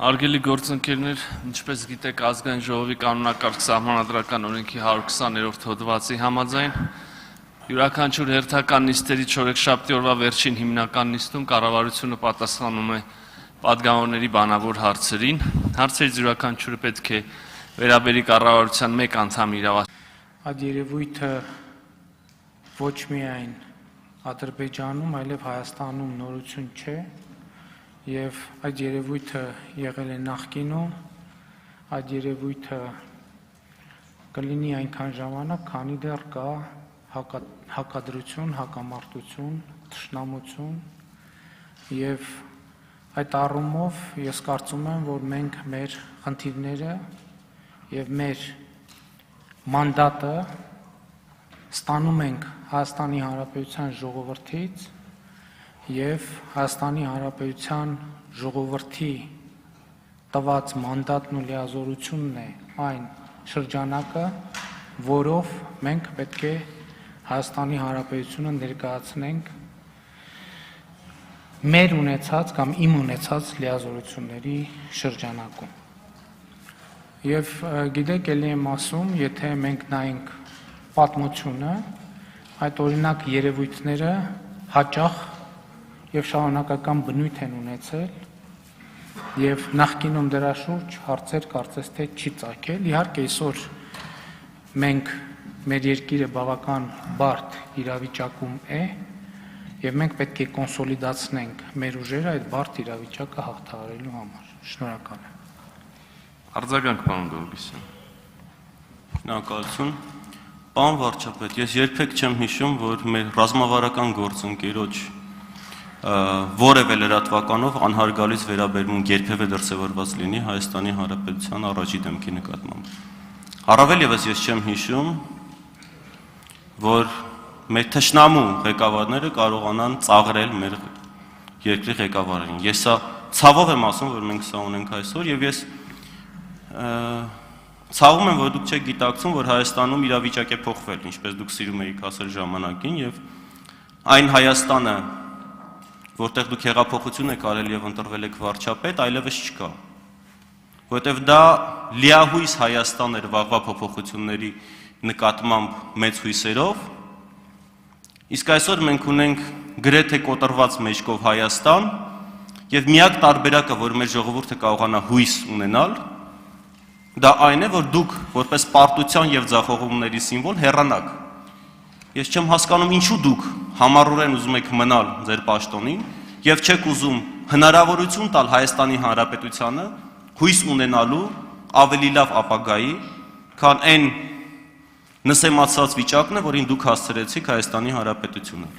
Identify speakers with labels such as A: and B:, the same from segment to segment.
A: Արգելի գործընկերներ, ինչպես գիտեք, ազգային ժողովի կանոնակարգ սահմանադրական օրենքի 120-րդ հոդվածի համաձայն յուրաքանչյուր հերթական նիստերի չորեքշաբթի օրվա վերջին հիմնական նիստում կառավարությունը պատասխանում է պատգամավորների բանավոր հարցերին։ Հարցերից յուրաքանչյուրը պետք է վերաբերի կառավարության մեկ անդամի իրավասու։
B: Այդ երևույթը ոչ միայն Ադրբեջանում, այլև Հայաստանում նորություն չէ, եւ այդ երևույթը եղել է նախկինում, այդ երևույթը կլինի այնքան ժամանակ, քանի դեռ կա հակադրություն, հակամարտություն, թշնամություն եւ այդ առումով ես կարծում եմ, որ մենք մեր խնդիրները եւ մեր մանդատը ստանում ենք Հայաստանի Հանրապետության ժողովրդից եւ Հայաստանի Հանրապետության ժողովրդի տված մանդատն ու լիազորությունն է այն շրջանակը, որով մենք պետք է Հայաստանի Հանրապետությունը ներկայացնենք մեր ունեցած կամ իմ ունեցած լիազորությունների շրջանակում։ Եվ գիտեք, ելի եմ ասում, եթե մենք նայենք պատմությունը, այդ օրինակ երևույթները հաճախ եւ շարունակական բնույթ են ունեցել եւ նախկինում դրա շուրջ հարցեր կարծես թե չի ծագել։ Իհարկե այսօր մենք մեր երկիրը բավական բարդ իրավիճակում է եւ մենք պետք է կոնսոլիդացնենք մեր ուժերը այդ բարդ իրավիճակը հաղթահարելու համար։ Շնորհակալ եմ։
A: Արձագանք, պարոն Գորգիսյան։
C: Շնորհակալություն։ Պարոն վարչապետ, ես երբեք չեմ հիշում, որ մեր ռազմավարական գործընկերոջ որևէ լրատվականով անհարգալից վերաբերմունք երբևէ դրսևորված լինի Հայաստանի Հանրապետության առաջի դեմքի նկատմամբ։ Առավել եւս ես չեմ հիշում, որ մեր թշնամու ղեկավարները կարողանան ծաղրել մեր երկրի ղեկավարին։ Ես սա ցավով եմ ասում, որ մենք սա ունենք այսօր, եւ ես ցավում եմ, որ դուք չեք գիտակցում, որ Հայաստանում իրավիճակ է փոխվել, ինչպես դուք սիրում եք ասել ժամանակին, եւ այն Հայաստանը, որտեղ դուք հեղափոխություն եք արել եւ ընտրվել եք վարչապետ, այլևս չկա։ Որտեղ դա լիահույս Հայաստան էր վաղվա փոփոխությունների նկատմամբ մեծ հույսերով, իսկ այսօր մենք ունենք գրեթե կոտրված մեջքով Հայաստան եւ միակ տարբերակը, որ մեր ժողովուրդը կարողանա հույս ունենալ, դա այն է, որ դուք որպես պարտության եւ ձախողումների սիմվոլ հեռանաք։ Ես չեմ հասկանում ինչու դուք համառորեն ուզում եք մնալ ձեր պաշտոնին եւ չեք ուզում հնարավորություն տալ Հայաստանի Հանրապետությանը հույս ունենալու ավելի լավ ապագայի, քան այն նսեմացած վիճակն է, որին դուք հասցրեցիք Հայաստանի Հանրապետությունը։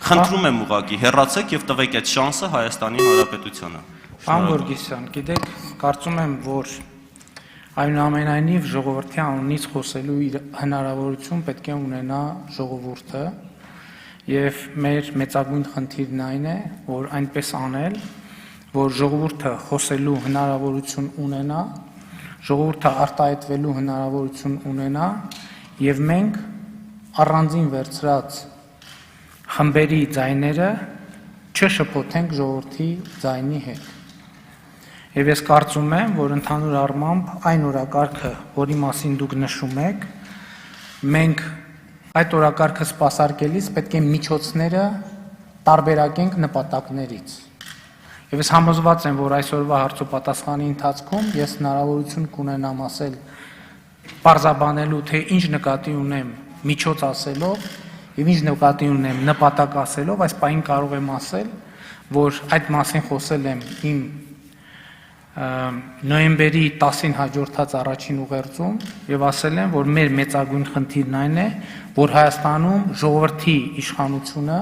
C: Խնդրում եմ ուղղակի հեռացեք եւ տվեք այդ շանսը Հայաստանի Հանրապետությանը։
B: Պարոն Գորգիսյան, գիտեք, կարծում եմ, որ այնուամենայնիվ ժողովրդի անունից խոսելու հնարավորություն պետք է ունենա ժողովուրդը եւ մեր մեծագույն խնդիրն այն է, որ այնպես անել, որ ժողովուրդը խոսելու հնարավորություն ունենա, ժողովուրդը արտահայտվելու հնարավորություն ունենա եւ մենք առանձին վերցրած խմբերի ձայները չշփոթենք ժողովրդի ձայնի հետ։ Եվ ես կարծում եմ, որ ընդհանուր առմամբ այն օրակարգը, որի մասին դուք նշում եք, մենք այդ օրակարգը սպասարկելիս պետք է միջոցները տարբերակենք նպատակներից։ Եվ ես համոզված եմ, որ այսօրվա հարցոպատասխանի ընթացքում ես հնարավորություն կունենամ ասել, պարզաբանելու, թե ինչ նկատի ունեմ միջոց ասելով եւ ինչ նկատի ունեմ նպատակ ասելով, այս պահին կարող եմ ասել, որ այդ մասին խոսել եմ իմ նոյեմբերի 10-ին հաջորդած առաջին ուղերձում եւ ասել եմ, որ մեր մեծագույն խնդիրն այն է, որ Հայաստանում ժողովրդի իշխանությունը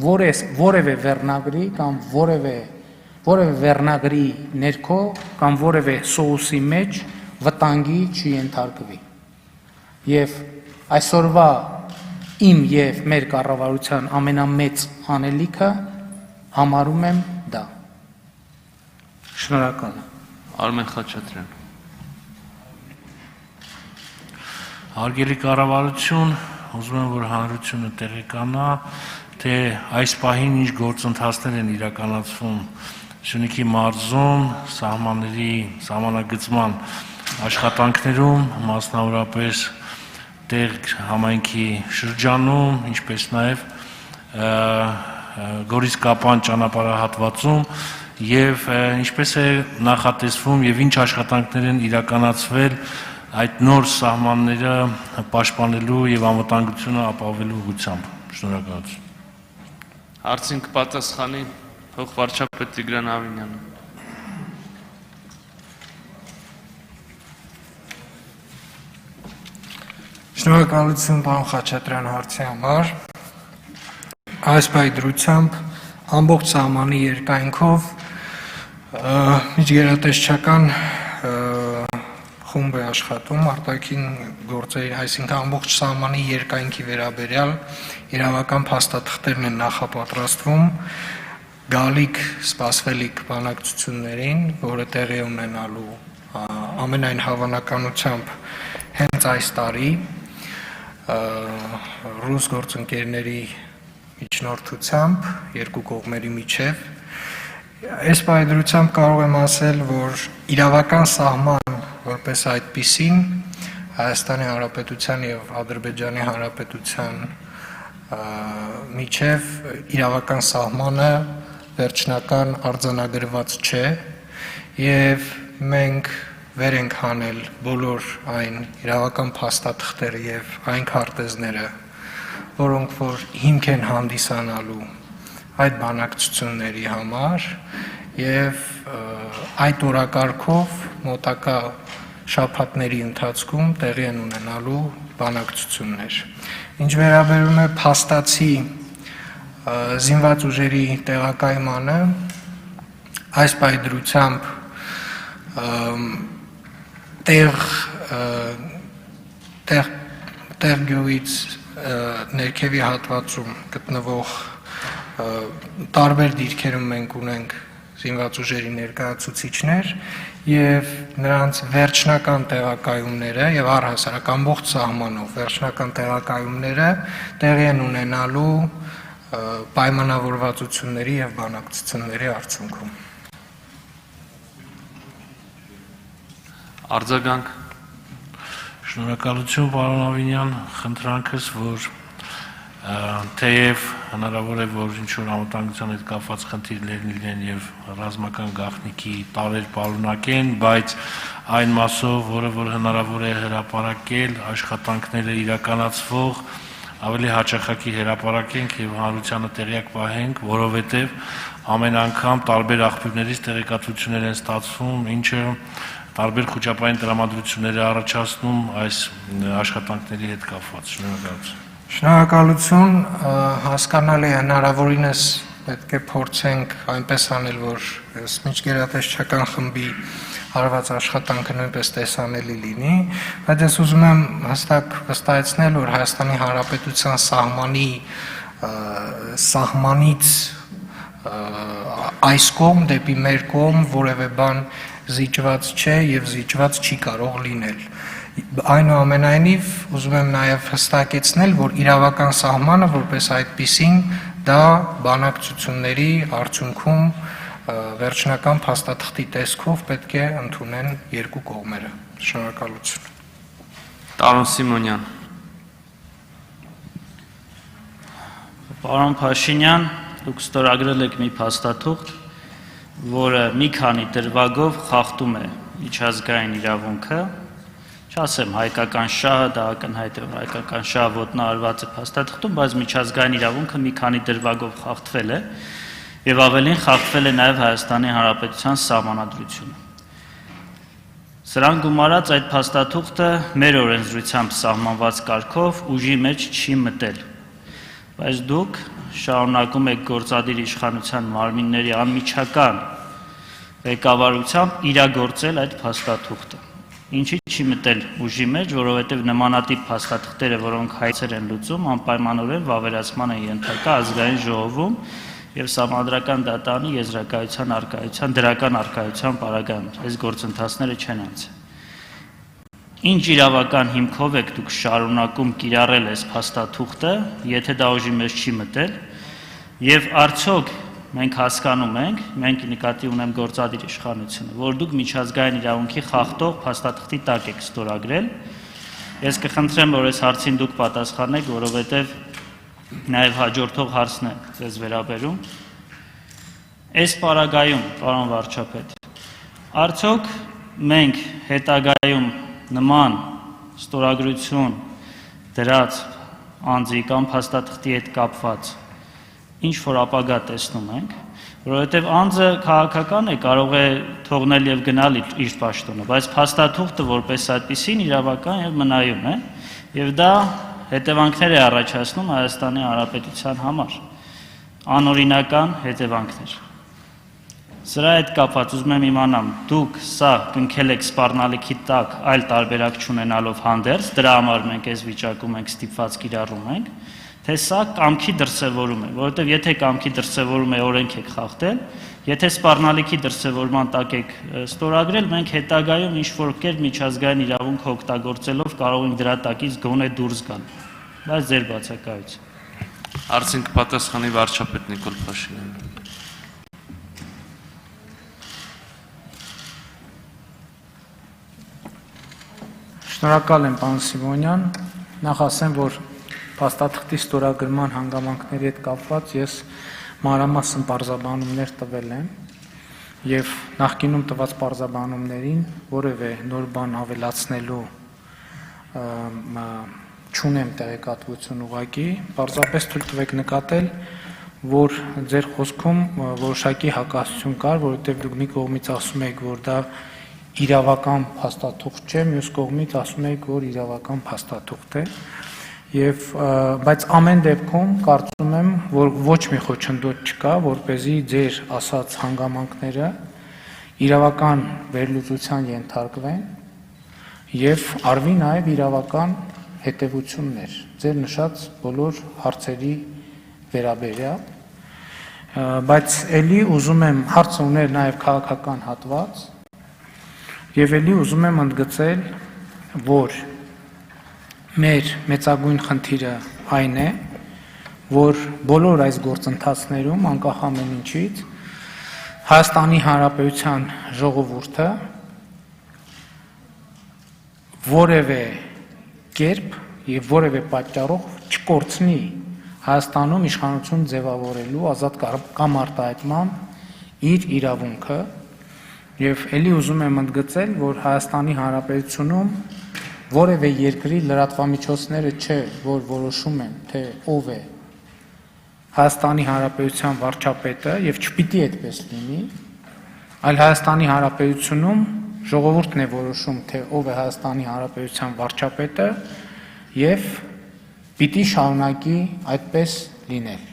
B: որևէ վերնագրի կամ որևէ վերնագրի ներքո կամ որևէ սոուսի մեջ վտանգի չի ենթարկվի։ Եվ այսօրվա իմ եւ մեր կառավարության ամենամեծ անելիքը համարում եմ դա։ Շնորհակալ եմ։
A: Արմեն Խաչատրյան։
D: Հարգելի կառավարություն, ուզում եմ, որ հանրությունը տեղեկանա, թե այս պահին ինչ գործընթացներ են իրականացվում Սյունիքի մարզում սահմանագծման աշխատանքներում, մասնավորապես տեղ համայնքի շրջանում, ինչպես նաև Գորիս-Կապան ճանապարհահատվածում եւ ինչպես է նախատեսվում եւ ինչ աշխատանքներ են իրականացվել այդ նոր սահմանները պաշտպանելու եւ անվտանգությունը ապահովելու ուղղությամբ։ Շնորհակալություն։
A: Հարցին կպատասխանի փոխվարչապետ Տիգրան Ավինյանը։
E: Շնորհակալություն պարոն Խաչատրյան հարցի համար։ Այս պայդրությամբ ամբողջ սահմանի երկայնքով միջգերատեսչական խումբ է աշխատում արտաքին գործերի, այսինքն ամբողջ սահմանի երկայնքի վերաբերյալ իրավական փաստաթղթերն են նախապատրաստվում գալիք սպասվելիք բանակցություններին, որը տեղի ունենալու ամենայն հավանականությամբ հենց այս տարի ռուս գործընկերների միջնորդությամբ երկու կողմերի միջև այս պայդրությամբ կարող եմ ասել, որ իրավական սահման որպես այդպիսին Հայաստանի Հանրապետության եւ Ադրբեջանի Հանրապետության միջև իրավական սահմանը վերջնական արձանագրված չէ եւ մենք վեր ենք հանել բոլոր այն իրավական փաստաթղթերը եւ այն քարտեզները, որոնք որ հիմք են հանդիսանալու այդ բանակցությունների համար եւ այդ օրակարգով մոտակա շաբաթների ընթացքում տեղի են ունենալու բանակցություններ։ Ինչ վերաբերում է փաստացի զինված ուժերի տեղակայմանը, այս պայդրությամբ տեղ գյուղից ներքևի հատվածում գտնվող տարբեր դիրքերում մենք ունենք զինված ուժերի ներկայացուցիչներ եւ նրանց վերջնական տեղակայումները եւ առհասարակ ամբողջ սահմանով վերջնական տեղակայումները տեղի են ունենալու պայմանավորվածությունների եւ բանակցությունների արդյունքում։
A: Արձագանք։
D: Շնորհակալություն պարոն Ավինյան, խնդրանքս, որ թեև հնարավոր է, որ ինչ-որ անվտանգության հետ կապված խնդիրներ լինեն եւ ռազմական գաղտնիքի տարեր պարունակեն, բայց այն մասով, որը որ հնարավոր է հրապարակել, աշխատանքները իրականացվող ավելի հաճախակի հրապարակենք եւ հանրությանը տեղյակ պահենք, որովհետեւ ամեն անգամ տարբեր աղբյուրներից տեղեկատվություններ են ստացվում, ինչը տարբեր խոչապային տրամադրություններ է առաջացնում այս աշխատանքների հետ կապված։ Շնորհակալություն։
E: Շնորհակալություն, հասկանալի է հնարավորինս պետք է փորձենք այնպես անել, որ միջգերատեսչական խմբի հարված աշխատանքը նույնպես տեսանելի լինի, բայց ես ուզում եմ հստակ վստահեցնել, որ Հայաստանի Հանրապետության սահմանից այս կողմ դեպի մեր կողմ որևէ բան զիջված չէ եւ զիջված չի կարող լինել։ Այնուամենայնիվ ուզում եմ նաև հստակեցնել, որ իրավական սահմանը որպես այդպիսին դա բանակցությունների արդյունքում վերջնական փաստաթղթի տեսքով պետք է ընդունեն երկու կողմերը։ Շնորհակալություն։
A: Տարոն Սիմոնյան։
F: Պարոն Փաշինյան, դուք ստորագրել եք մի փաստաթուղթ, որը մի քանի դրվագով խախտում է միջազգային իրավունքը, չասեմ հայկական շահը, դա ակնհայտ է, որ հայկական շահը ոտնահարված է փաստաթղթում, բայց միջազգային իրավունքը մի քանի դրվագով խախտվել է եւ ավելին խախտվել է նաեւ Հայաստանի Հանրապետության սահմանադրությունը։ Սրան գումարած այդ փաստաթուղթը մեր օրենսդրությամբ սահմանված կարգով ուժի մեջ չի մտել, բայց դուք շարունակում եք գործադիր իշխանության մարմինների անմիջական ղեկավարությամբ իրագործել այդ փաստաթուղթը։ Ինչի չի մտել ուժի մեջ, որովհետև նմանատիպ փաստաթղթերը, որոնք հայցեր են լուծում, անպայմանորեն վավերացման են ենթարկա ազգային ժողովում եւ Սահմանադրական դատարանի եզրակայության առկայության դրական առկայության պարագայում։ Այս գործընթացները չեն անցել։ Ինչ իրավական հիմքով եք դուք շարունակում կիրառել այս փաստաթուղթը, եթե դա ուժի մեջ չի մտել, եւ արդյոք մենք հասկանում ենք, մենք նկատի ունեմ գործադիր իշխանությունը, որ դուք միջազգային իրավունքի խախտող փաստաթղթի տակ եք ստորագրել։ Ես կխնդրեմ, որ այս հարցին դուք պատասխանեք, որովհետև նաև հաջորդող հարցն է ձեզ վերաբերում։ Այս պարագայում, պարոն վարչապետ, արդյոք մենք հետագայում նման ստորագրություն դրած անձի կամ փաստաթղթի հետ կապված ինչ որ ապագա տեսնում ենք, որովհետև անձը քաղաքական է, կարող է թողնել եւ գնալ իր պաշտոնը, բայց փաստաթուղթը որպես այդպեսին իրավական եւ մնայուն է, եւ դա հետևանքներ է առաջացնում Հայաստանի Հանրապետության համար, անօրինական հետևանքներ։ Սրա հետ կապված ուզում եմ իմանամ, դուք սա կնքել եք սպառնալիքի տակ այլ տարբերակ չունենալով հանդերձ, դրա համար մենք այս վիճակում ենք ստիպված կիրառում ենք, թե սա կամքի դրսևորում է, որովհետև եթե կամքի դրսևորում է, օրենք եք խախտել, եթե սպառնալիքի դրսևորման տակ եք ստորագրել, մենք հետագայում ինչ-որ կերպ միջազգային իրավունք օգտագործելով կարող ենք դրա տակից գոնե դուրս գալ, բայց ձեր բացակայություն։
A: Հարցին կպատասխանի վարչապետ Նիկոլ Փաշինյանը։
B: Շնորհակալ եմ, պարոն Սիմոնյան, նախ ասեմ, որ փաստաթղթի ստորագրման հանգամանքների հետ կապված ես մանրամասն պարզաբանումներ տվել եմ եւ նախկինում տված պարզաբանումներին որևէ նոր բան ավելացնելու չունեմ տեղեկատվություն ուղղակի, պարզապես թույլ տվեք նկատել, որ ձեր խոսքում որոշակի հակասություն կար, որովհետեւ դուք մի կողմից ասում եք, որ դա իրավական փաստաթուղթ չէ, մյուս կողմից ասում եք, որ իրավական փաստաթուղթ է, բայց ամեն դեպքում կարծում եմ, որ ոչ մի խոչընդոտ չկա, որպեսզի ձեր ասած հանգամանքները իրավական վերլուծության ենթարկվեն եւ արվի նաեւ իրավական հետեւություններ ձեր նշած բոլոր հարցերի վերաբերյալ, բայց ելի ուզում եմ հարցը ուներ նաեւ քաղաքական հատված եւ ելի ուզում եմ ընդգծել, որ մեր մեծագույն խնդիրը այն է, որ բոլոր այս գործընթացներում անկախ ամեն ինչից Հայաստանի Հանրապետության ժողովուրդը որևէ կերպ եւ որևէ պատճառով չկորցնի Հայաստանում իշխանություն ձևավորելու ազատ կամ արտահայտման իր իրավունքը եւ ելի ուզում եմ ընդգծել, որ Հայաստանի Հանրապետությունում որևէ երկրի լրատվամիջոցները չէ, որ որոշում են, թե ով է Հայաստանի Հանրապետության վարչապետը եւ չպիտի այդպես լինի, այլ Հայաստանի Հանրապետությունում ժողովուրդն է որոշում, թե ով է Հայաստանի Հանրապետության վարչապետը եւ պիտի շարունակի այդպես լինել։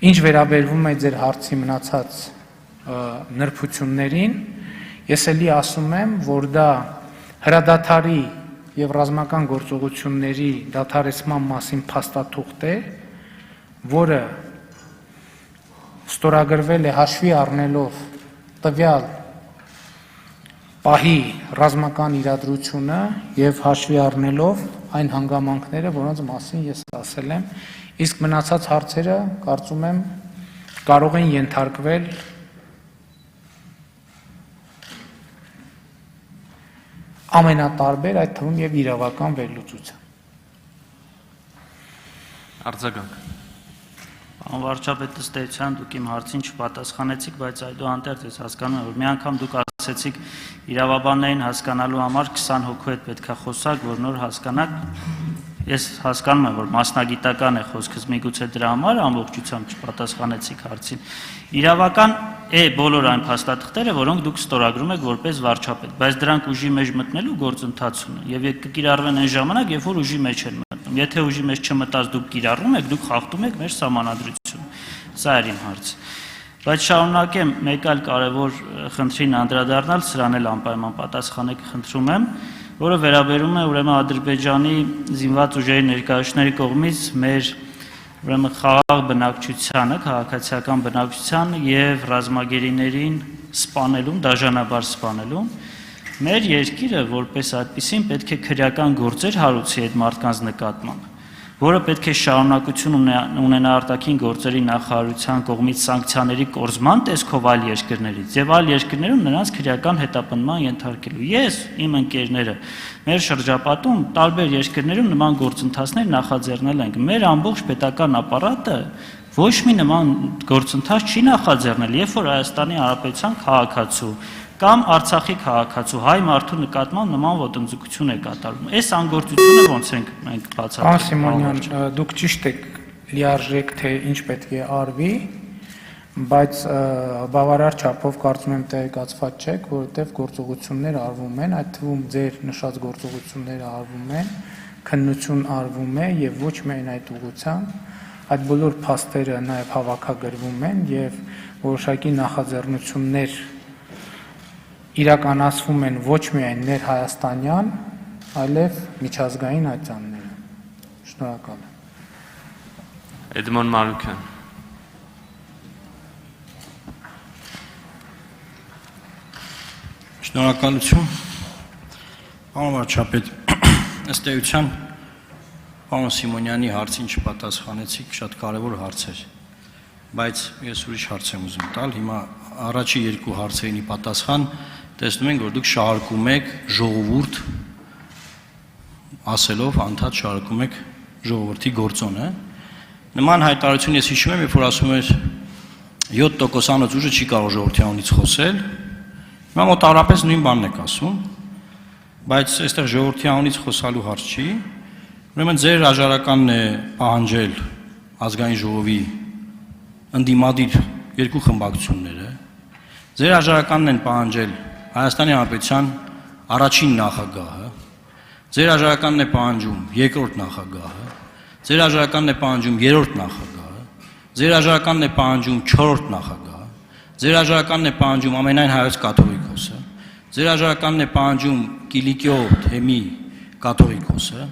B: Ինչ վերաբերվում է ձեր հարցի մնացած նրբություններին, ես ելի ասում եմ, որ դա հրադադարի եւ ռազմական գործողությունների դադարեցման մասին փաստաթուղթ է, որը ստորագրվել է հաշվի առնելով տվյալ պահի ռազմական իրադրությունը եւ հաշվի առնելով այն հանգամանքները, որոնց մասին ես ասել եմ, իսկ մնացած հարցերը կարծում եմ կարող են ենթարկվել ամենատարբեր, այդ թվում եւ իրավական վերլուծության։
A: Արձագանք։
F: Պարոն վարչապետ, ըստ էության դուք իմ հարցին չպատասխանեցիք, բայց այդուհանդերձ ես հասկանում եմ, որ մի անգամ դուք ասեցիք իրավաբաններին հասկանալու համար 20 հոգու հետ պետք է խոսակ, որ նոր հասկանաք։ Ես հասկանում եմ, որ մասնագիտական է խոսքս, միգուցե դրա համար ամբողջությամբ չպատասխանեցիք հարցին։ Իրավական է բոլոր այն փաստաթղթերը, որոնք դուք ստորագրում եք որպես վարչապետ, բայց դրանք ուժի մեջ մտնելու գործընթացն է եւ կկիրառվեն այն ժամանակ, երբ որ ուժի մեջ են մտնում։ Եթե ուժի մեջ չմտած դուք կիրառում եք, դուք խախտում եք մեր սահմանադրությունը։ Սա էր իմ հարցը։ Բայց շարունակեմ մեկ այլ կարևոր խնդրին անդրադառնալ, սրան էլ անպայման պատասխանեք, խնդրում եմ, որը վերաբերում է ուրեմն Ադրբեջանի զինված ուժերի ներկայացուցիչների կողմից մեր ուրեմն խաղաղ բնակչությանը, քաղաքացիական բնակչությանը եւ ռազմագերիներին սպանելուն, դաժանաբար սպանելուն, մեր երկիրը որպես այդպեսին պետք է քրեական գործեր հարուցի այդ մարդկանց նկատմամբ, որը պետք է շարունակություն ունենա արտաքին գործերի նախարարության կողմից սանկցիաների կորզման տեսքով այլ երկրներից եւ այլ երկրներում նրանց քրեական հետապնդման ենթարկելու։ Ես, իմ ընկերները մեր շրջապատում տարբեր երկրներում նման գործընթացներ նախաձեռնել ենք։ Մեր ամբողջ պետական ապարատը ոչ մի նման գործընթաց չի նախաձեռնել, երբ որ Հայաստանի Հանրապետության քաղաքացու կամ Արցախի քաղաքացու հայ մարդու նկատմամբ նման ոտնձգություն է կատարում։ Այս անգործությունը ոնց ենք մենք բացատրում։
B: Պարոն Սիմոնյան, դուք ճիշտ եք, լիարժեք թե ինչ պետք է արվի, բայց բավարար չափով կարծում եմ տեղեկացված չեք, որովհետև գործողություններ արվում են, այդ թվում ձեր նշած գործողությունները արվում են, քննություն արվում է եւ ոչ միայն այդ ուղղությամբ, այդ բոլոր փաստերը նաեւ հավաքագրվում են եւ որոշակի նախաձեռնություններ իրականացվում են ոչ միայն ներհայաստանյան, այլև միջազգային ատյանները։ Շնորհակալ եմ։
A: Էդմոն Մարուկյան։
G: Շնորհակալություն։ Պարոն վարչապետ, ըստ էության պարոն Սիմոնյանի հարցին չպատասխանեցիք, շատ կարևոր հարց էր, բայց ես ուրիշ հարց եմ ուզում տալ։ Հիմա առաջի երկու հարցերինի պատասխան տեսնում ենք, որ դուք շարարկում եք ժողովուրդ, ասելով անդադ շարարկում եք ժողովրդի գործոնը։ Նման հայտարարություն ես հիշում եմ, երբ որ ասում էր 7%-անոց ուժը չի կարող ժողովրդի անունից խոսել, հիմա մոտավորապես նույն բանն եք ասում, բայց այստեղ ժողովրդի անունից խոսալու հարց չի, ուրեմն ձեր հրաժարականն է պահանջել ազգային ժողովի ընդդիմադիր երկու խմբակցությունները, ձեր հրաժարականն են պահանջել Հայաստանի Հանրապետության առաջին նախագահը, ձեր հրաժարականն է պահանջում երկրորդ նախագահը, ձեր հրաժարականն է պահանջում երրորդ նախագահը, ձեր հրաժարականն է պահանջում չորրորդ նախագահը, ձեր հրաժարականն է պահանջում ամենայն հայոց կաթողիկոսը, ձեր հրաժարականն է պահանջում Կիլիկիո թեմի կաթողիկոսը,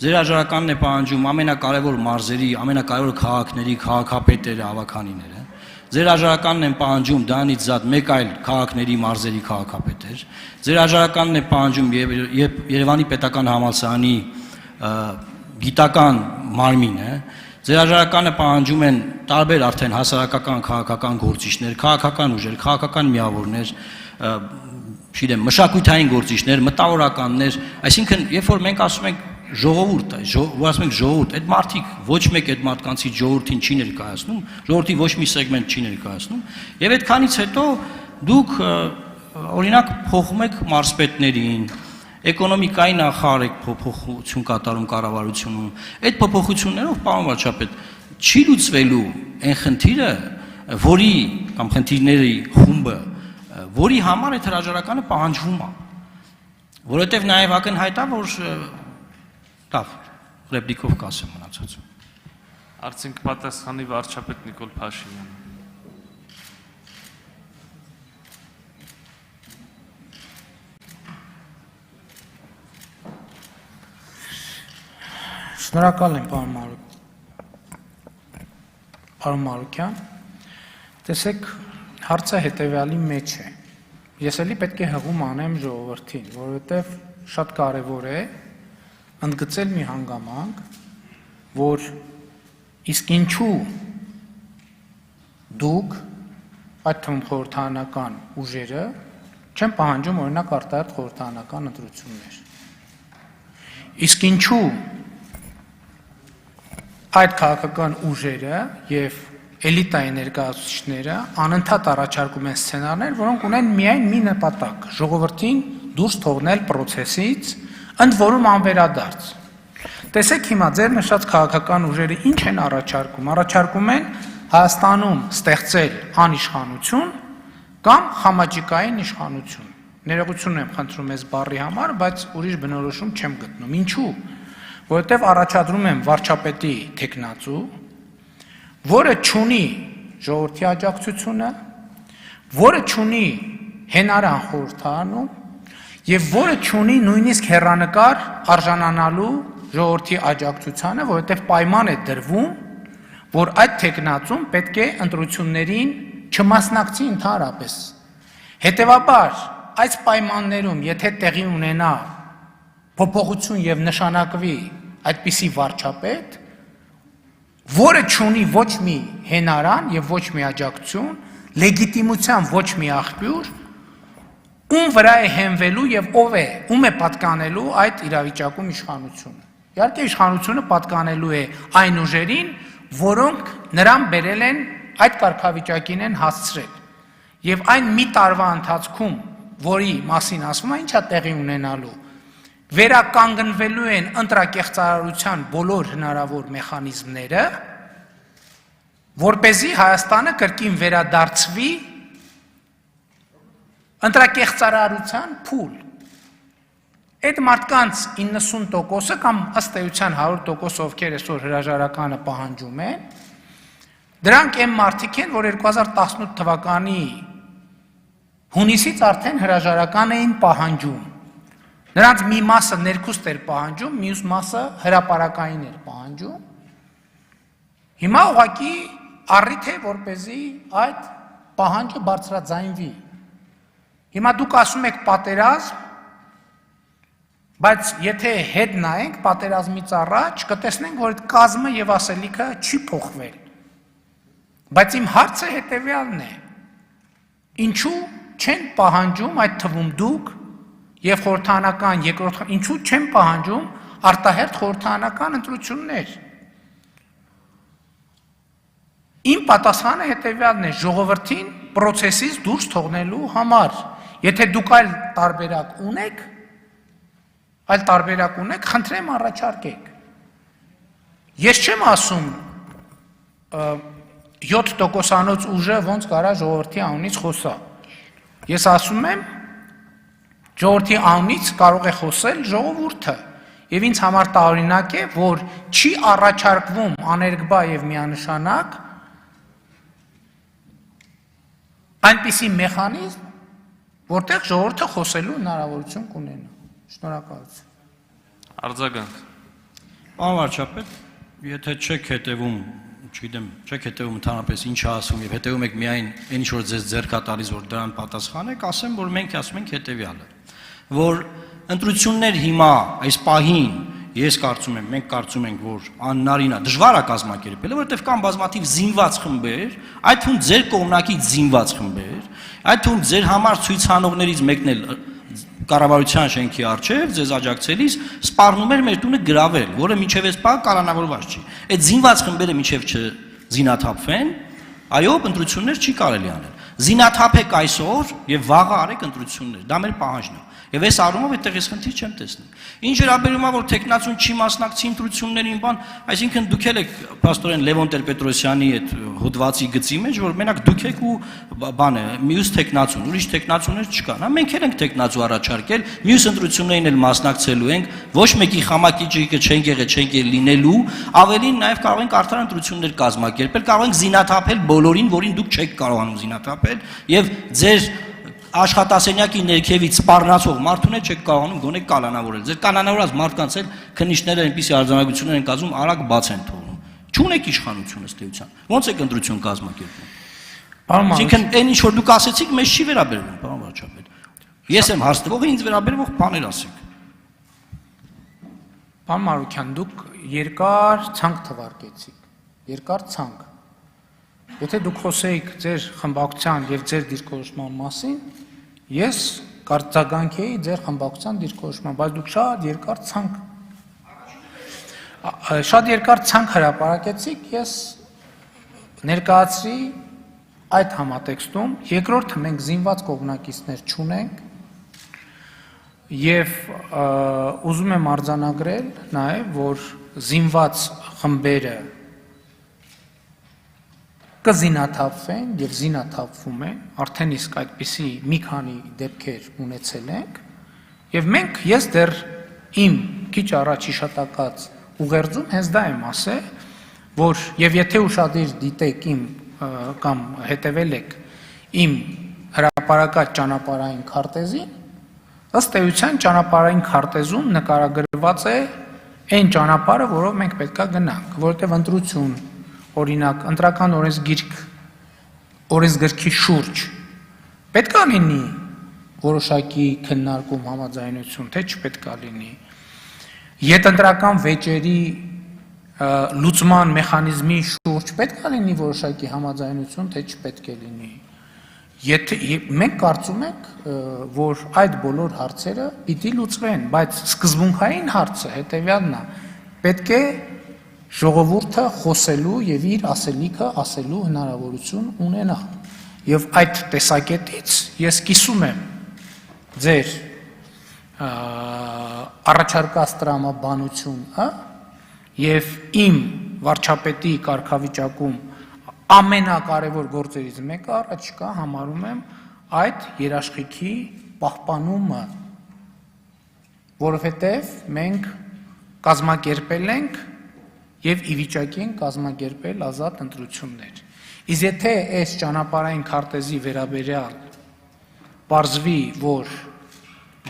G: ձեր հրաժարականն է պահանջում ամենակարևոր մարզերի, ամենակարևոր քաղաքների քաղաքապետերը, ավականիները, ձեր հրաժարականն են պահանջում դրանից զատ մեկ այլ քաղաքների մարզերի քաղաքապետեր, ձեր հրաժարականն է պահանջում Երևանի պետական համալսարանի գիտական մարմինը, ձեր հրաժարականը պահանջում են տարբեր արդեն հասարակական քաղաքական գործիչներ, քաղաքական ուժեր, քաղաքական միավորներ, չգիտեմ, մշակութային գործիչներ, մտավորականներ, այսինքն երբ որ մենք ասում ենք ժողովուրդ, որ ասում ենք ժողովուրդ, այդ մարդիկ ոչ մեկ այդ մարդկանցից ժողովրդին չի ներկայացնում, ժողովրդի ոչ մի սեգմենտ չի ներկայացնում, եւ այդքանից հետո դուք օրինակ փոխում եք մարզպետներին, էկոնոմիկայի նախարար եք փոփոխություն կատարում կառավարությունում, այդ փոփոխություններով, պարոն վարչապետ, չի լուծվելու այն խնդիրը, որի կամ խնդիրների խումբը, որի համար այդ հրաժարականը պահանջվում է, որովհետեւ նաեւ ակնհայտ է, որ լավ, ռեպլիկով կասեմ մնացածը։
A: Արդյոք պատասխանի վարչապետ Նիկոլ Փաշինյանը։
B: Շնորհակալ եմ, պարոն Մարուկյան։ Տեսեք, հարցը հետևյալի մեջ է։ Ես էլի պետք է հղում անեմ ժողովրդին, որովհետև շատ կարևոր է ընդգծել մի հանգամանք, որ իսկ ինչու դուք այդ թվում խորհրդարանական ուժերը չեն պահանջում օրինակ արտահերթ խորհրդարանական ընտրություններ։ Իսկ ինչու այդ քաղաքական ուժերը եւ էլիտայի ներկայացուցիչները անընդհատ առաջարկում են սցենարներ, որոնք ունեն միայն մի նպատակ՝ ժողովրդին դուրս թողնել process-ից, ընդ որում անվերադարձ։ Տեսեք հիմա ձեր նշած քաղաքական ուժերը ինչ են առաջարկում։ Առաջարկում են Հայաստանում ստեղծել անիշխանություն կամ խամաճիկային իշխանություն։ Ներողություն եմ խնդրում այս բառի համար, բայց ուրիշ բնորոշում չեմ գտնում։ Ինչու՞։ Որովհետև առաջադրում եմ վարչապետի տեխնացու, որը չունի ժողովրդի աջակցությունը, որը չունի հենարան խորհրդարանում եւ որը չունի նույնիսկ հեռանկար արժանանալու ժողովրդի աջակցությանը, որովհետեւ պայման է դրվում, որ այդ տեխնացուն պետք է ընտրություններին չմասնակցի ընդհանրապես։ Հետևաբար, այս պայմաններում, եթե տեղի ունենա փոփոխություն եւ նշանակվի այդպիսի վարչապետ, որը չունի ոչ մի հենարան եւ ոչ մի աջակցություն, լեգիտիմության ոչ մի աղբյուր, ում վրա է հենվելու եւ ում է պատկանելու այդ իրավիճակում իշխանությունը։ Իհարկե իշխանությունը պատկանելու է այն ուժերին, որոնք նրան բերել են այդ կարգավիճակին են հասցրել։ Եվ այն մի տարվա ընթացքում, որի մասին ասվում է, ինչա տեղի ունենալու, վերականգնվելու են ընտրակեղծարարության բոլոր հնարավոր մեխանիզմները, որպեսզի Հայաստանը կրկին վերադարձվի ընտրակեղծարարության փուլ։ Այդ մարդկանց 90%-ը կամ ըստ էության 100%, ովքեր այսօր հրաժարականը պահանջում են, դրանք այն մարդիկ են, որ 2018 թվականի հունիսից արդեն հրաժարական էին պահանջում։ Նրանց մի մասը ներքուստ էր պահանջում, մյուս մասը հրապարակային էր պահանջում։ Հիմա ուղղակի առիթ է, որպեսզի այդ պահանջը բարձրաձայնվի։ Հիմա դուք ասում եք պատերազմ, բայց եթե հետ նայենք պատերազմից առաջ, կտեսնենք, որ այդ կազմը եւ ասելիքը չի փոխվել։ Բայց իմ հարցը հետեւյալն է. ինչու չեն պահանջում այդ թվում դուք եւ խորհրդանական երկրորդ ինչու չեն պահանջում արտահերթ խորհրդանական ընտրություններ։ Իմ պատասխանը հետեւյալն է՝ ժողովրդին process-ից դուրս թողնելու համար։ Եթե դուք այլ տարբերակ ունեք, խնդրեմ առաջարկեք։ Ես չեմ ասում 7%-անոց ուժը ոնց կարա ժողովրդի անունից խոսա։ Ես ասում եմ ժողովրդի անունից կարող է խոսել ժողովուրդը, եւ ինձ համար տարօրինակ է, որ չի առաջարկվում աներկբա եւ միանշանակ այնպիսի մեխանիզմ, որտեղ ժողովուրդը խոսելու հնարավորություն կունենա։ Շնորհակալություն։
A: Արձագանք։
G: Պարոն վարչապետ, եթե չեք հետևում, չգիտեմ, չեք հետևում ընդհանրապես ինչ ասում եւ հետևում եք միայն այն ինչ որ ձեզ ձեռք է տալիս, որ դրան պատասխանեք, ասեմ, որ մենք ասում ենք հետեւյալը, որ ընտրություններ հիմա այս պահին ես կարծում եմ, մենք կարծում ենք, որ անհնարին է, դժվար է կազմակերպելը, որովհետև կան բազմաթիվ զինված խմբեր, այդ թվում ձեր կողմնակից զինված խմբեր, այդ թվում ձեր համար ցույցանողներից մեկն էլ կառավարության շենքի առջև ձեզ աջակցելիս սպառնում էր մեր տունը գրավել, որը մինչև այս պահը կալանավորված չի։ Այդ զինված խմբերը մինչև չզինաթափվեն, այո, ընտրություններ չի կարելի անել։ Զինաթափեք այսօր եւ վաղը արեք ընտրություններ, դա մեր պահանջն է։ Եվ այս առումով այդտեղ ես խնդիր չեմ տեսնում։ Ինչ վերաբերում է, որ տեխնացուն չի մասնակցի ընտրություններին, բան, այսինքն դուք եք պաստորեն Լևոն Տեր-Պետրոսյանի այդ հոդվածի գծի մեջ, որ մենակ դուք եք ու բանը, մյուս տեխնացուն, ուրիշ տեխնացուներ չկան։ Մենք էլ ենք տեխնացու առաջարկել, մյուս ընտրություններին էլ մասնակցելու ենք, ոչ մեկի խամակիջիկը չենք եղել, չենք լինելու, ավելին նաև կարող ենք արդար ընտրություններ կազմակերպել, կարող ենք զինաթափել բոլորին, որին դուք չեք կարողանում զինաթափել, եւ ձեր աշխատասենյակի ներքևից սպառնացող մարդուն չեք կարողանում գոնե կալանավորել։ Ձեր կալանավորած մարդկանց էլ քննիչները այնպիսի արձանագրություններ են կազմում, արագ բաց են թողնում։ Չունեք իշխանություն ըստ էության։ Ոնց եք ընտրություն կազմակերպում։ Այսինքն այն ինչ որ դուք ասեցիք, մեզ չի վերաբերվում, պարոն վարչապետ։ Ես եմ հաստատվողը, ինձ վերաբերող բաներ ասեք։
B: Պարոն Մարուքյան, դուք երկար ցանկ թվարկեցիք։ Երկար ցանկ։ Եթե դուք խոսեիք ձեր խմբակցության եւ ձեր դիրքորոշման մասին, ես կարծականքեի ձեր խմբակցության դիրքորոշման, բայց դուք շատ երկար ցանկ հրապարակեցիք, ես ներկայացրի այդ համատեքստում, երկրորդը մենք զինված կողմնակիցներ չունենք եւ ուզում եմ արձանագրել նաեւ, որ զինված խմբերը կզինաթափվեն եւ զինաթափվում են, արդեն իսկ այդպիսի մի քանի դեպքեր ունեցել ենք եւ ես դեռ իմ քիչ առաջ իշտակած ուղերձում հենց դա եմ ասել, որ եւ եթե ուշադիր դիտեք իմ կամ հետեւել եք իմ հրապարակած ճանապարհային քարտեզին, ըստ էության ճանապարհային քարտեզում նկարագրված է այն ճանապարհը, որով մենք պետքա գնանք, որովհետեւ ընտրություն օրինակ ընտրական օրենսգրքի շուրջ պետք է լինի որոշակի քննարկում համաձայնություն, թե չպետք է լինի։ Ետընտրական վեճերի լուծման մեխանիզմի շուրջ պետք է լինի որոշակի համաձայնություն, թե չպետք է լինի։ Եթե մենք կարծում ենք, որ այդ բոլոր հարցերը պիտի լուծվեն, բայց սկզբունքային հարցը հետևյալն է, պետք է ժողովուրդը խոսելու եւ իր ասելիքը ասելու հնարավորություն ունենա։ Եվ այդ տեսակետից ես կիսում եմ ձեր առաջարկած տրամաբանությունը եւ իմ վարչապետի կարգավիճակում ամենակարևոր գործերից մեկը առաջիկա համարում եմ այդ երաշխիքի պահպանումը, որովհետեւ մենք կազմակերպել ենք եւ ի վիճակի ենք կազմակերպել ազատ ընտրություններ։ Իսկ եթե այս ճանապարհային քարտեզի վերաբերյալ պարզվի, որ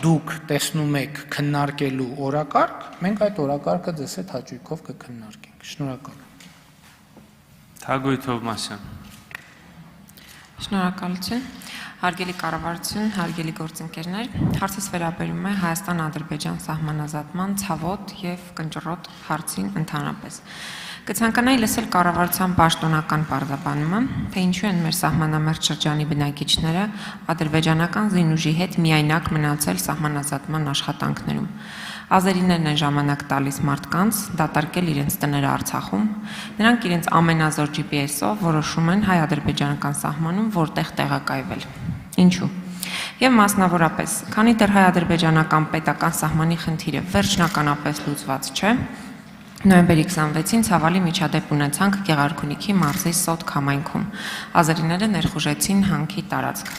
B: դուք տեսնում եք քննարկելու օրակարգ, մենք այդ օրակարգը ձեզ հետ հաճույքով կքննարկենք։ Շնորհակալ եմ։
A: Թագուհի Թովմասյան։
H: Շնորհակալություն։ Հարգելի կառավարություն, հարգելի գործընկերներ, հարցս վերաբերում է Հայաստան-Ադրբեջան սահմանազատման ցավոտ եւ կնճռոտ հարցին ընդհանրապես։ Կցանկանայի լսել կառավարության պաշտոնական պարզաբանումը, թե ինչու են մեր սահմանամերձ շրջանի բնակիչները ադրբեջանական զինուժի հետ միայնակ մնացել սահմանազատման աշխատանքներում։ Ազերիներն են ժամանակ տալիս մարդկանց դատարկել իրենց տները Արցախում, նրանք իրենց ամենազոր GPS-ով որոշում են հայ-ադրբեջանական սահմանում որտեղ տեղակայվել։ Ինչու՞։ Եվ մասնավորապես, քանի դեռ հայ-ադրբեջանական պետական սահմանի խնդիրը վերջնականապես լուծված չէ, նոյեմբերի 26-ին ցավալի միջադեպ ունեցանք Գեղարքունիքի մարզի Սոտք համայնքում։ Ազերիները ներխուժեցին հանքի տարածք։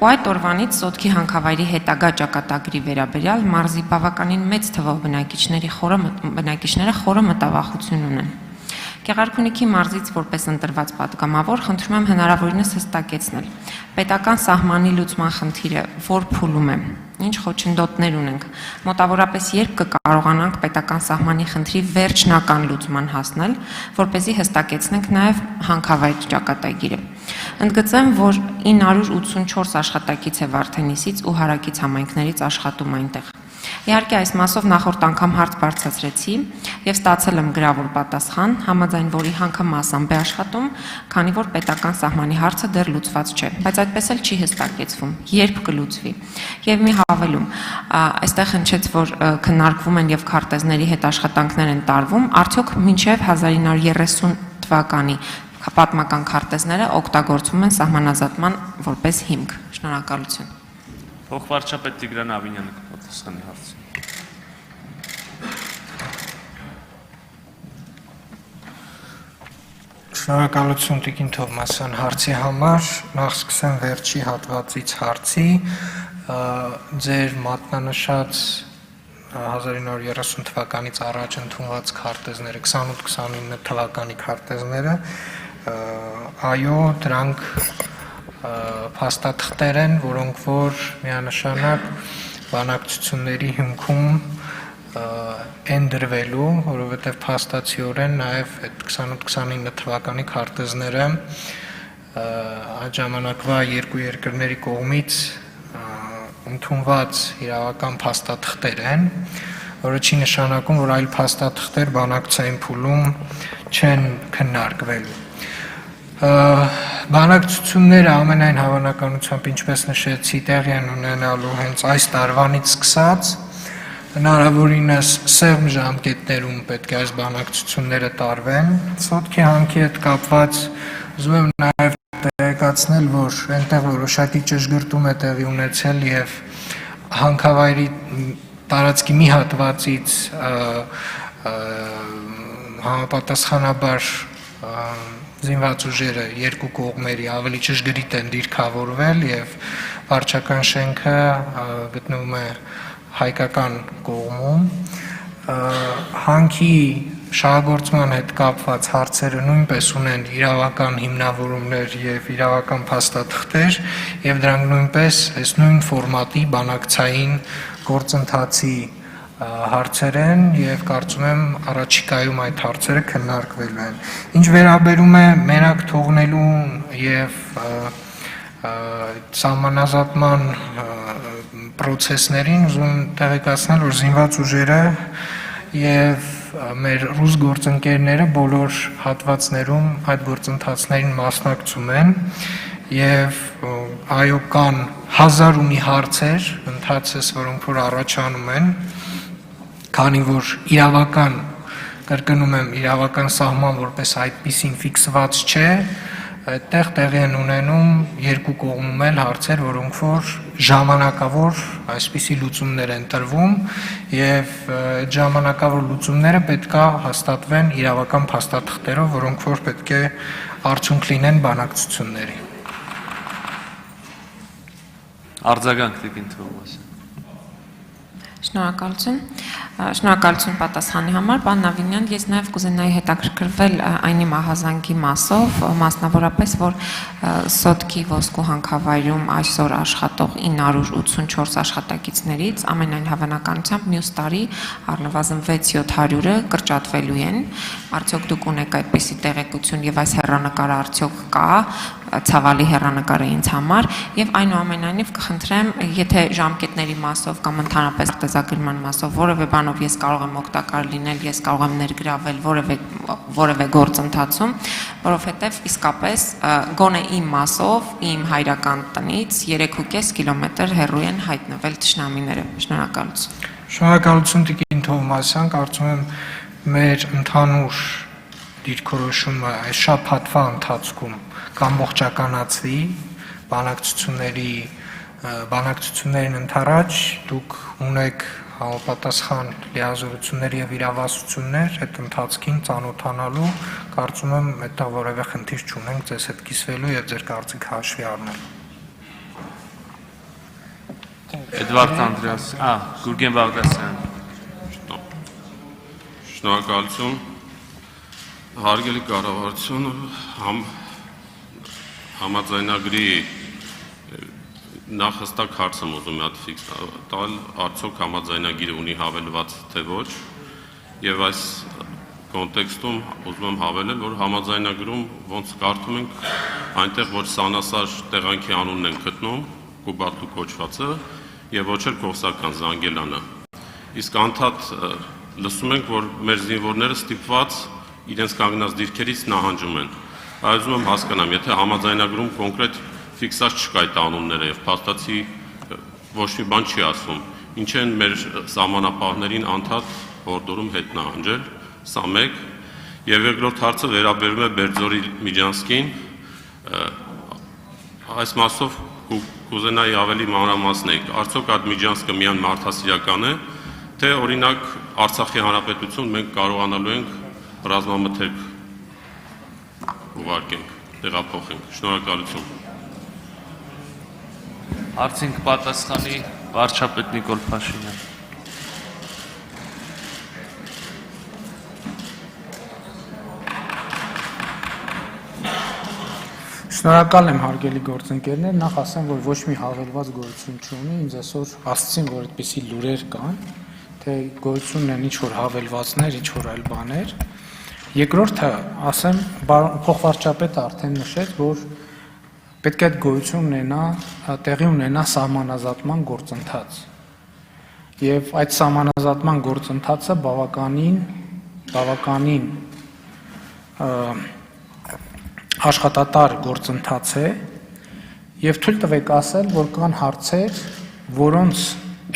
H: Ու այդ օրվանից Սոտքի հանքավայրի հետագա ճակատագրի վերաբերյալ մարզի բավականին մեծ թվով բնակիչները խորը մտավախություն ունեն։ Գեղարքունիքի մարզից որպես ընտրված պատգամավոր խնդրում եմ հնարավորինս հստակեցնել պետական սահմանի լուծման խնդիրը որ փուլում է, ինչ խոչընդոտներ ունենք, մոտավորապես երբ կկարողանանք պետական սահմանի խնդրի վերջնական լուծման հասնել, որպեսզի հստակեցնենք նաև հանքավայր ճակատագիրը։ Ընդգծեմ, որ 984 աշխատակից է Վարդենիսից ու հարակից համայնքներից աշխատում այնտեղ։ Իհարկե այս մասով նախորդ անգամ հարց բարձրացրեցի եւ ստացել եմ գրավոր պատասխան, համաձայն որի հանքը մասամբ է աշխատում, քանի որ պետական սահմանի հարցը դեռ լուծված չէ, բայց այդպես էլ չի հստակեցվում, երբ կլուծվի։ Եվ մի հավելում, այստեղ հնչեց, որ քննարկվում են եւ քարտեզների հետ աշխատանքներ են տարվում, արդյոք մինչեւ 1930 թվականի պատմական քարտեզները օգտագործվում են սահմանազատման որպես հիմք։ Շնորհակալություն։
A: Փոխվարչապետ Տիգրան Ավինյանը կպատասխանի հարցին։
E: Շնորհակալություն Տիկին Թովմասյան հարցի համար, նախ սկսեմ վերջի հատվածից հարցի, ձեր մատնանշած 1930 թվականից առաջ ընդունված քարտեզները, 28-29 թվականի քարտեզները, այո, դրանք փաստաթղթեր են, որոնք որ միանշանակ բանակցությունների հիմքում են դրվելու, որովհետև փաստացիորեն նաև այդ 28-29 թվականի քարտեզները այդ ժամանակվա երկու երկրների կողմից ընդունված իրավական փաստաթղթեր են, որը չի նշանակում, որ այլ փաստաթղթեր բանակցային փուլում չեն քննարկվելու։ Բանակցությունները ամենայն հավանականությամբ, ինչպես նշեցի, տեղի են ունենալու հենց այս տարվանից սկսած, հնարավորինս սեղմ ժամկետներում պետք է այս բանակցությունները տարվեն։ Սոտքի հանքի հետ կապված ուզում եմ նաև տեղեկացնել, որ այնտեղ որոշակի ճշգրտում է տեղի ունեցել եւ հանքավայրի տարածքի մի հատվածից համապատասխանաբար զինված ուժերը երկու կողմերի ավելի ճշգրիտ են դիրքավորվել եւ վարչական շենքը գտնվում է հայկական կողմում, հանքի շահագործման հետ կապված հարցերը նույնպես ունեն իրավական հիմնավորումներ եւ իրավական փաստաթղթեր եւ դրանք նույնպես այս նույն ֆորմատի բանակցային գործընթացի հարցեր են եւ կարծում եմ առաջիկայում այդ հարցերը քննարկվելու են։ Ինչ վերաբերում է մենակ թողնելու եւ սահմանազատման procesներին ուզում տեղեկացնել, որ զինված ուժերը եւ մեր ռուս գործընկերները բոլոր հատվածներում այդ գործընթացներին մասնակցում են եւ այո կան 1000 ու մի հարցեր ընթացս, որոնք որ առաջանում են, քանի որ իրավական, կրկնում եմ, իրավական սահման որպես այդպիսին ֆիքսված չէ, այդտեղ տեղի են ունենում երկու կողմում էլ հարցեր, որոնք որ ժամանակավոր այսպիսի լուծումներ են տրվում եւ այդ ժամանակավոր լուծումները պետքա հաստատվեն իրավական փաստաթղթերով, որոնք որ պետք է արդյունք լինեն բանակցությունների։
A: Արձագանք Տիկին Թովմասյան։
H: Շնորհակալություն պատասխանի համար, պարոն Նավինյան, ես նաև կուզենայի հետաքրքրվել այնի մահազանգի մասով, մասնավորապես, որ Սոտքի ոսկու հանքավայրում այսօր աշխատող 984 աշխատակիցներից ամենայն հավանականությամբ մյուս տարի առնվազն 6-700-ը կրճատվելու են, արդյոք դուք ունեք այդպիսի տեղեկություն եւ այս հեռանկարը արդյոք կա, ցավալի հեռանկարը ինձ համար եւ այնուամենայնիվ կխնդրեմ, եթե ժամկետների մասով կամ ընդհանրապես տեզագրման մասով որևէ բանով ես կարող եմ օգտակար լինել, ես կարող եմ ներգրավել որևէ գործընթացում, որովհետեւ իսկապես գոնե իմ մասով, իմ հայրական տնից 3.5 կիլոմետր հեռու են հայտնվել թշնամիները։ Շնորհակալություն։
E: Շնորհակալություն Տիկին Թովմասյան, կարծում եմ մեր ընդհանուր դիրքորոշումը այս շաբաթվա ընթացքում կամբողջականացվի բանակցություններին ընդառաջ դուք ունեք համապատասխան լիազորություններ եւ իրավասություններ այդ ընթացքին ծանոթանալու, կարծում եմ այդտեղ որևէ խնդիր չունենք ձեզ հետ կիսվելու եւ ձեր կարծիքը հաշվի առնելու։
A: Էդվարդ Անդրեաս, Գուրգեն Բաղդասարյան։
I: Շնորհակալություն։ Հարգելի կառավարություն, համաձայնագրի նախ հստակ հարց եմ ուզում հատ ֆիքս տալ, արդյոք համաձայնագիրը ունի հավելված թե ոչ, եւ այս կոնտեքստում ուզում եմ հավելել, որ համաձայնագրում ոնց կարդում ենք, այնտեղ որ սանասար տեղանքի անունն են գտնում, Կուբատու կոչվածը, եւ ոչ էլ Կովսական Զանգելանը։ Իսկ անդադ լսում ենք, որ մեր զինվորները ստիպված իրենց կանգնած դիրքերից նահանջում են։ Ուզում եմ հասկանամ, եթե համաձայնագրում կոնկրետ ֆիքսած չկա այդ անունները եւ փաստացի ոչ մի բան չի ասում, ինչ են մեր սահմանապահներին անդադ հորդորում հետ նահանջել, սա մեկ, եւ երկրորդ հարցը վերաբերում է Բերձորի Միջանցքին, այս մասով կուզենայի ավելի մանրամասնեք, արդյոք այդ Միջանցքը միայն մարդասիրական է, թե օրինակ Արցախի Հանրապետություն մենք կարողանալու ենք ռազմամթերք ուղարկենք, տեղափոխենք։ Շնորհակալություն։
A: Հարցին կպատասխանի վարչապետ Նիկոլ Փաշինյան։
B: Շնորհակալ եմ հարգելի գործընկերներ, նախ ասեմ, որ ոչ մի հավելված գոյություն չունի, ինձ այսօր ասացին, որ այդպիսի լուրեր կան, թե գոյություն ունեն ինչ-որ հավելվածներ, ինչ-որ այլ բաներ։ Երկրորդը, ասեմ, փոխվարչապետը արդեն նշեց, որ պետք է այդ գոյություն ունենա, տեղի ունենա սահմանազատման գործընթաց։ Եվ այդ սահմանազատման գործընթացը բավականին աշխատատար գործընթաց է եւ թույլ տվեք ասել, որ կան հարցեր, որոնց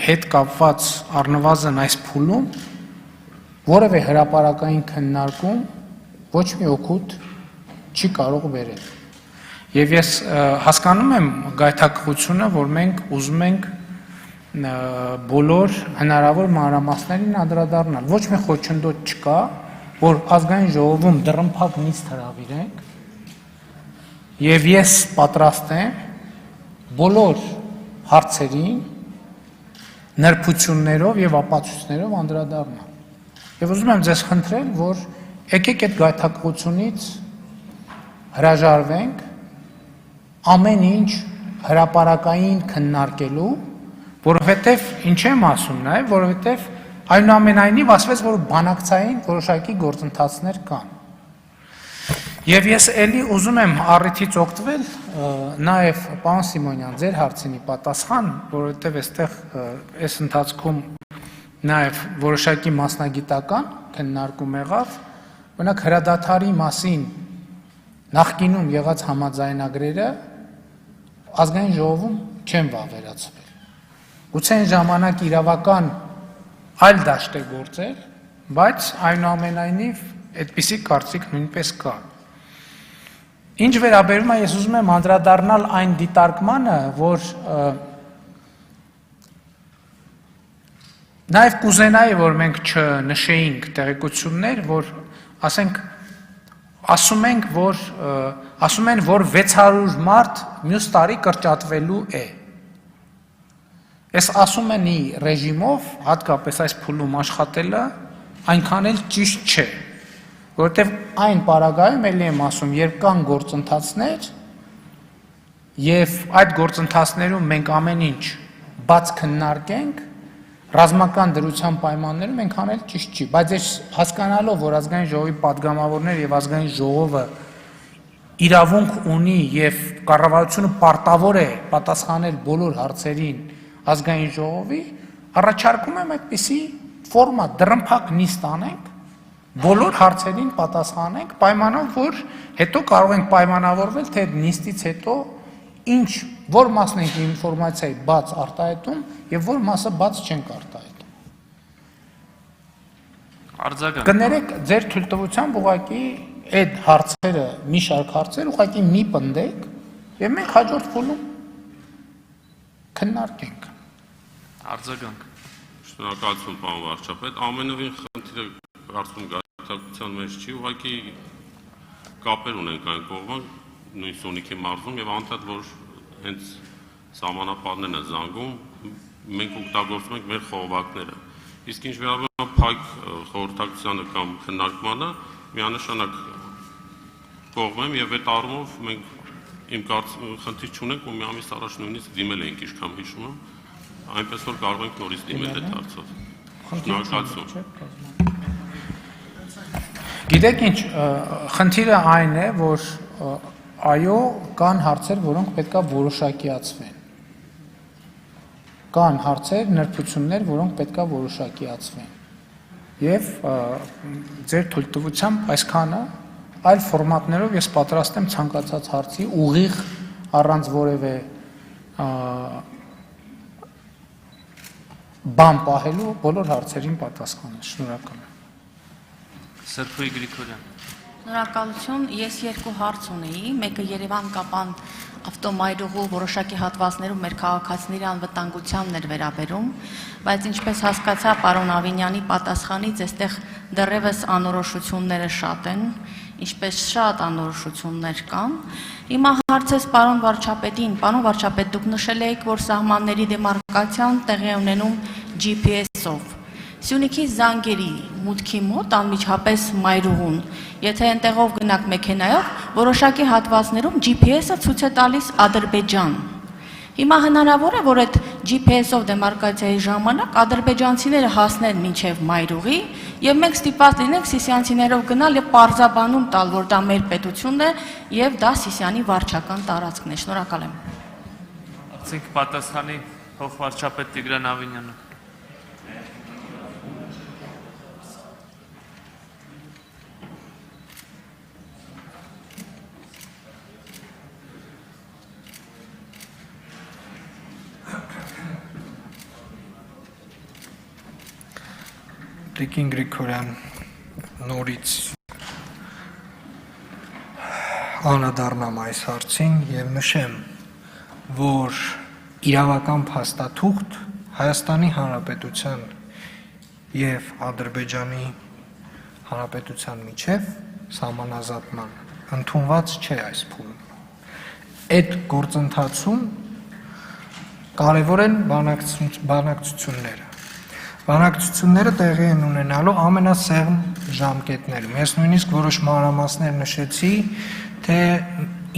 B: հետ կապված առնվազն այս փուլում որևէ հրապարակային քննարկում ոչ մի օգուտ չի կարող բերել։ Եվ ես հասկանում եմ գայթակղությունը, որ մենք ուզում ենք բոլոր հնարավոր մանրամասներին անդրադառնալ։ Ոչ մի խոչընդոտ չկա, որ ազգային ժողովում դռնփակ նիստ հրավիրենք, եւ ես պատրաստ եմ բոլոր հարցերին նրբություններով եւ ապացույցներով անդրադառնալ։ Եվ ուզում եմ ձեզ խնդրել, որ եկեք այդ գայթակղությունից հրաժարվենք ամեն ինչ հրապարակային քննարկելու, որովհետեւ ինչ եմ ասում նաեւ, որովհետեւ այնուամենայնիվ ասվեց, որ բանակցային որոշակի գործընթացներ կան։ Եվ ես էլի ուզում եմ առիթից օգտվել նաև պարոն Սիմոնյան ձեր հարցինի պատասխան, որովհետև այստեղ այս ընթացքում նաև որոշակի մասնագիտական քննարկում եղավ, օրինակ հրադադարի մասին նախկինում եղած համաձայնագրերը ազգային ժողովում չեն վավերացվել։ Գուցե այն ժամանակ իրավական այլ դաշտ է գործել, բայց այնուամենայնիվ այդպիսի կարծիք նույնպես կա։ Ինչ վերաբերում է, ես ուզում եմ անդրադառնալ այն դիտարկմանը, որ նաև կուզենայի, որ մենք չնշեինք տեղեկություններ, որ ասում են, որ 600 մարդ մյուս տարի կրճատվելու է։ Այս ասում են ռեժիմով, հատկապես այս փուլում աշխատելը, այնքան էլ ճիշտ չէ, որովհետև այն պարագայում էլի եմ ասում, երբ կան գործընթացներ, եւ այդ գործընթացներում մենք ամեն ինչ բաց քննարկենք, ռազմական դրության պայմաններում այնքան էլ ճիշտ չի, բայց ես հասկանալով, որ ազգային ժողովի падգամավորներ եւ ազգային ժողովը իրավունք ունի եւ կառավարությունը պարտավոր է պատասխանել բոլոր հարցերին ազգային ժողովի, առաջարկում եմ այդպիսի ֆորմատ դրմփակ նիստ անենք, բոլոր հարցերին պատասխանենք, պայմանով, որ հետո կարող ենք պայմանավորվել, թե նիստից հետո ինչ, որ մասն ենք ինֆորմացիայի բաց արտահայտում եւ որ մասը բաց չենք արտահայտում։
A: Արձագանք։
B: Կներեք ձեր թույլտվությամբ ուղղակի այդ հարցերը, մի շարք հարցեր ուղղակի մի պնդեք եւ մենք հաջորդ փուլում քննարկենք։
A: Արձագանք։
I: Շնորհակալություն, պարոն վարչապետ, ամենևին խնդիրը կարծում գայթակղության մեջ չի, ուղղակի կապեր ունենք այն կողմը, նույն Սյունիքի մարզում եւ անդադ որ հենց սահմանապահներն են զանգում, մենք օգտագործում ենք մեր խողովակները։ Իսկ ինչ վերաբերում է փակ խորհրդակցությանը կամ քննարկմանը, միանշանակ կողմ եմ եւ այդ առումով մենք իմ կարծիքով խնդիր չունենք ու մի ամիս առաջ նույնիսկ դիմել ենք ինչքան հիշում եմ, այնպես որ կարող ենք նորից դիմել այդ հարցով։ Շնորհակալություն։
B: Գիտեք ինչ, խնդիրը այն է, որ այո, կան հարցեր, որոնք պետք է որոշակիացվեն։ Կան հարցեր, նրբություններ, որոնք պետք է որոշակիացվեն։ Եվ ձեր թույլտվությամբ այսքանը այլ ֆորմատներով ես պատրաստ եմ ցանկացած հարցի ուղիղ առանց որևէ բան պահելու բոլոր հարցերին պատասխանել։ Շնորհակալ եմ։
A: Սրփուի Գրիգորյան։
J: Շնորհակալություն, ես երկու հարց ունեի, մեկը Երևան կապան ավտոմայրուղու որոշակի հատվածներում մեր քաղաքացիների անվտանգությանն էր վերաբերում, բայց ինչպես հասկացա պարոն Ավինյանի պատասխանից, այստեղ դեռևս անորոշությունները շատ են, ինչպես շատ անորոշություններ կան։ Հիմա հարցս պարոն վարչապետին, պարոն վարչապետ, դուք նշել եք, որ սահմանների դեմարկացիան տեղի է ունենում GPS-ով։ Սյունիքի զանգերի մուտքի մոտ անմիջապես մայրուղուն, եթե այնտեղով գնաք մեքենայով, որոշակի հատվածներում GPS-ը ցույց է տալիս Ադրբեջան։ Հիմա հնարավոր է, որ այդ GPS-ով դեմարկացիայի ժամանակ ադրբեջանցիները հասնեն մինչև մայրուղի եւ մենք ստիպված լինենք սիսյանցիներով գնալ եւ պարզաբանում տալ, որ դա մեր պետությունն է եւ դա Սիսիանի վարչական տարածքն է։ Շնորհակալ եմ։
A: Ասենք պատասխանի փոխվարչապետ Տիգրան Ավինյանը։
E: Տիկին Գրիգորյան, նորից անդրադառնամ այս հարցին եւ նշեմ, որ իրավական փաստաթուղթ Հայաստանի Հանրապետության եւ Ադրբեջանի Հանրապետության միջև սահմանազատման ընդունված չէ այս փուլում։ Այդ գործընթացում կարևոր են բանակցությունները։ Բանակցությունները տեղի են ունենալու ամենասեղմ ժամկետներում։ Ես նույնիսկ որոշ մանրամասներ նշեցի, թե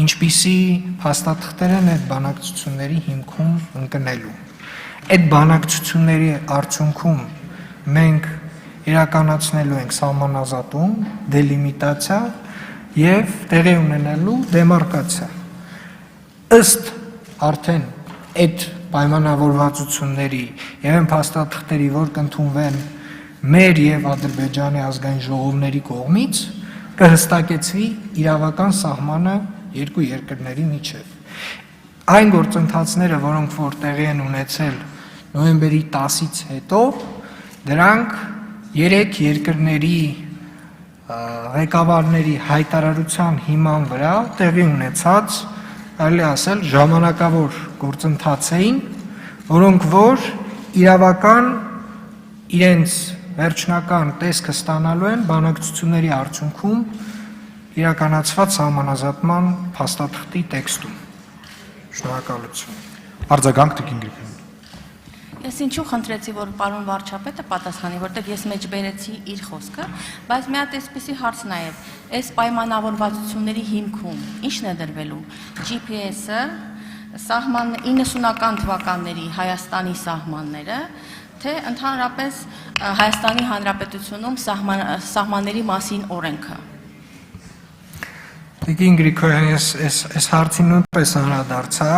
E: ինչպիսի փաստաթղթեր են այդ բանակցությունների հիմքում ընկնելու։ Այդ բանակցությունների արդյունքում մենք իրականացնելու ենք սահմանազատում, դելիմիտացիա եւ տեղի ունենալու դեմարկացիա։ Ըստ արդեն այդ պայմանավորվածությունների եւ այն փաստաթղթերի, որ կընդունվեն մեր եւ Ադրբեջանի ազգային ժողովների կողմից, կհստակեցվի իրավական սահմանը երկու երկրների միջև։ Այն գործընթացները, որոնք որ տեղի են ունեցել նոյեմբերի 10-ից հետո, դրանք երեք երկրների ղեկավարների հայտարարության հիման վրա տեղի ունեցած, այլ ասել, ժամանակավոր գործընթաց էին, որոնք որ իրավական իրենց վերջնական տեսքը ստանալու են բանակցությունների արդյունքում իրականացված սահմանազատման փաստաթղթի տեքստում։ Շնորհակալություն։
K: Արձագանք Տիկին Գրիգորյան։
J: Ես ինչու խնդրեցի, որ պարոն վարչապետը պատասխանի, որտեղ ես մեջ բերեցի իր խոսքը, բայց մի հատ էսպիսի հարց նաև, այս պայմանավորվածությունների հիմքում ի՞նչն է դրվելու։ GPS-ը, սահման 90-ական թվականների Հայաստանի սահմանները, թե ընդհանրապես Հայաստանի Հանրապետությունում սահմանների մասին օրենքը։
E: Տիկին Գրիգորյան, ես հարցին նույնպես անդրադարձա,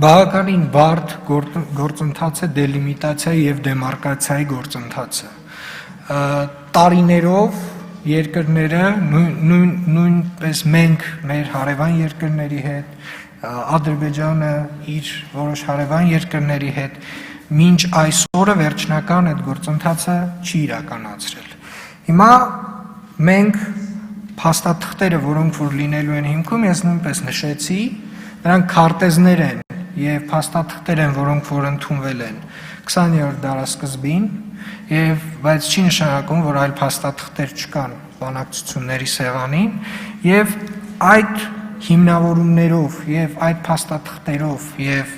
E: բավականին բարդ գործընթաց է դելիմիտացիա եւ դեմարկացիայի գործընթացը։ Տարիներով երկրները նույնպես մենք մեր հարևան երկրների հետ, Ադրբեջանը իր որոշ հարևան երկրների հետ մինչ այսօրը վերջնական այդ գործընթացը չի իրականացրել։ Հիմա մենք փաստաթղթերը, որոնք որ լինելու են հիմքում, ես նույնպես նշեցի, նրանք քարտեզներ են եւ փաստաթղթեր են, որոնք որ ընդունվել են 20-րդ դարաշրջին, եւ բայց չի նշանակում, որ այլ փաստաթղթեր չկան բանակցությունների սեղանին, եւ այդ հիմնավորումներով եւ այդ փաստաթղթերով եւ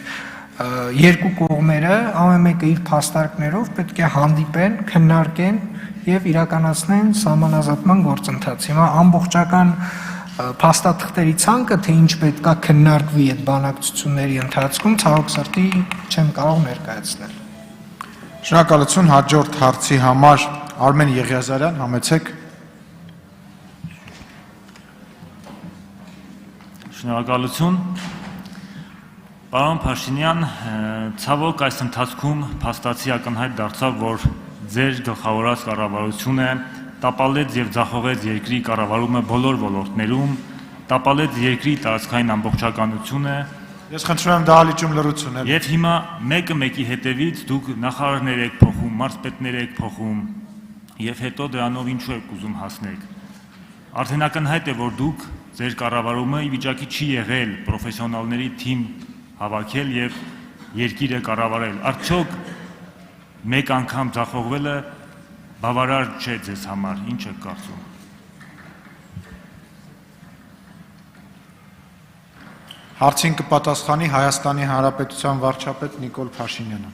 E: երկու կողմերը ամեն մեկը իր փաստարկներով պետք է հանդիպեն, քննարկեն եւ իրականացնեն սահմանազատման գործընթաց։ Հիմա ամբողջական փաստաթղթերի ցանկը, թե ինչ պետքա քննարկվի այդ բանակցությունների ընթացքում, ցավոք սրտի չեմ կարող ներկայացնել։
K: Շնորհակալություն հաջորդ հարցի համար Արմեն Եղիազարյան, համեցեք։
L: Շնորհակալություն։ Պարոն Փաշինյան, ցավոք այս ընթացքում փաստացի ակնհայտ դարձավ, որ ձեր գլխավորած կառավարությունը տապալեց եւ ձախողեց երկրի կառավարումը բոլոր ոլորտներում, տապալեց երկրի տարածքային ամբողջականությունը։
K: Ես խնդրում եմ դահլիճում լռություն։
L: Եվ հիմա մեկը մեկի հետևից դուք նախարարներ եք փոխում, մարզպետներ եք փոխում, եւ հետո դրանով ինչու եք ուզում հասնել։ Արդեն ակնհայտ է, որ դուք ձեր կառավարումը ի վիճակի չի եղել պրոֆեսիոնալների թիմ հավաքել եւ երկիրը կառավարել։ Արդյոք մեկ անգամ ձախողվելը բավարար չէ ձեզ համար, ինչ եք կարծում։
K: Հարցին կպատասխանի Հայաստանի Հանրապետության վարչապետ Նիկոլ Փաշինյանը։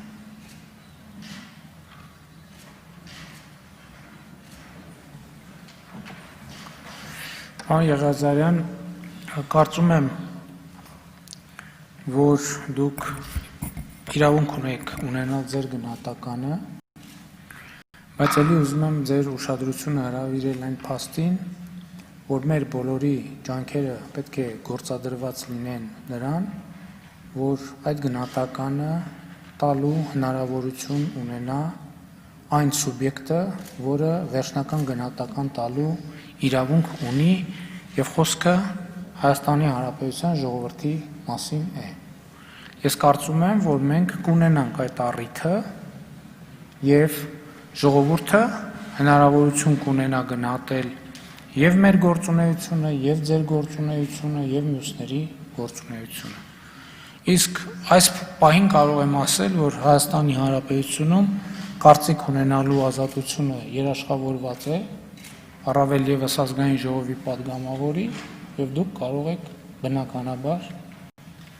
B: Պարոն Եղիազարյան, կարծում եմ, որ դուք իրավունք ունեք ունենալ ձեր գնահատականը, բայց ելի ուզում եմ ձեր ուշադրությունը հրավիրել այն փաստին, որ մեր բոլորի ջանքերը պետք է գործադրված լինեն նրան, որ այդ գնահատականը տալու հնարավորություն ունենա այն սուբյեկտը, որը վերջնական գնահատական տալու իրավունք ունի եւ խոսքը Հայաստանի Հանրապետության ժողովրդի մասին է։ Ես կարծում եմ, որ մենք կունենանք այդ առիթը եւ ժողովուրդը հնարավորություն կունենա գնահատել եւ մեր գործունեությունը, եւ ձեր գործունեությունը, եւ մյուսների գործունեությունը։ Իսկ այս պահին կարող եմ ասել, որ Հայաստանի Հանրապետությունում կարծիք ունենալու ազատությունը երաշխավորված է, առավել եւս ազգային ժողովի падգամավորի, եւ դուք կարող եք բնականաբար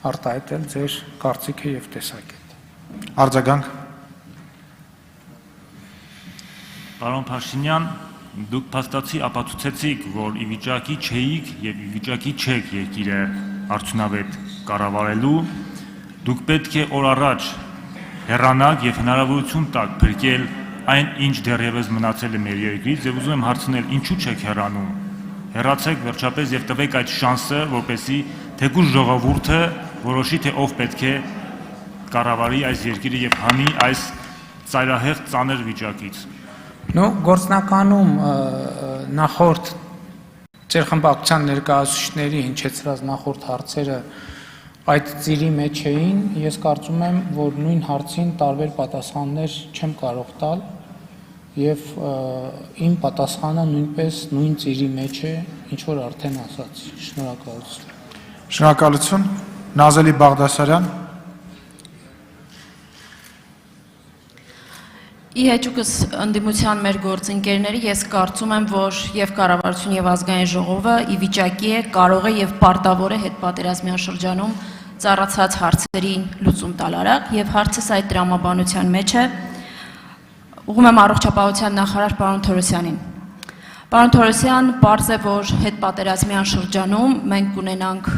B: արտահայտել ձեր կարծիքը եւ տեսակետը։
K: Արձագանք։
L: Պարոն Փաշինյան, դուք փաստացի ապացուցեցիք, որ ի վիճակի չէիք եւ ի վիճակի չեք երկիրը արդյունավետ կառավարելու, դուք պետք է օր առաջ հեռանաք եւ հնարավորություն տաք փրկել այն, ինչ դեռևս մնացել է մեր երկրից, եւ ուզում եմ հարցնել, ինչու չեք հեռանում։ Հեռացեք վերջապես եւ տվեք այդ շանսը, որպեսզի թեկուզ ժողովուրդը որոշի, թե ով պետք է կառավարի այս երկիրը եւ հանի այս ծայրահեղ ծանր վիճակից։
B: Նո գործնականում նախորդ Ձեր խմբակցության ներկայացուցիչների հնչեցրած նախորդ հարցերը այդ ծիրի մեջ էին, ես կարծում եմ, որ նույն հարցին տարբեր պատասխաններ չեմ կարող տալ եւ իմ պատասխանը նույնպես նույն ծիրի մեջ է, ինչ որ արդեն ասացի։ Շնորհակալություն։
K: Շնորհակալություն։ Նազելի Բաղդասարյան։
J: Ի հեճուկս ընդդիմության մեր գործընկերների ես կարծում եմ, որ եւ կառավարություն եւ ազգային ժողովը ի վիճակի է, կարող է եւ պարտավոր է հետպատերազմյան շրջանում ծառացած հարցերին լուծում տալ արագ եւ հարցս այդ տրամաբանության մեջ է։ Ուղղում եմ առողջապահության նախարար պարոն Թորոսյանին։ Պարոն Թորոսյան, պարզ է, որ հետպատերազմյան շրջանում մենք կունենանք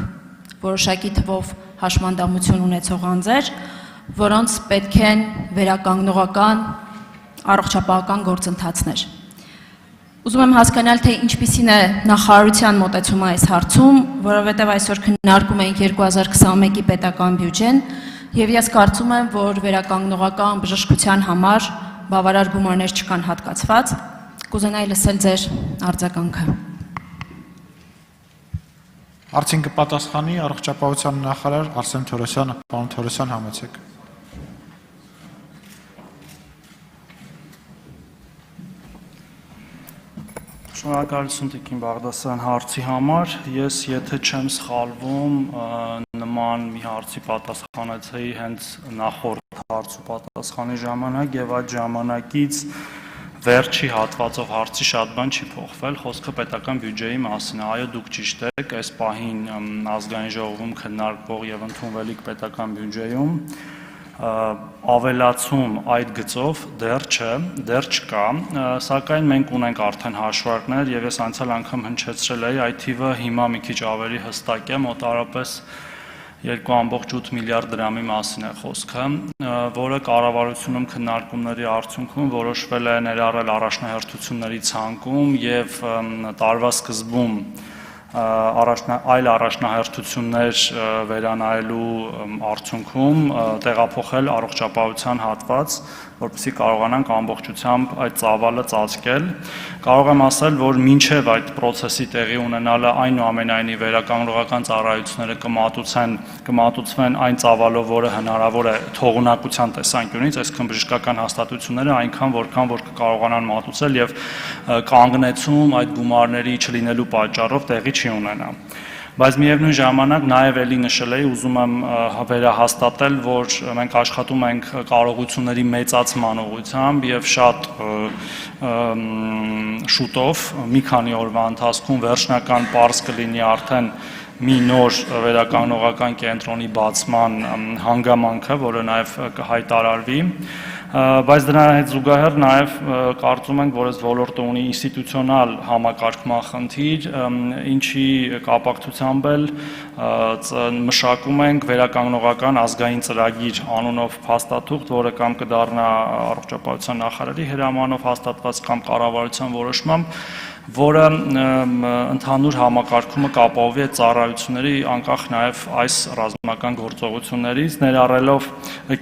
J: որոշակի թվով հաշմանդամություն ունեցող անձեր, որոնց պետք են վերականգնողական առողջապահական գործընթացներ։ Ուզում եմ հասկանալ, թե ինչպիսին է նախարարության մոտեցումը այս հարցում, որովհետև այսօր քննարկում ենք 2021-ի պետական բյուջեն, եւ ես կարծում եմ, որ վերականգնողական բժշկության համար բավարար գումարներ չկան հատկացված։ Կուզենայի լսել ձեր արձագանքը։
K: Հարցին կպատասխանի առողջապահության նախարար Արսեն Թորոսյանը, պարոն Թորոսյան, համեցեք։
M: Շնորհակալություն Տիկին Բաղդասարյան հարցի համար։ Ես եթե չեմ սխալվում, նման մի հարցի պատասխանեցի հենց նախորդ հարցու պատասխանի ժամանակ եւ այդ ժամանակից վերջի հատվածով հարցի շատ բան չի փոխվել, խոսքը պետական բյուջեի մասին է։ Այո, դուք ճիշտ եք, այս պահին ազգային ժողովում քննարկվող եւ ընդունվելիք պետական բյուջեում ավելացում այդ գծով դեռ չկա, սակայն մենք ունենք արդեն հաշվարկներ եւ ես անցյալ անգամ հնչեցրել էի, այդ թիվը հիմա մի քիչ ավելի հստակ է, մոտավորապես 2.8 միլիարդ դրամի մասին է խոսքը, որը կառավարությունում քննարկումների արդյունքում որոշվել է ներառել առաջնահերթությունների ցանկում եւ տարվա սկզբում այլ առաջնահերթություններ վերանայելու արդյունքում տեղափոխել առողջապահության հատված, որպեսզի կարողանանք ամբողջությամբ այդ ծավալը ծածկել։ Կարող եմ ասել, որ մինչև այդ process-ի տեղի ունենալը այնուամենայնիվ վերականգնողական ծառայությունները կմատուցվեն այն ծավալով, որը հնարավոր է թողունակության տեսանկյունից, այսինքն բժշկական հաստատությունները այնքան, որքան որ կկարողանան մատուցել եւ կանգնեցում այդ գումարների չլինելու պատճառով տեղի չի ունենա։ Բայց միևնույն ժամանակ նաև էլի նշել էի, ուզում եմ վերահաստատել, որ մենք աշխատում ենք կարողությունների մեծացման ուղղությամբ եւ շատ շուտով մի քանի օրվա ընթացքում վերջնական պարզ կլինի արդեն մի նոր վերականգնողական կենտրոնի բացման հանգամանքը, որը նաև կհայտարարվի, բայց դրա հետ զուգահեռ նաև կարծում ենք, որ այս ոլորտը ունի ինստիտուցիոնալ համակարգման խնդիր, ինչի կապակցությամբ էլ մշակում ենք վերականգնողական ազգային ծրագիր անունով փաստաթուղթ, որը կամ կդառնա առողջապահության նախարարի հրամանով հաստատված կամ կառավարության որոշմամբ, որը ընդհանուր համակարգումը կապահովի այդ ծառայությունների անկախ նաև այս ռազմական գործողություններից, ներառելով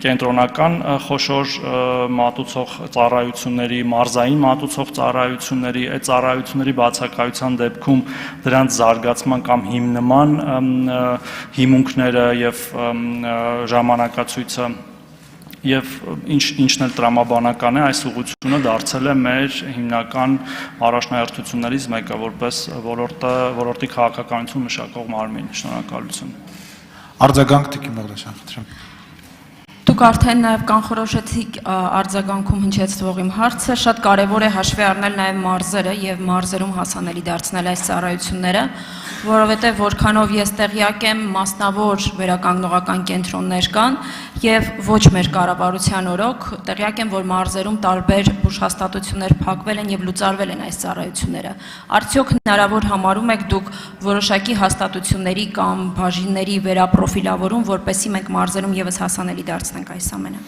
M: կենտրոնական խոշոր մատուցող ծառայությունների, մարզային մատուցող ծառայությունների, այդ ծառայությունների բացակայության դեպքում դրանց զարգացման կամ հիմնման հիմունքները եւ ժամանակացույցը Եվ ինչն էլ տրամաբանական է, այս ուղղությունը դարձել է մեր հիմնական առաջնահերթություններից մեկը, որպես ոլորտի քաղաքականություն մշակող մարմին։ Շնորհակալություն։
K: Արձագանք Տիկին Բաղդասարյան, խնդրեմ։
J: Դուք արդեն նաև կանխորոշեցիք արձագանքում հնչեցվող իմ հարցը, շատ կարևոր է հաշվի առնել նաև մարզերը եւ մարզերում հասանելի դարձնել այս ծառայությունները, որովհետեւ որքանով ես տեղյակ եմ, մասնավոր վերականգնողական կենտրոններ կան եւ ոչ մեր կառավարության օրոք տեղյակ եմ, որ մարզերում տարբեր բուժհաստատություններ փակվել են եւ լուծարվել են այս ծառայությունները։ Արդյոք հնարավոր համարում եք դուք որոշակի հաստատությունների կամ բաժինների վերապրոֆիլավորում, որպեսզի մենք մարզերում եւս հասանելի դարձնենք այս ամենը։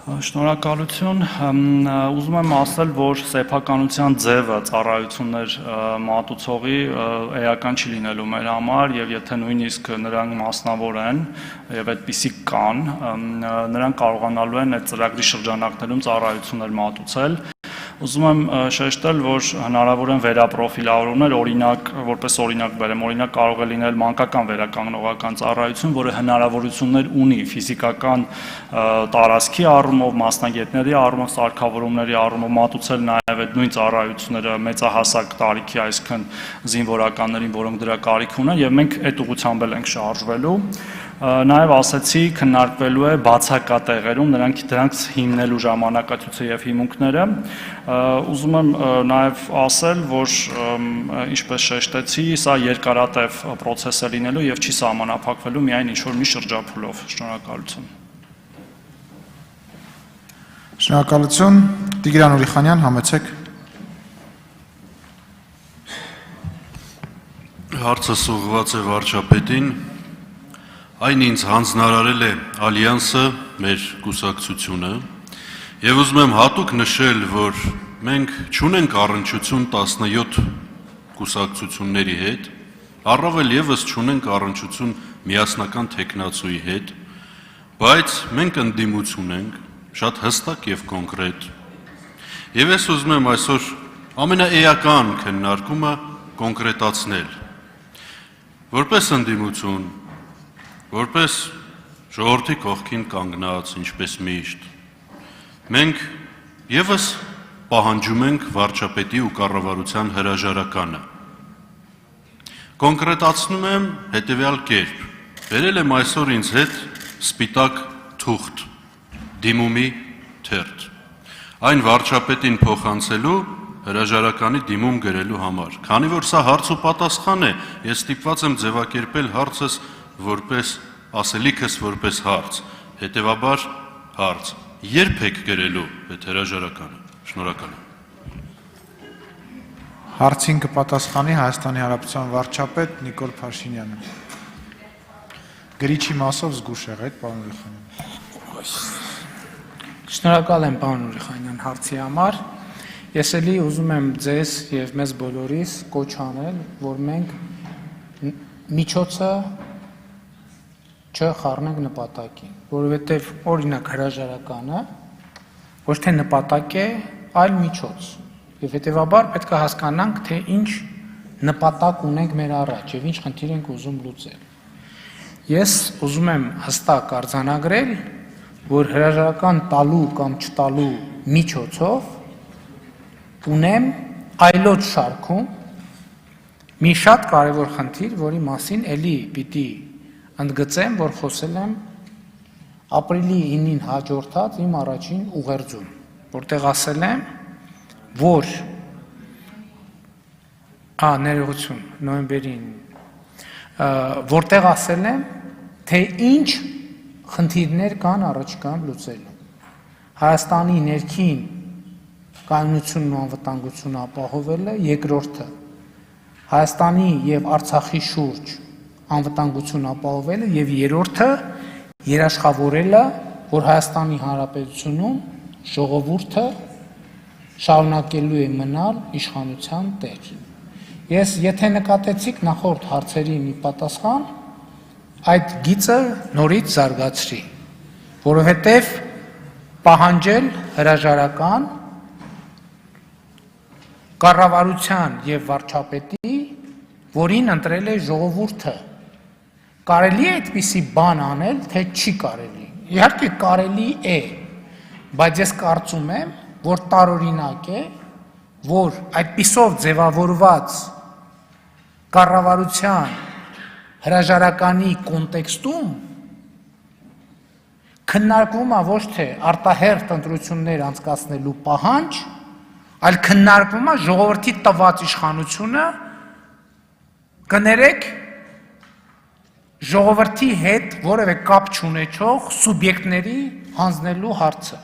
M: Շնորհակալություն։ Ուզում եմ ասել, որ սեփականության ձևը ծառայություններ մատուցողի էական չի լինելու մեր համար, եւ եթե նույնիսկ նրանք մասնավոր են եւ այդպիսիք կան, նրանք կարողանալու են այդ ծրագրի շրջանակներում ծառայություններ մատուցել։ Ուզում եմ շեշտել, որ հնարավոր են վերապրոֆիլավորումներ, օրինակ, որպես օրինակ բերեմ, օրինակ կարող է լինել մանկական վերականգնողական ծառայություն, որը հնարավորություններ ունի ֆիզիկական տարածքի առումով, մասնագետների առումով, սարքավորումների առումով մատուցել նաև այդ նույն ծառայությունները մեծահասակ տարիքի, այսինքն զինվորականներին, որոնք դրա կարիք ունեն, եւ մենք այդ ուղղությամբ ենք շարժվելու։ Նաև ասացի, քննարկվելու է բացակա տեղերում դրանք հիմնելու ժամանակացույցը եւ հիմունքները։ Ուզում եմ նաև ասել, որ ինչպես շեշտեցի, սա երկարատև process է լինելու եւ չի սահմանափակվելու միայն ինչ-որ մի շրջափուլով։ Շնորհակալություն։
K: Շնորհակալություն, Տիգրան Ուրիխանյան, համեցեք։
N: Հարցս ուղղված է վարչապետին։ Այն ինձ հանձնարարել է Ալյանսը, մեր կուսակցությունը, եւ ուզում եմ հատուկ նշել, որ մենք չունենք առնչություն 17 կուսակցությունների հետ, առավել եւս չունենք առնչություն միասնական տեխնացուի հետ, բայց մենք ընդդիմություն ենք, շատ հստակ եւ կոնկրետ։ Եվ ես ուզում եմ այսօր ամենաէական քննարկումը կոնկրետացնել։ Որպես ընդդիմություն, որպես ժողովրդի կողքին կանգնած, ինչպես միշտ, մենք եւս պահանջում ենք վարչապետի ու կառավարության հրաժարականը։ Կոնկրետացնում եմ հետեւյալ կերպ. բերել եմ այսօր ինձ հետ սպիտակ թուղթ, դիմումի թերթ, այն վարչապետին փոխանցելու հրաժարականի դիմում գրելու համար։ Քանի որ սա հարց ու պատասխան է, ես ստիպված եմ ձևակերպել հարցս որպես ասելիքս որպես հարց, հետևաբար հարց. երբ եք գրելու այդ հրաժարականը։ Շնորհակալ եմ։
K: Հարցին կպատասխանի Հայաստանի Հանրապետության վարչապետ Նիկոլ Փաշինյանը։ Գրիչի մասով զգուշ եղեք, պարոն Ուրիխանյան։
B: Շնորհակալ եմ, պարոն Ուրիխանյան, հարցի համար։ Ես էլի ուզում եմ ձեզ եւ մեզ բոլորիս կոչ անել, որ մենք միջոցը չխառնենք նպատակին, որովհետև օրինակ հրաժարականը ոչ թե նպատակ է, այլ միջոց։ Եվ հետևաբար պետք է հասկանանք, թե ինչ նպատակ ունենք մեր առաջ եւ ինչ խնդիր ենք ուզում լուծել։ Ես ուզում եմ հստակ արձանագրել, որ հրաժարական տալու կամ չտալու միջոցով ունեմ այլոց շարքում մի շատ կարևոր խնդիր, որի մասին էլի պիտի ընդգծեմ, որ խոսել եմ ապրիլի 9-ին հաջորդած իմ առաջին ուղերձում, որտեղ ասել եմ, որ ներողություն, նոյեմբերին, որտեղ ասել եմ, թե ինչ խնդիրներ կան առաջիկայում լուծելու։ Հայաստանի ներքին կայունությունն ու անվտանգությունը ապահովելը, երկրորդը Հայաստանի եւ Արցախի շուրջ անվտանգություն ապահովելը եւ երրորդը երաշխավորելը, որ Հայաստանի Հանրապետությունում ժողովուրդը շարունակելու է մնալ իշխանության տեր։ Ես եթե նկատեցիք նախորդ հարցերի մի պատասխան, այդ գիծը նորից զարգացրի, որովհետև պահանջել հրաժարական կառավարության եւ վարչապետի, որին ընտրել է ժողովուրդը, կարելի է այդպիսի բան անել, թե չի կարելի։ Իհարկե կարելի է, բայց ես կարծում եմ, որ տարօրինակ է, որ այդպիսով ձևավորված կառավարության հրաժարականի կոնտեքստում քննարկվում է ոչ թե արտահերթ ընտրություններ անցկացնելու պահանջ, այլ քննարկվում է ժողովրդի տված իշխանությունը, կներեք, ժողովրդի հետ որևէ կապ չունեցող սուբյեկտների հանձնելու հարցը։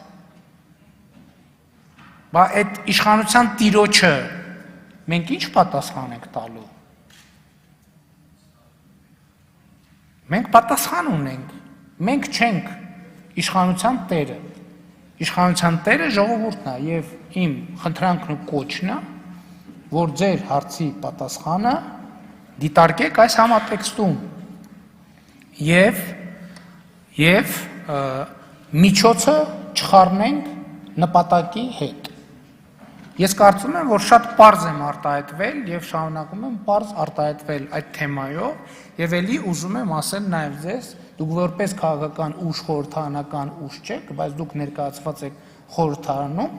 B: Բա այդ իշխանության տիրոջը մենք ինչ պատասխան ենք տալու։ Մենք պատասխան ունենք, մենք չենք իշխանության տերը։ Իշխանության տերը ժողովուրդն է եւ իմ խնդրանքն ու կոչն է, որ ձեր հարցի պատասխանը դիտարկեք այս համատեքստում եւ միջոցը չխառնենք նպատակի հետ։ Ես կարծում եմ, որ շատ պարզ եմ արտահայտվել եւ շարունակում եմ պարզ արտահայտվել այդ թեմայով եւ ելի ուզում եմ ասել նաեւ ձեզ, դուք որպես քաղաքական ուժ, խորհրդարանական ուժ չեք, բայց դուք ներկայացված եք խորհրդարանում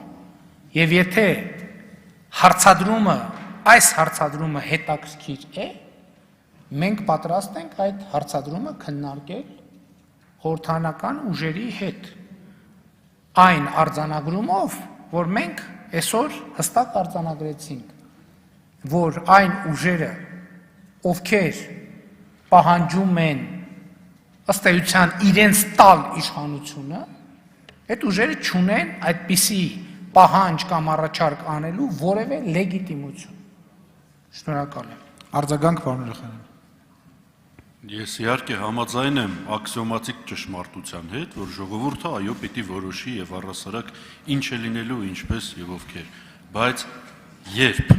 B: եւ եթե այս հարցադրումը հետաքրքիր է, մենք պատրաստ ենք այդ հարցադրումը քննարկել խորհրդարանական ուժերի հետ։ Այն արձանագրումով, որ մենք այսօր հստակ արձանագրեցինք, որ այն ուժերը, ովքեր պահանջում են ըստ էության իրենց տալ իշխանությունը, այդ ուժերը չունեն այդպիսի պահանջ կամ առաջարկ անելու որևէ լեգիտիմություն։ Շնորհակալ եմ։
K: Արձագանք, պարոն Ուրախյանյան։
N: Ես իհարկե համաձայն եմ աքսիոմատիկ ճշմարտության հետ, որ ժողովուրդը այո պիտի որոշի եւ առհասարակ ինչ է լինելու, ինչպես եւ ովքեր, բայց երբ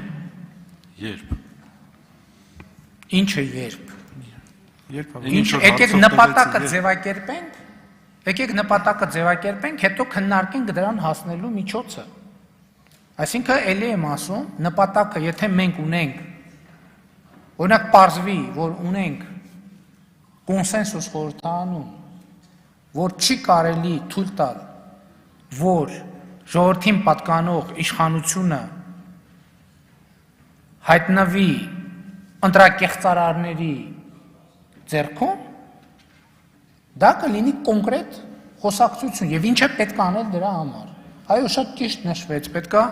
B: Ինչը երբ եկեք նպատակը ձևակերպենք, հետո քննարկենք դրան հասնելու միջոցը։ Այսինքն ելի եմ ասում, նպատակը, եթե մենք ունենք, օրինակ պարզվի, որ ունենք կոնսենսուս խորհրդարանում, որ չի կարելի թույլ տալ, որ ժողովրդին պատկանող իշխանությունը հայտնվի ընտրակեղծարարների ձեռքում, դա կլինի կոնկրետ խոսակցություն եւ ինչ է պետք անել դրա համար։ Այո, շատ ճիշտ նշվեց, պետք է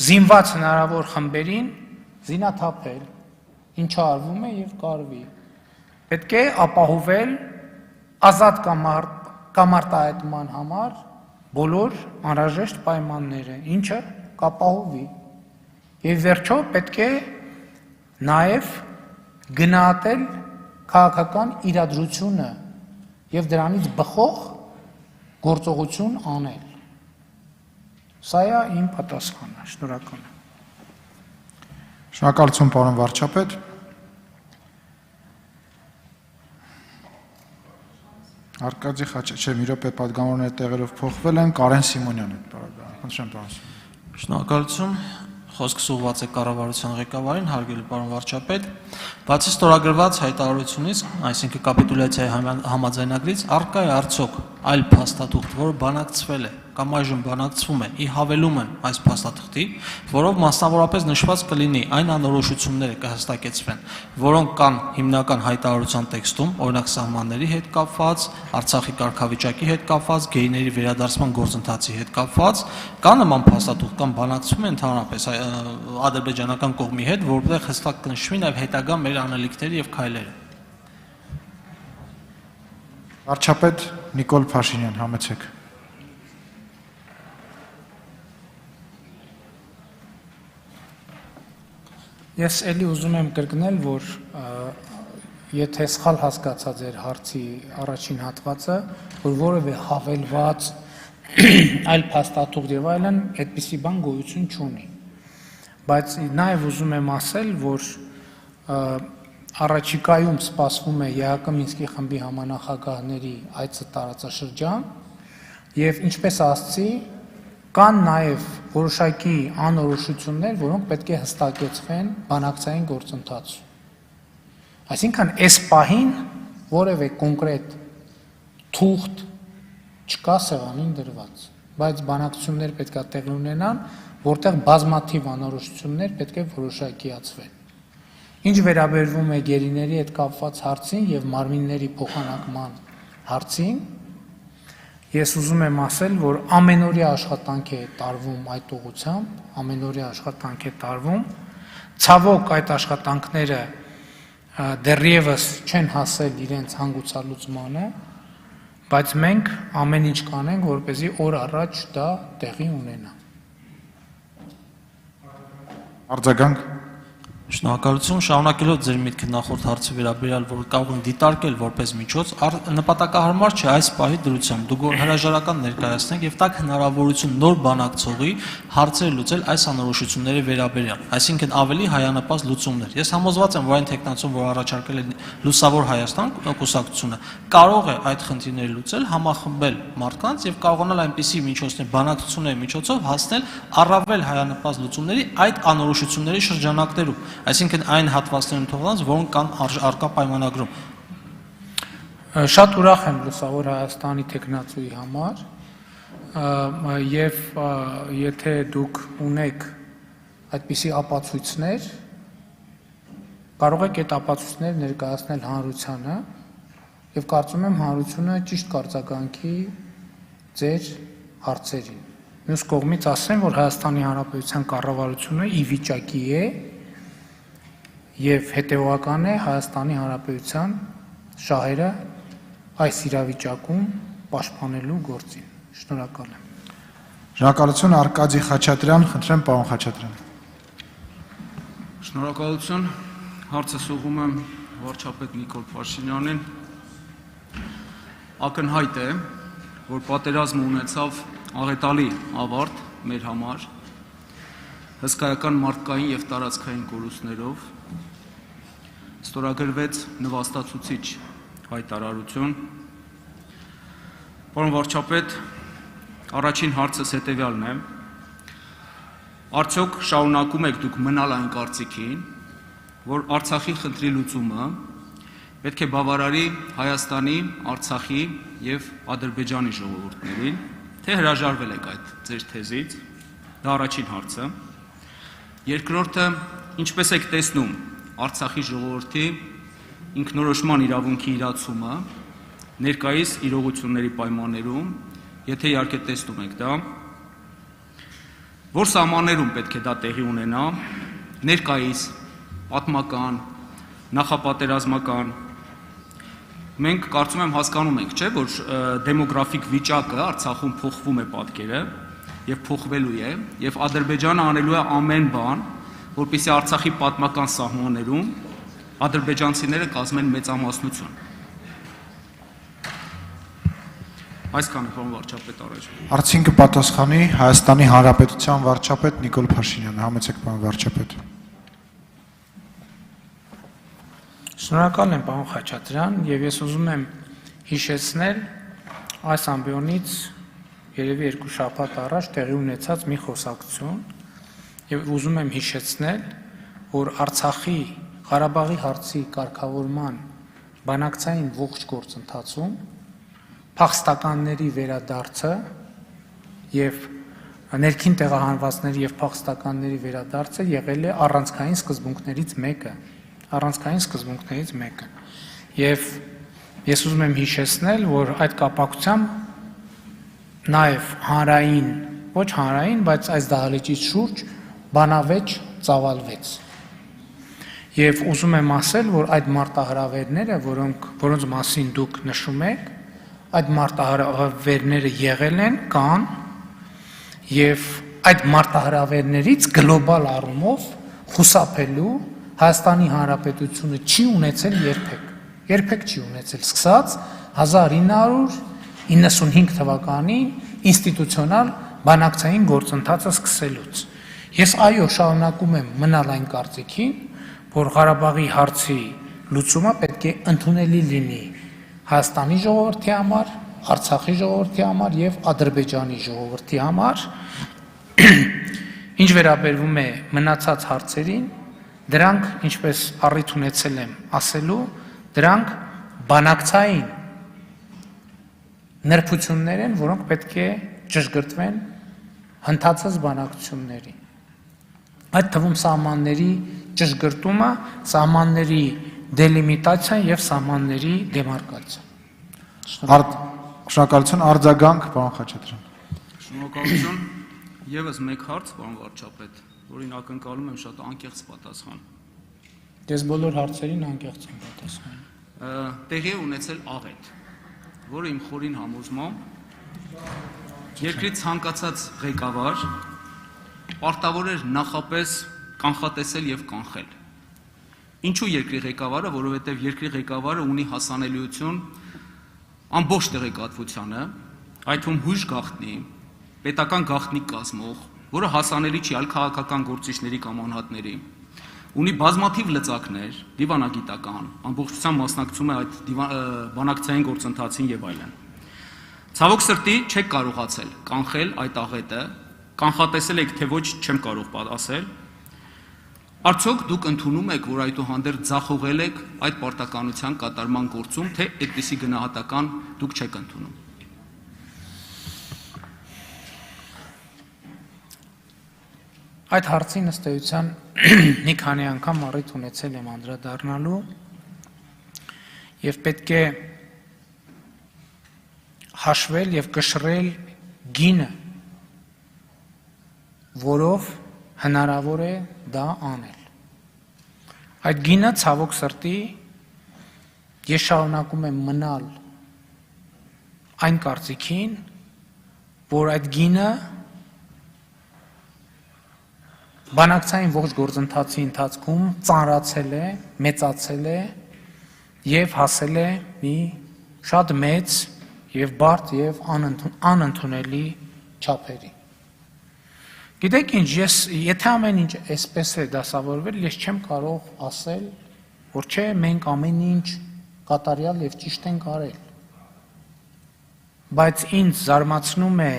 B: զինված հնարավոր խմբերին զինաթափել, ինչը արվում է եւ կարվի։ Պետք է ապահովել ազատ կամ արտահայտման համար բոլոր անհրաժեշտ պայմանները, ինչը կապահովի։ Եվ վերջո պետք է նաև գնահատել քաղաքական իրադրությունը եւ դրանից բխող գործողություն անել։ Սա է իմ պատասխանը։ Շնորհակալ եմ։
K: Շնորհակալություն, պարոն վարչապետ։ Արկադի Խաչատրյան, մի րոպե պատգամավորների տեղերով փոխվել են, Կարեն Սիմոնյանը, խնդրեմ պարոն։
O: Շնորհակալություն, խոսքս ուղղված է կառավարության ղեկավարին, հարգելի պարոն վարչապետ, բացի ստորագրված հայտարարությունից, այսինքն կապիտուլյացիայի համաձայնագրից, առկա է արդյոք այլ փաստաթուղթ, որը բանակցվել է կամ այժմ բանակցվում է, ի հավելում են այս փաստաթղթի, որով մասնավորապես նշված կլինի այն անորոշությունները կհստակեցվեն, որոնք կան հիմնական հայտարարության տեքստում, օրինակ սահմանների հետ կապված, Արցախի կարգավիճակի հետ կապված, գեյների վերադարձման գործընթացի հետ կապված, կա նման փաստաթուղթ կամ բանակցվում է ընդհանրապես ադրբեջանական կողմի հետ, որտեղ հստակ կնշվի նաև հետագա մեր անելիքները եւ քայլերը։
K: Վարչապետ Նիկոլ Փաշինյան, համեցեք։
B: Ես էլի ուզում եմ կրկնել, որ եթե սխալ հասկացա ձեր հարցի առաջին հատվածը, որ որևէ հավելված այլ փաստաթուղթ եւ այլն այդպիսի բան գոյություն չունի։ Բայց նաեւ ուզում եմ ասել, որ առաջիկայում սպասվում է ԵԱԿ Մինսկի խմբի համանախագահների այցը տարածաշրջան եւ ինչպես ասացի, կան նաև որոշակի անորոշություններ, որոնք պետք է հստակեցվեն բանակցային գործընթացում։ Այսինքն այս պահին որևէ կոնկրետ թուղթ չկա սեղանին դրված, բայց բանակցություններ պետք է տեղի ունենան, որտեղ բազմաթիվ անորոշություններ պետք է որոշակիացվեն։ Ինչ վերաբերվում է գերիների հետ կապված հարցին եւ մարմինների փոխանակման հարցին, ես ուզում եմ ասել, որ ամենօրյա աշխատանք է տարվում այդ ուղղությամբ, ամենօրյա աշխատանք է տարվում, ցավոք այդ աշխատանքները դեռևս չեն հասել իրենց հանգուցալուծմանը, բայց մենք ամեն ինչ կանենք, որպեսզի օր առաջ դա տեղի ունենա։
K: Արձագանք։
O: Շնորհակալություն, շարունակելով ձեր միտքը նախորդ հարցի վերաբերյալ, որ կարող են դիտարկել որպես միջոց, նպատակահարմար չէ այս պահի դրությամբ դուք հրաժարական ներկայացնեք եւ տակ հնարավորություն նոր բանակցողի հարցեր լուծել այս անորոշությունների վերաբերյալ, այսինքն ավելի հայանպաստ լուծումներ։ Ես համոզված եմ, որ այն տեխնացում, որ առաջարկել է Լուսավոր Հայաստան կուսակցությունը, կարող է այդ խնդիրները լուծել, համախմբել մարդկանց եւ կարողանալ այնպիսի միջոցներ, բանակցությունների միջոցով հասնել առավել հայանպաստ լուծումների այդ անորոշությունների շրջանակներում, այսինքն այն հատվածներում թողնած, որոնք կան առկա պայմանագրում։
B: Շատ ուրախ եմ Լուսավոր Հայաստանի տեխնացուի համար եւ եթե դուք ունեք այդպիսի ապացույցներ, կարող եք այդ ապացույցները ներկայացնել հանրությանը եւ կարծում եմ հանրությունը ճիշտ կարձագանքի ձեր հարցերին։ Մյուս կողմից ասեմ, որ Հայաստանի Հանրապետության կառավարությունը ի վիճակի է եւ հետեւական է Հայաստանի Հանրապետության շահերը այս իրավիճակում պաշտպանելու գործին։ Շնորհակալ եմ։
K: Շնորհակալություն Արկադի Խաչատրյան, խնդրեմ պարոն Խաչատրյան։
P: Շնորհակալություն, հարցը ուղղում եմ վարչապետ Նիկոլ Փաշինյանին։ Ակնհայտ է, որ պատերազմը ունեցավ աղետալի ավարտ մեր համար, հսկայական մարդկային եւ տարածքային կորուստներով, ստորագրվեց նվաստացուցիչ հայտարարություն։ Պարոն վարչապետ, առաջին հարցս հետևյալն է. արդյոք շարունակում եք դուք մնալ այն կարծիքին, որ Արցախի խնդրի լուծումը պետք է բավարարի Հայաստանի, Արցախի եւ Ադրբեջանի ժողովուրդներին, թե հրաժարվել եք այդ ձեր թեզից։ Դա առաջին հարցը։ Երկրորդը, ինչպես եք տեսնում Արցախի ժողովրդի ինքնորոշման իրավունքի իրացումը ներկայիս իրողությունների պայմաններում, եթե իհարկե տեսնում եք դա, որ սահմաններում պետք է դա տեղի ունենա, ներկայիս, պատմական, նախապատերազմական, մենք կարծում եմ հասկանում ենք, չէ, որ դեմոգրաֆիկ վիճակը Արցախում փոխվում է պատկերը եւ փոխվելու է եւ Ադրբեջանը անելու է ամեն բան, որպեսզի Արցախի պատմական սահմաններում ադրբեջանցիները կազմեն մեծամասնություն։ Այսքանը պարոն վարչապետ առաջ։
K: Արդյոք կպատասխանի Հայաստանի Հանրապետության վարչապետ Նիկոլ Փաշինյանը, համեցեք պարոն վարչապետ։
B: Շնորհակալ եմ պարոն Խաչատրյան եւ ես ուզում եմ հիշեցնել այս ամբիոնից երևի 2 շաբաթ առաջ տեղի ունեցած մի խոսակցություն եւ ուզում եմ հիշեցնել, որ Արցախի Ղարաբաղի հարցի կարգավորման բանակցային ողջ գործընթացում փախստականների վերադարձը եւ ներքին տեղահանվածների եւ փախստականների վերադարձը եղել է առանցքային սկզբունքներից մեկը, եւ ես ուզում եմ հիշեցնել, որ այդ կապակցությամբ նաեւ հանրային, ոչ հանրային, բայց այս դահլիճից շուրջ բանավեճ ծավալվեց։ Եվ ուզում եմ ասել, որ այդ մարտահրավերները, որոնց մասին դուք նշում եք, այդ մարտահրավերները եղել են, կան, եւ այդ մարտահրավերներից գլոբալ առումով խուսափելու Հայաստանի Հանրապետությունը չի ունեցել երբեք չի ունեցել, սկսած 1995 թվականին ինստիտուցիոնալ բանակցային գործընթացը սկսելուց։ Ես այո շարունակում եմ մնալ այն կարծիքին, որ Ղարաբաղի հարցի լուծումը պետք է ընդունելի լինի Հայաստանի ժողովրդի համար, Արցախի ժողովրդի համար եւ Ադրբեջանի ժողովրդի համար։ Ինչ վերաբերվում է մնացած հարցերին, դրանք, ինչպես առիթ ունեցել եմ ասելու, դրանք բանակցային նրբություններ են, որոնք պետք է ճշգրտվեն հնդածած բանակցությունների։ Այդ թվում սահմանների ճշգրտումը, սահմանների դելիմիտացիան եւ սահմանների դեմարկացիա։
K: Շնորհակալություն, արձագանք պարոն Խաչատրյան։
P: Շնորհակալություն։ Եվս մեկ հարց, պարոն վարչապետ, որին ակնկալում եմ շատ անկեղծ պատասխան։
B: Ես բոլոր հարցերին անկեղծ եմ պատասխանում։
P: Տեղի է ունեցել աղետ, որը իմ խորին համոզմամբ երկրի ցանկացած ղեկավար պարտավոր էր նախապես կանխատեսել եւ կանխել։ Ինչու երկրի ղեկավարը, որովհետև երկրի ղեկավարը ունի հասանելիություն ամբողջ տեղեկատվությանը, այդ թվում հույժ գաղտնի, պետական գաղտնիք կազմող, որը հասանելի չի այլ քաղաքական գործիչների կամ անհատների, ունի բազմաթիվ լծակներ, դիվանագիտական, ամբողջությամբ մասնակցում է այդ բանակցային գործընթացին եւ այլն։ Ցավոք սրտի չեք կարողացել կանխել այդ աղետը, կանխատեսել եք, թե ոչ չեմ կարող ասել։ Արդյոք դուք ընդունում եք, որ այդուհանդերձ ձախողել եք այդ պարտականության կատարման գործում, թե այդպիսի գնահատական դուք չեք ընդունում։
B: Այդ հարցին ըստ էության մի քանի անգամ առիթ ունեցել եմ անդրադառնալու եւ պետք է հաշվել եւ կշռել գինը, որով հնարավոր է դա անել։ Այդ գինը ցավոք սրտի ես շարունակում եմ մնալ այն կարծիքին, որ այդ գինը բանակցային ողջ գործընթացի ընթացքում ծանրացել է, մեծացել է եւ հասել է մի շատ մեծ եւ բարդ եւ անընդունելի չափերի։ Գիտեք ինչ, եթե ամեն ինչ այսպես է դասավորվել, ես չեմ կարող ասել, որ չէ, մենք ամեն ինչ կատարյալ եւ ճիշտ ենք արել։ Բայց ինձ զարմացնում է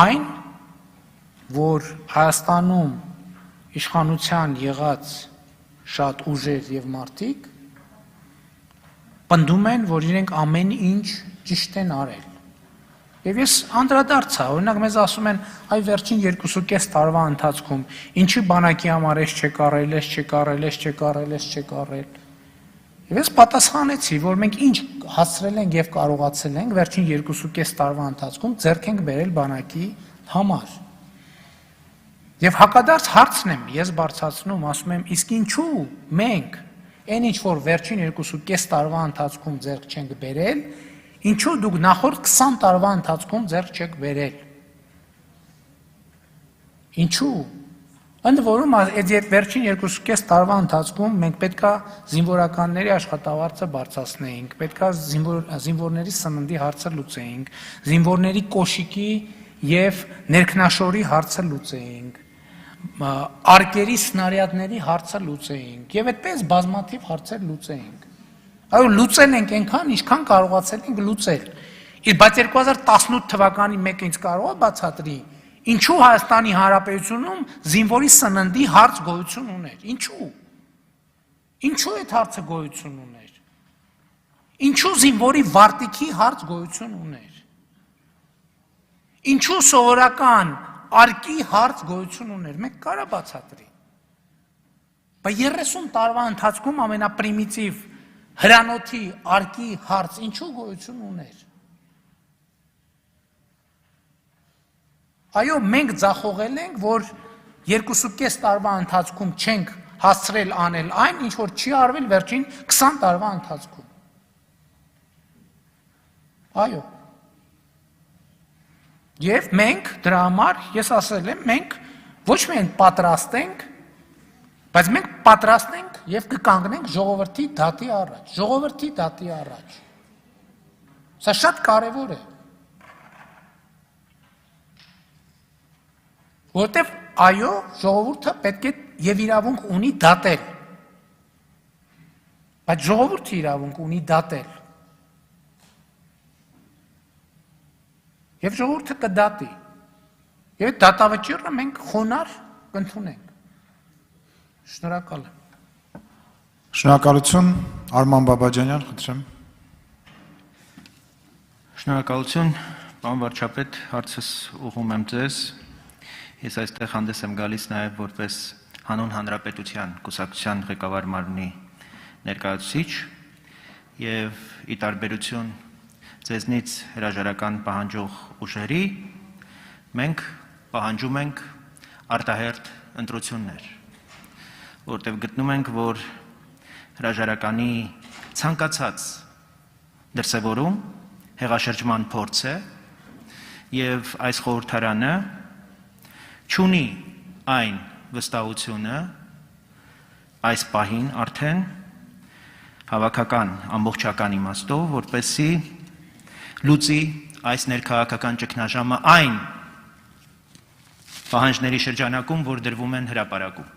B: այն, որ Հայաստանում իշխանության եղած շատ ուժեր եւ մարդիկ պնդում են, որ իրենք ամեն ինչ ճիշտ են արել։ Եվ ես անդրադարձա, օրինակ մեզ ասում են, այ վերջին 2.5 տարվա ընթացքում ինչի բանակի համար էս չեք արել, էս չեք արել, էս չեք արել, էս չեք արել։ Եվ ես պատասխանեցի, որ մենք ինչ հասցրել ենք եւ կարողացել ենք վերջին 2.5 տարվա ընթացքում ձեռք ենք բերել բանակի համար։ Եվ հակադարձ հարցն եմ ես բարձրացնում, ասում եմ, իսկ ինչու մենք այն ինչ որ վերջին 2.5 տարվա ընթացքում ձեռք չենք բերել, ինչու դուք նախորդ 20 տարվա ընթացքում ձեռք չեք բերել։ Ինչու։ Ընդ որում այդ վերջին 2.5 տարվա ընթացքում մենք պետքա զինվորականների աշխատավարձը բարձրացնեինք, պետքա զինվորների սննդի հարցը լուծեինք, զինվորների կոշիկի եւ ներքնաշորի հարցը լուծեինք, արկերի սնարյադների հարցը լուծեինք եւ այդպես բազմաթիվ հարցեր լուծեինք։ Այո, լուծել ենք այնքան, ինչքան կարողացել ենք լուծել։ Բայց 2018 թվականի մեկը ինձ կարող է բացատրի, ինչու Հայաստանի Հանրապետությունում զինվորի սննդի հարց գոյություն ուներ։ Ինչու։ Ինչու այդ հարցը գոյություն ուներ։ Ինչու զինվորի վարտիքի հարց գոյություն ուներ։ Ինչու սովորական արկի հարց գոյություն ուներ։ Մեկ կարա բացատրի։ Բայց 30 տարվա ընթացքում ամենապրիմիտիվ հրանոթի արկի հարց ինչու գոյություն ուներ։ Այո, մենք ձախողել ենք, որ 2.5 տարվա ընթացքում չենք հասցրել անել այն, ինչ որ չի արվել վերջին 20 տարվա ընթացքում։ Այո։ Եվ մենք դրա համար, ես ասել եմ, մենք ոչ միայն պատրաստ ենք, բայց մենք պատրաստ ենք եւ կկանգնենք ժողովրդի դատի առաջ, ժողովրդի դատի առաջ։ Սա շատ կարեւոր է։ Որտեւ այո, ժողովուրդը պետք է եւ իրավունք ունի դատել։ Բայց ժողովուրդը իրավունք ունի դատել։ Եվ ժողովուրդը կդատի։ Եվ դատավճիռը մենք խոնարհ կընդունենք։ Շնորհակալ եմ։
K: Շնորհակալություն, Արման Բաբաջանյան, խնդրեմ։
Q: Շնորհակալություն, պարոն վարչապետ, հարցս ուղղում եմ ձեզ։ Ես այստեղ հանդես եմ գալիս նաև որպես հանուն հանրապետության կուսակցության ղեկավար մարմնի ներկայացուցիչ եւ ի տարբերություն ձեզնից հրաժարական պահանջող ուժերի մենք պահանջում ենք արտահերթ ընտրություններ, որտեղ գտնում ենք, որ հրաժարականի ցանկացած դրսևորում հեղաշրջման փորձ է եւ այս խորհրդարանը չունի այն վստահությունը, այս պահին արդեն հավաքական ամբողջական իմաստով, որպեսզի լուծի այս ներքաղաքական ճգնաժամը այն պահանջների շրջանակում, որ դրվում են հրապարակում։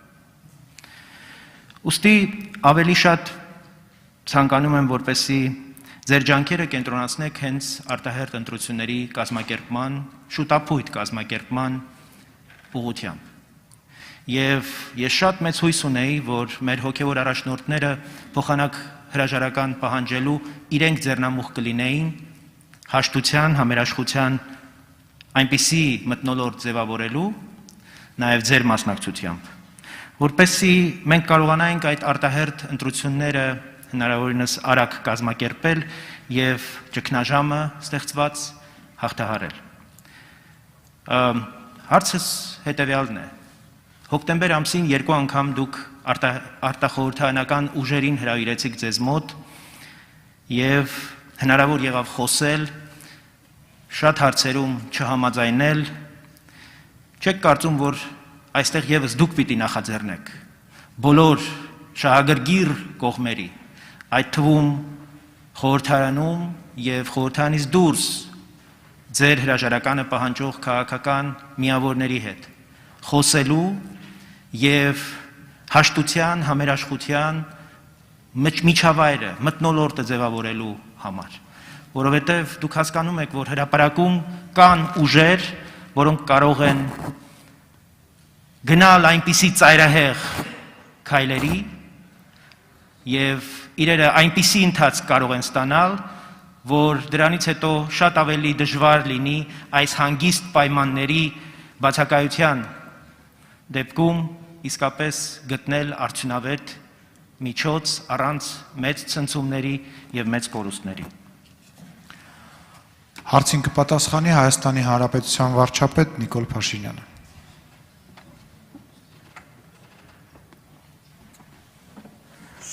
Q: Ուստի ավելի շատ ցանկանում եմ, որպեսզի ձեր ջանքերը կենտրոնացնեք հենց արտահերթ ընտրությունների կազմակերպման, շուտապույտ կազմակերպման ուղղությամբ։ Եվ ես շատ մեծ հույս ունեի, որ մեր հոգևոր առաջնորդները փոխանակ հրաժարական պահանջելու իրենք ձեռնամուխ կլինեին հաշտության, համերաշխության այնպիսի մթնոլորտ ձևավորելու, նաև ձեր մասնակցությամբ, որպեսզի մենք կարողանայինք այդ արտահերթ ընտրությունները հնարավորինս արագ կազմակերպել եւ ճգնաժամը ստեղծված հաղթահարել։ Հարցս հետեւյալն է. հոկտեմբեր ամսին 2 անգամ դուք արտախորհրդարանական ուժերին հրավիրեցիք ձեզ մոտ եւ հնարավոր եղավ խոսել, շատ հարցերում չհամաձայնել, չեք կարծում, որ այստեղ եւս դուք պիտի նախաձեռնեք բոլոր շահագրգիռ կողմերի, այդ թվում խորհրդարանում եւ խորհրդարանից դուրս ձեր հրաժարականը պահանջող քաղաքական միավորների հետ խոսելու եւ հաշտության, համերաշխության միջավայրը, մթնոլորտը ձևավորելու համար, որովհետեւ դուք հասկանում եք, որ հրապարակում կան ուժեր, որոնք կարող են գնալ այնպիսի ծայրահեղ քայլերի եւ իրերը այնպիսի ընթացք կարող են ստանալ, որ դրանից հետո շատ ավելի դժվար լինի այս հանգիստ պայմանների բացակայության դեպքում իսկապես գտնել արդյունավետ միջոց առանց մեծ ցնցումների եւ մեծ կորուստների։
K: Հարցին կպատասխանի Հայաստանի Հանրապետության վարչապետ Նիկոլ Փաշինյանը։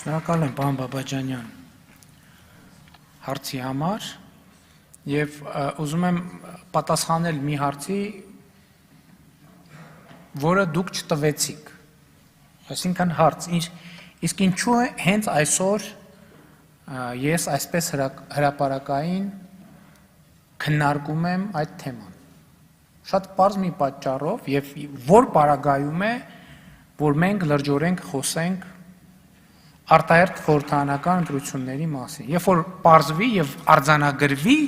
B: Շնորհակալ եմ, պարոն Բաբաջանյան, հարցի համար եւ ուզում եմ պատասխանել մի հարցի, որը դուք չտվեցիք։ Այսինքն հարց, իսկ ինչու է հենց այսօր ես այսպես հրապարակային քննարկում եմ այդ թեման։ Շատ պարզ մի պատճառով եւ որ պարագայում է, որ մենք լրջորենք խոսենք արտահերթ խորհրդարանական ընտրությունների մասին։ Երբ որ պարզվի եւ արձանագրվի,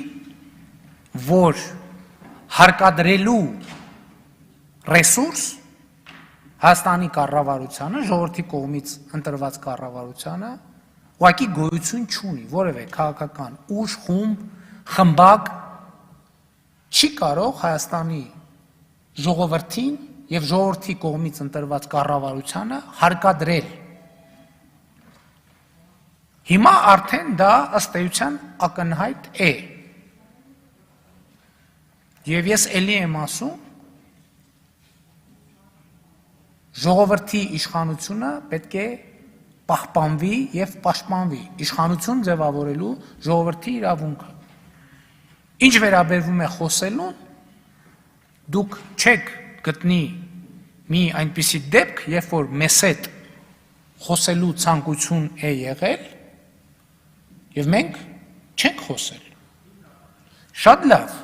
B: որ հարկադրելու ռեսուրս Հայաստանի կառավարությանը, ժողովրդի կողմից ընտրված կառավարությանը, ուղղակի գոյություն չունի, որևէ քաղաքական ուժ, խումբ, խմբակ չի կարող Հայաստանի ժողովրդին եւ ժողովրդի կողմից ընտրված կառավարությանը հարկադրել։ Հիմա արդեն դա ըստ էության ակնհայտ է։ Եվ ես ելի եմ ասում, ժողովրդի իշխանությունը պետք է պահպանվի եւ պաշտպանվի, իշխանություն ձևավորելու ժողովրդի իրավունքը։ Ինչ վերաբերվում է խոսելուն, դուք չեք գտնի մի այնպիսի դեպք, երբ որ մեզ հետ խոսելու ցանկություն է եղել, եւ մենք չենք խոսել։ Շատ լավ,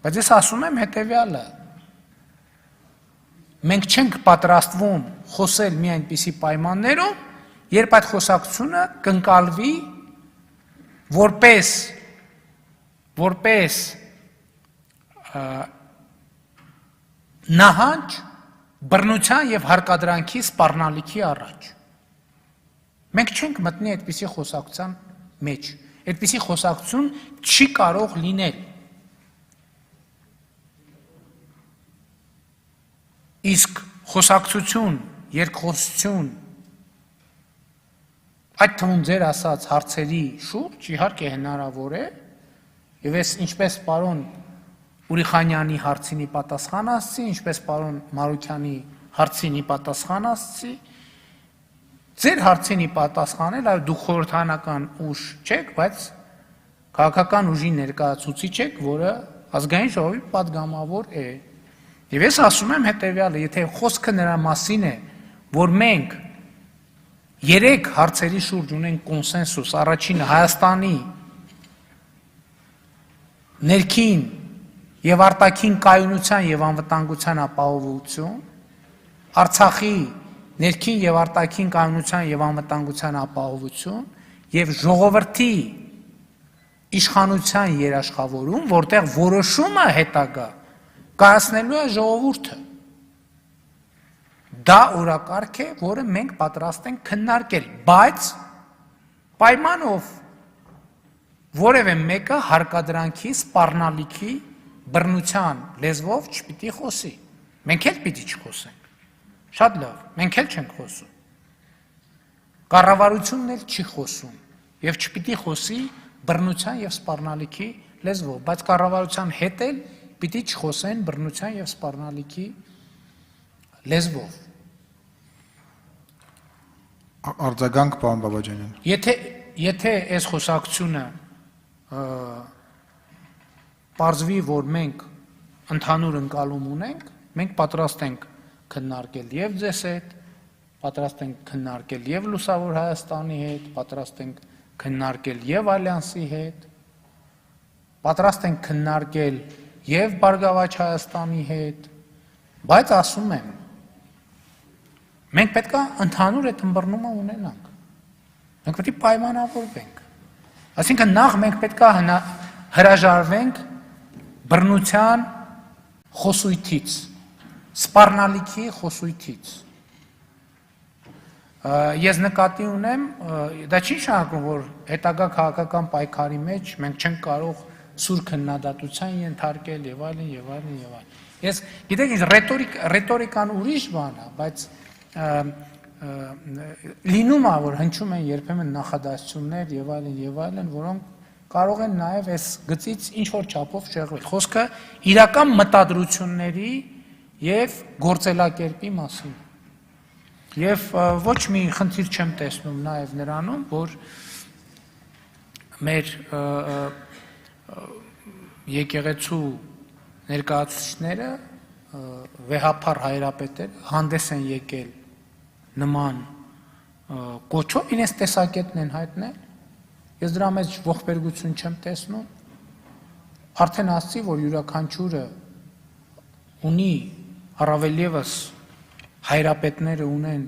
B: բայց ես ասում եմ հետեւյալը. մենք չենք պատրաստվում խոսել մի այնպիսի պայմաններում, երբ այդ խոսակցությունը կընկալվի որպես նահանջ բռնության եւ հարկադրանքի սպառնալիքի առաջ։ Մենք չենք մտնի այդպիսի խոսակցության մեջ։ Այդպիսի խոսակցություն չի կարող լինել։ Իսկ խոսակցություն, երկխոսություն, այդ թվում ձեր ասած հարցերի շուրջ իհարկե հնարավոր է, եւ ես ինչպես պարոն Ուրիխանյանի հարցինի պատասխան ասցի, ինչպես պարոն Մարուկյանի հարցինի պատասխան ասցի, ձեր հարցինի պատասխանել, այո դուք խորհրդարանական ուժ չեք, բայց քաղաքական ուժի ներկայացուցիչ եք, որը ազգային ժողովի պատգամավոր է։ Եվ ես ասում եմ հետեւյալը, եթե խոսքը նրա մասին է, որ մենք երեք հարցերի շուրջ ունենք կոնսենսուս, առաջինը Հայաստանի ներքին եւ արտաքին կայունության եւ անվտանգության ապահովություն, Արցախի ներքին եւ արտաքին կայունության եւ անվտանգության ապահովություն եւ ժողովրդի իշխանության երաշխավորում, որտեղ որոշումը հետագա կայացնելու է ժողովուրդը։ Դա օրակարգ է, որը մենք պատրաստ ենք քննարկել, բայց պայմանով որևէ մեկը հարկադրանքի, սպառնալիքի, բռնության լեզվով չպիտի խոսի։ Մենք էլ պիտի չխոսենք։ Շատ լավ, մենք էլ չենք խոսում։ Կառավարությունն էլ չի խոսում եւ չպիտի խոսի բռնության եւ սպառնալիքի լեզվով, բայց կառավարության հետ էլ պիտի չխոսեն բռնության եւ սպառնալիքի լեզվով։
K: Արձագանք, պարոն Բաբաջանյան։
B: Եթե այս խոսակցությունը պարզվի, որ մենք ընդհանուր ընկալում ունենք, մենք պատրաստ ենք քննարկել եւ ձեզ հետ, պատրաստ ենք քննարկել եւ Լուսավոր Հայաստանի հետ, պատրաստ ենք քննարկել եւ Ալյանսի հետ, պատրաստ ենք քննարկել եւ Բարգավաճ Հայաստանի հետ, բայց ասում եմ, մենք պետք է ընդհանուր այդ ըմբռնումը ունենանք։ Մենք պետք է պայմանավորվենք։ Այսինքն նախ մենք պետք է հրաժարվենք բռնության խոսույթից, սպառնալիքի խոսույթից։ Ես նկատի ունեմ, դա չի նշանակում, որ հետագա քաղաքական պայքարի մեջ մենք չենք կարող սուր քննադատության ենթարկել եւ այլն եւ այլն եւ այլն։ Ես գիտեք, ինձ ռետորիկան ուրիշ բան է, բայց լինում է, որ հնչում են երբեմն նախադասություններ եւ այլն, որոնք կարող են նաեւ այս գծից ինչ որ չափով շեղվել։ Խոսքը իրական մտադրությունների եւ գործելակերպի մասին։ Եվ ոչ մի խնդիր չեմ տեսնում նաեւ նրանում, որ մեր եկեղեցու ներկայացուցիչները, վեհափառ հայրապետերը հանդես են եկել նման կոչով, իրենց տեսակետն են հայտնել։ Ես դրա մեջ ողբերգություն չեմ տեսնում։ Արդեն ասացի, որ յուրաքանչյուրը ունի առավել եւս հայրապետները ունեն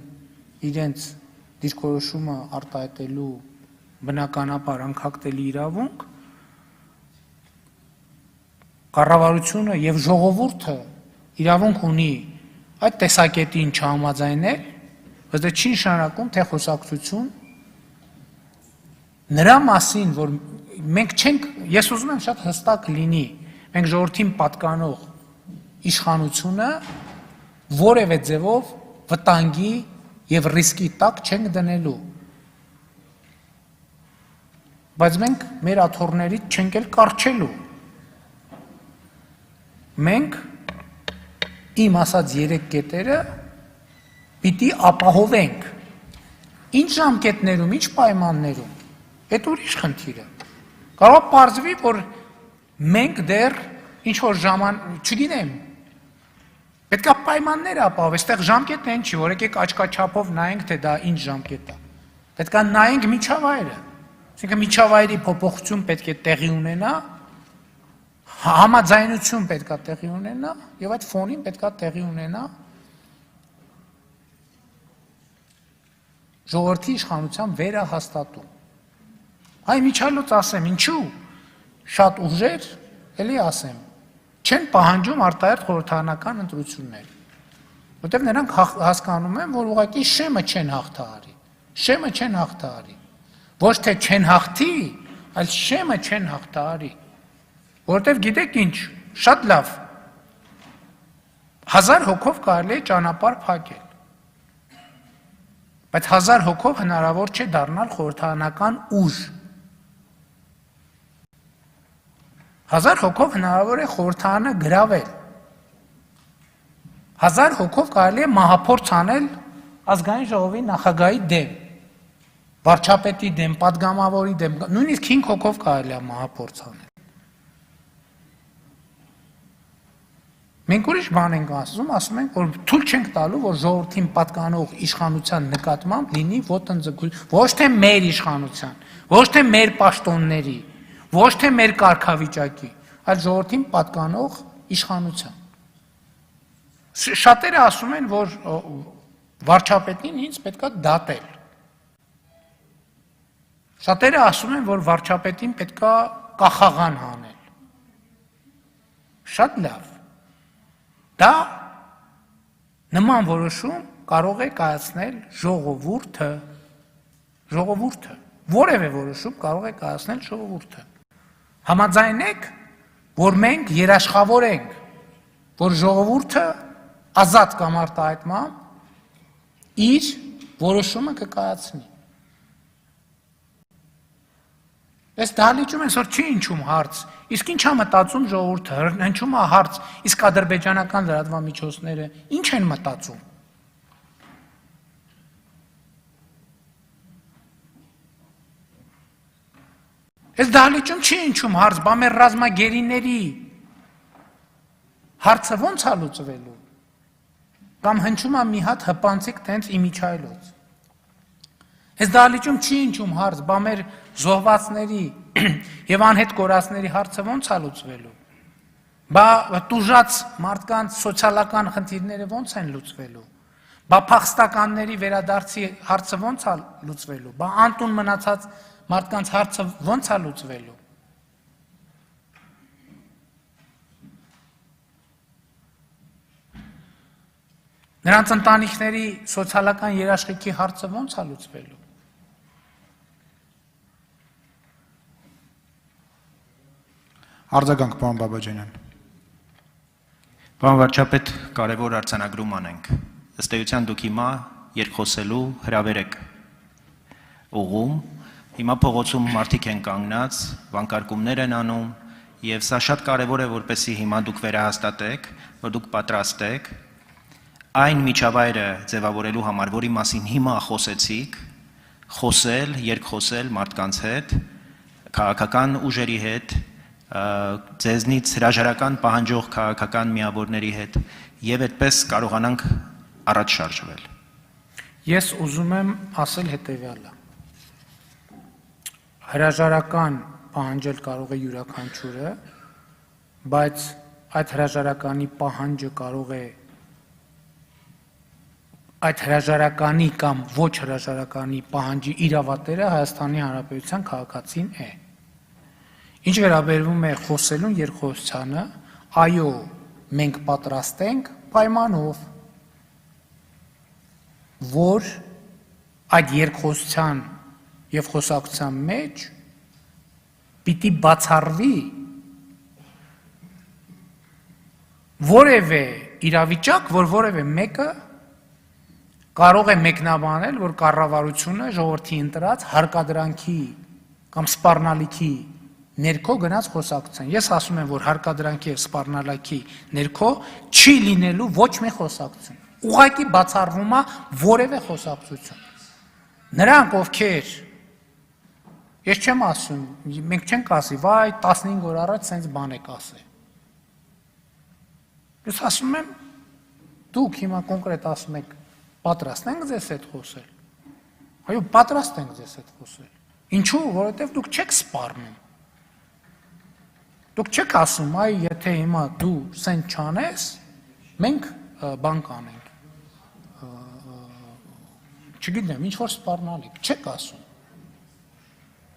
B: իրենց դիրքորոշումը արտահայտելու բնականաբար անկախտելի իրավունք, կառավարությունը եւ ժողովուրդը իրավունք ունի այդ տեսակետին չհամաձայնել, բայց դա չի նշանակում, թե խոսակցություն նրա մասին, որ մենք չենք, ես ուզում եմ շատ հստակ լինի, մենք ժողովրդին պատկանող իշխանությունը որևէ ձևով վտանգի եւ ռիսկի տակ չենք դնելու։ Բայց մենք մեր աթոռներից չենք էլ կարճելու։ Մենք իմ ասած 3 կետերը պիտի ապահովենք։ Ինչ ժամկետներում, ինչ պայմաններում, այդ ուրիշ խնդիր է։ Կարող է պարզվի, որ մենք դեռ ինչ որ չգիտեմ, պետք է պայմաններ ապահով, այստեղ ժամկետն են չի, որ եկեք աչքաչափով նայենք, թե դա ինչ ժամկետ է։ Պետք է նայենք միջավայրը։ Այսինքն միջավայրի փոփոխություն պետք է տեղի ունենա, համաձայնություն պետք է տեղի ունենա եւ այդ ֆոնին պետք է տեղի ունենա ժողովրդի իշխանության վերահաստատում։ Այ միջալոց ասեմ, ինչու շատ ուժեր, էլի ասեմ, չեն պահանջում արտահերթ խորհրդարանական ընտրություններ, որտեղ նրանք հասկանում են, որ ուղղակի շեմը չեն հաղթահարի, շեմը չեն հաղթահարի, ոչ թե չեն հաղթի, այլ շեմը չեն հաղթահարի, որտեղ գիտեք ինչ, շատ լավ, 1000 հոգով կարելի է ճանապարհ փակել, բայց 1000 հոգով հնարավոր չէ դառնալ խորհրդարանական ուժ, 1000 հոգով հնարավոր է խորհրդարանը գրավել, 1000 հոգով կարելի է մահափորձ անել ազգային ժողովի նախագահի դեմ, վարչապետի դեմ, պատգամավորի դեմ, նույնիսկ 5 հոգով կարելի է մահափորձ անել։ Մենք ուրիշ բան ենք ասում ենք, որ թույլ չենք տալու, որ ժողովրդին պատկանող իշխանության նկատմամբ լինի ոտնձգություն, ոչ թե մեր իշխանության, ոչ թե մեր պաշտոնների, ոչ թե մեր կարգավիճակի, այլ ժողովրդին պատկանող իշխանության։ Շատերը ասում են, որ վարչապետին ինձ պետքա դատել։ Շատերը ասում են, որ վարչապետին պետքա կախաղան հանել։ Շատ լավ։ Դա նման որոշում կարող է կայացնել ժողովուրդը, որևէ որոշում կարող է կայացնել ժողովուրդը։ Համաձայն եք, որ մենք երաշխավոր ենք, որ ժողովուրդը ազատ կամ արտահայտմամբ իր որոշումը կկայացնի։ Այս դահլիճում այսօր չի հնչում հարց, իսկ ինչ է մտածում ժողովուրդը, հնչում է հարց, իսկ ադրբեջանական լրատվամիջոցները ինչ են մտածում։ Այս դահլիճում չի հնչում հարց, բա մեր ռազմագերիների հարցը ո՞նց է լուծվելու։ Կամ հնչում է մի հատ հպանցիկ տենց իմիջայլոց։ Այս դահլիճում չի հնչում հարց, բա մեր զոհվածների եւ անհետ կորածների հարցը ո՞նց է լուծվելու։ Բա տուժած մարդկանց սոցիալական խնդիրները ո՞նց են լուծվելու։ Բա փախստականների վերադարձի հարցը ո՞նց է լուծվելու։ Բա անտուն մնացած մարդկանց հարցը ո՞նց է լուծվելու։ Նրանց ընտանիքների սոցիալական երաշխիքի հարցը ո՞նց է լուծվելու։
K: Արձագանք, պարոն Բաբաջանյան։
Q: Պարոն վարչապետ, կարևոր արձանագրում անենք։ Ըստ էության դուք հիմա երկխոսելու հրավեր եք ուղղում, հիմա փողոցում մարդիկ են կանգնած, վանկարկումներ են անում, եւ սա շատ կարևոր է, որպեսզի հիմա դուք վերահաստատեք, որ դուք պատրաստ եք այն միջավայրը ձևավորելու համար, որի մասին հիմա խոսեցիք, խոսել, երկխոսել մարդկանց հետ, քաղաքական ուժերի հետ, ձեզնից հրաժարական պահանջող քաղաքական միավորների հետ եւ այդպես կարողանանք առաջ շարժվել։
B: Ես ուզում եմ ասել հետեւյալը։ Հրաժարական պահանջել կարող է յուրաքանչյուրը, բայց այդ հրաժարականի պահանջը կարող է այդ հրաժարականի կամ ոչ հրաժարականի պահանջի իրավատերը Հայաստանի Հանրապետության քաղաքացին է։ Ինչ վերաբերվում է խոսելուն երկխոսությանը, այո, մենք պատրաստ ենք պայմանով, որ այդ երկխոսության եւ խոսակցության մեջ պիտի բացառվի որևէ իրավիճակ, որ որևէ մեկը կարող է մեկնաբանել, որ կառավարությունը ժողովրդի ընտրած հարկադրանքի կամ սպառնալիքի ներքո գնաց խոսակցության։ Ես ասում եմ, որ հարկադրանքի եւ սպառնալիքի ներքո չի լինելու ոչ մի խոսակցություն։ Ուղղակի բացառվում է որևէ խոսակցություն։ Նրանք, ովքեր ես չեմ ասում, մենք չենք ասի, վայ 15 օր առաջ սենց բան եք ասել։ Ես ասում եմ, դուք հիմա կոնկրետ ասում եք, պատրաստ ենք ձեզ հետ խոսել։ Այո, պատրաստ ենք ձեզ հետ խոսել։ Ինչու՞, որովհետև դուք չեք սպառնում։ Դուք չեք ասում, այ եթե հիմա դու սենց չանես, մենք բան կանենք։ Չգիտեմ, ինչ որ սպառնալիք, չեք ասում։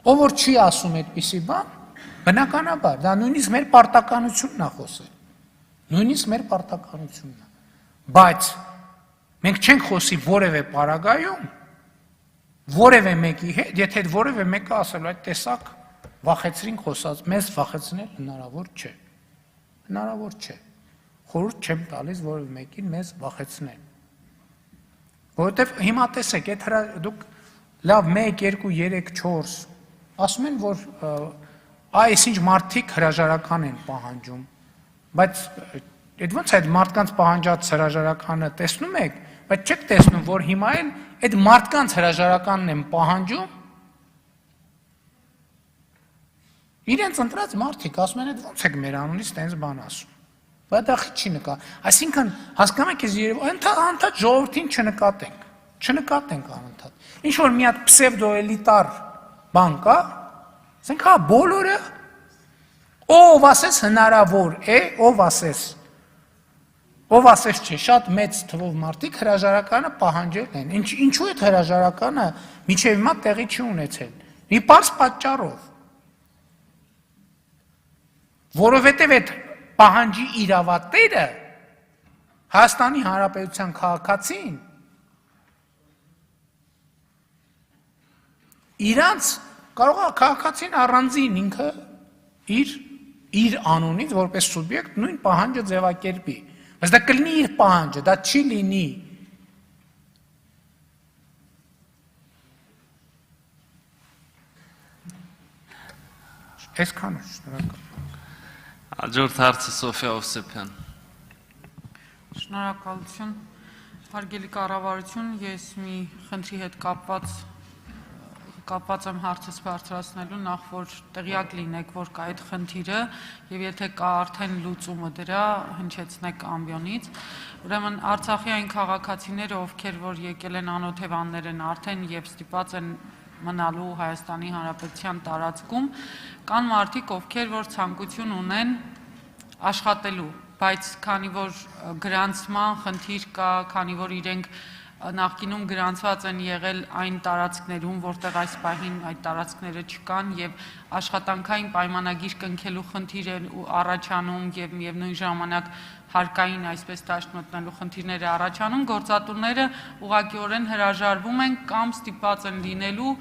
B: Ով որ չի ասում այդպիսի բան, բնականաբար, դա նույնիսկ մեր պարտականությունն է խոսել։ Նույնիսկ մեր պարտականությունն է։ Բայց մենք չենք խոսի որևէ պարագայում, որևէ մեկի հետ, եթե որևէ մեկը ասել այդ տեսակ վախեցրինք խոսած, մեզ վախեցնել հնարավոր չէ։ Հնարավոր չէ։ Խորհուրդ չեմ տալիս որևէ մեկին մեզ վախեցնել։ Որովհետև հիմա տեսեք, այդ դուք լավ 1, 2, 3, 4 ասում են, որ այսինչ մարդիկ հրաժարական են պահանջում, բայց այդ ոնց այդ մարդկանց պահանջած հրաժարականը տեսնում եք, բայց չեք տեսնում, որ հիմա էլ այդ մարդկանց հրաժարականն են պահանջում, իրենց ընտրած մարդիկ ասում են, այդ ոնց եք մեր անունից տենց բան ասում։ Բայց դա չի նկա։ Այսինքն հասկանում եք, անդադ ժողովրդին չնկատենք անընդհատ։ Ինչ որ մի հատ պսևդոէլիտար բան կա, ասենք հա բոլորը ով ասես հնարավոր է, ով ասես չէ, շատ մեծ թվով մարդիկ հրաժարականը պահանջել են։ Ինչու է հրաժարականը մինչև հիմա տեղի չի ունեցել։ Մի պարզ պատճառով։ Որովհետև այդ պահանջի իրավատերը Հայաստանի Հանրապետության քաղաքացին իրանց կարող է քաղաքացին առանձին ինքը իր անունից որպես սուբյեկտ նույն պահանջը ձևակերպի, բայց դա կլինի իր պահանջը, դա չի լինի այսքանը շնորհակալ։
A: Հաջորդ հարցը Սոֆիա Օվսեփյան։
R: Շնորհակալություն, հարգելի կառավարություն, ես մի խնդրի հետ կապված եմ հարցս բարձրացնելու, նախ որ տեղյակ լինեք, որ կա այդ խնդիրը եւ եթե կա արդեն լուծումը դրա, հնչեցնեք ամբիոնից։ Ուրեմն Արցախի այն քաղաքացիները, ովքեր որ եկել են անօթևաններ են արդեն եւ ստիպված են մնալու Հայաստանի Հանրապետության տարածքում, կան մարդիկ, ովքեր որ ցանկություն ունեն աշխատելու, բայց քանի որ գրանցման խնդիր կա, քանի որ իրենք նախկինում գրանցված են եղել այն տարածքներում, որտեղ այս պահին այդ տարածքները չկան եւ աշխատանքային պայմանագիր կնքելու խնդիր է առաջանում եւ միևնույն ժամանակ հարկային այսպես դաշտ մտնելու խնդիրներ է առաջանում, գործատուները ուղղակիորեն հրաժարվում են կամ ստիպված են լինելու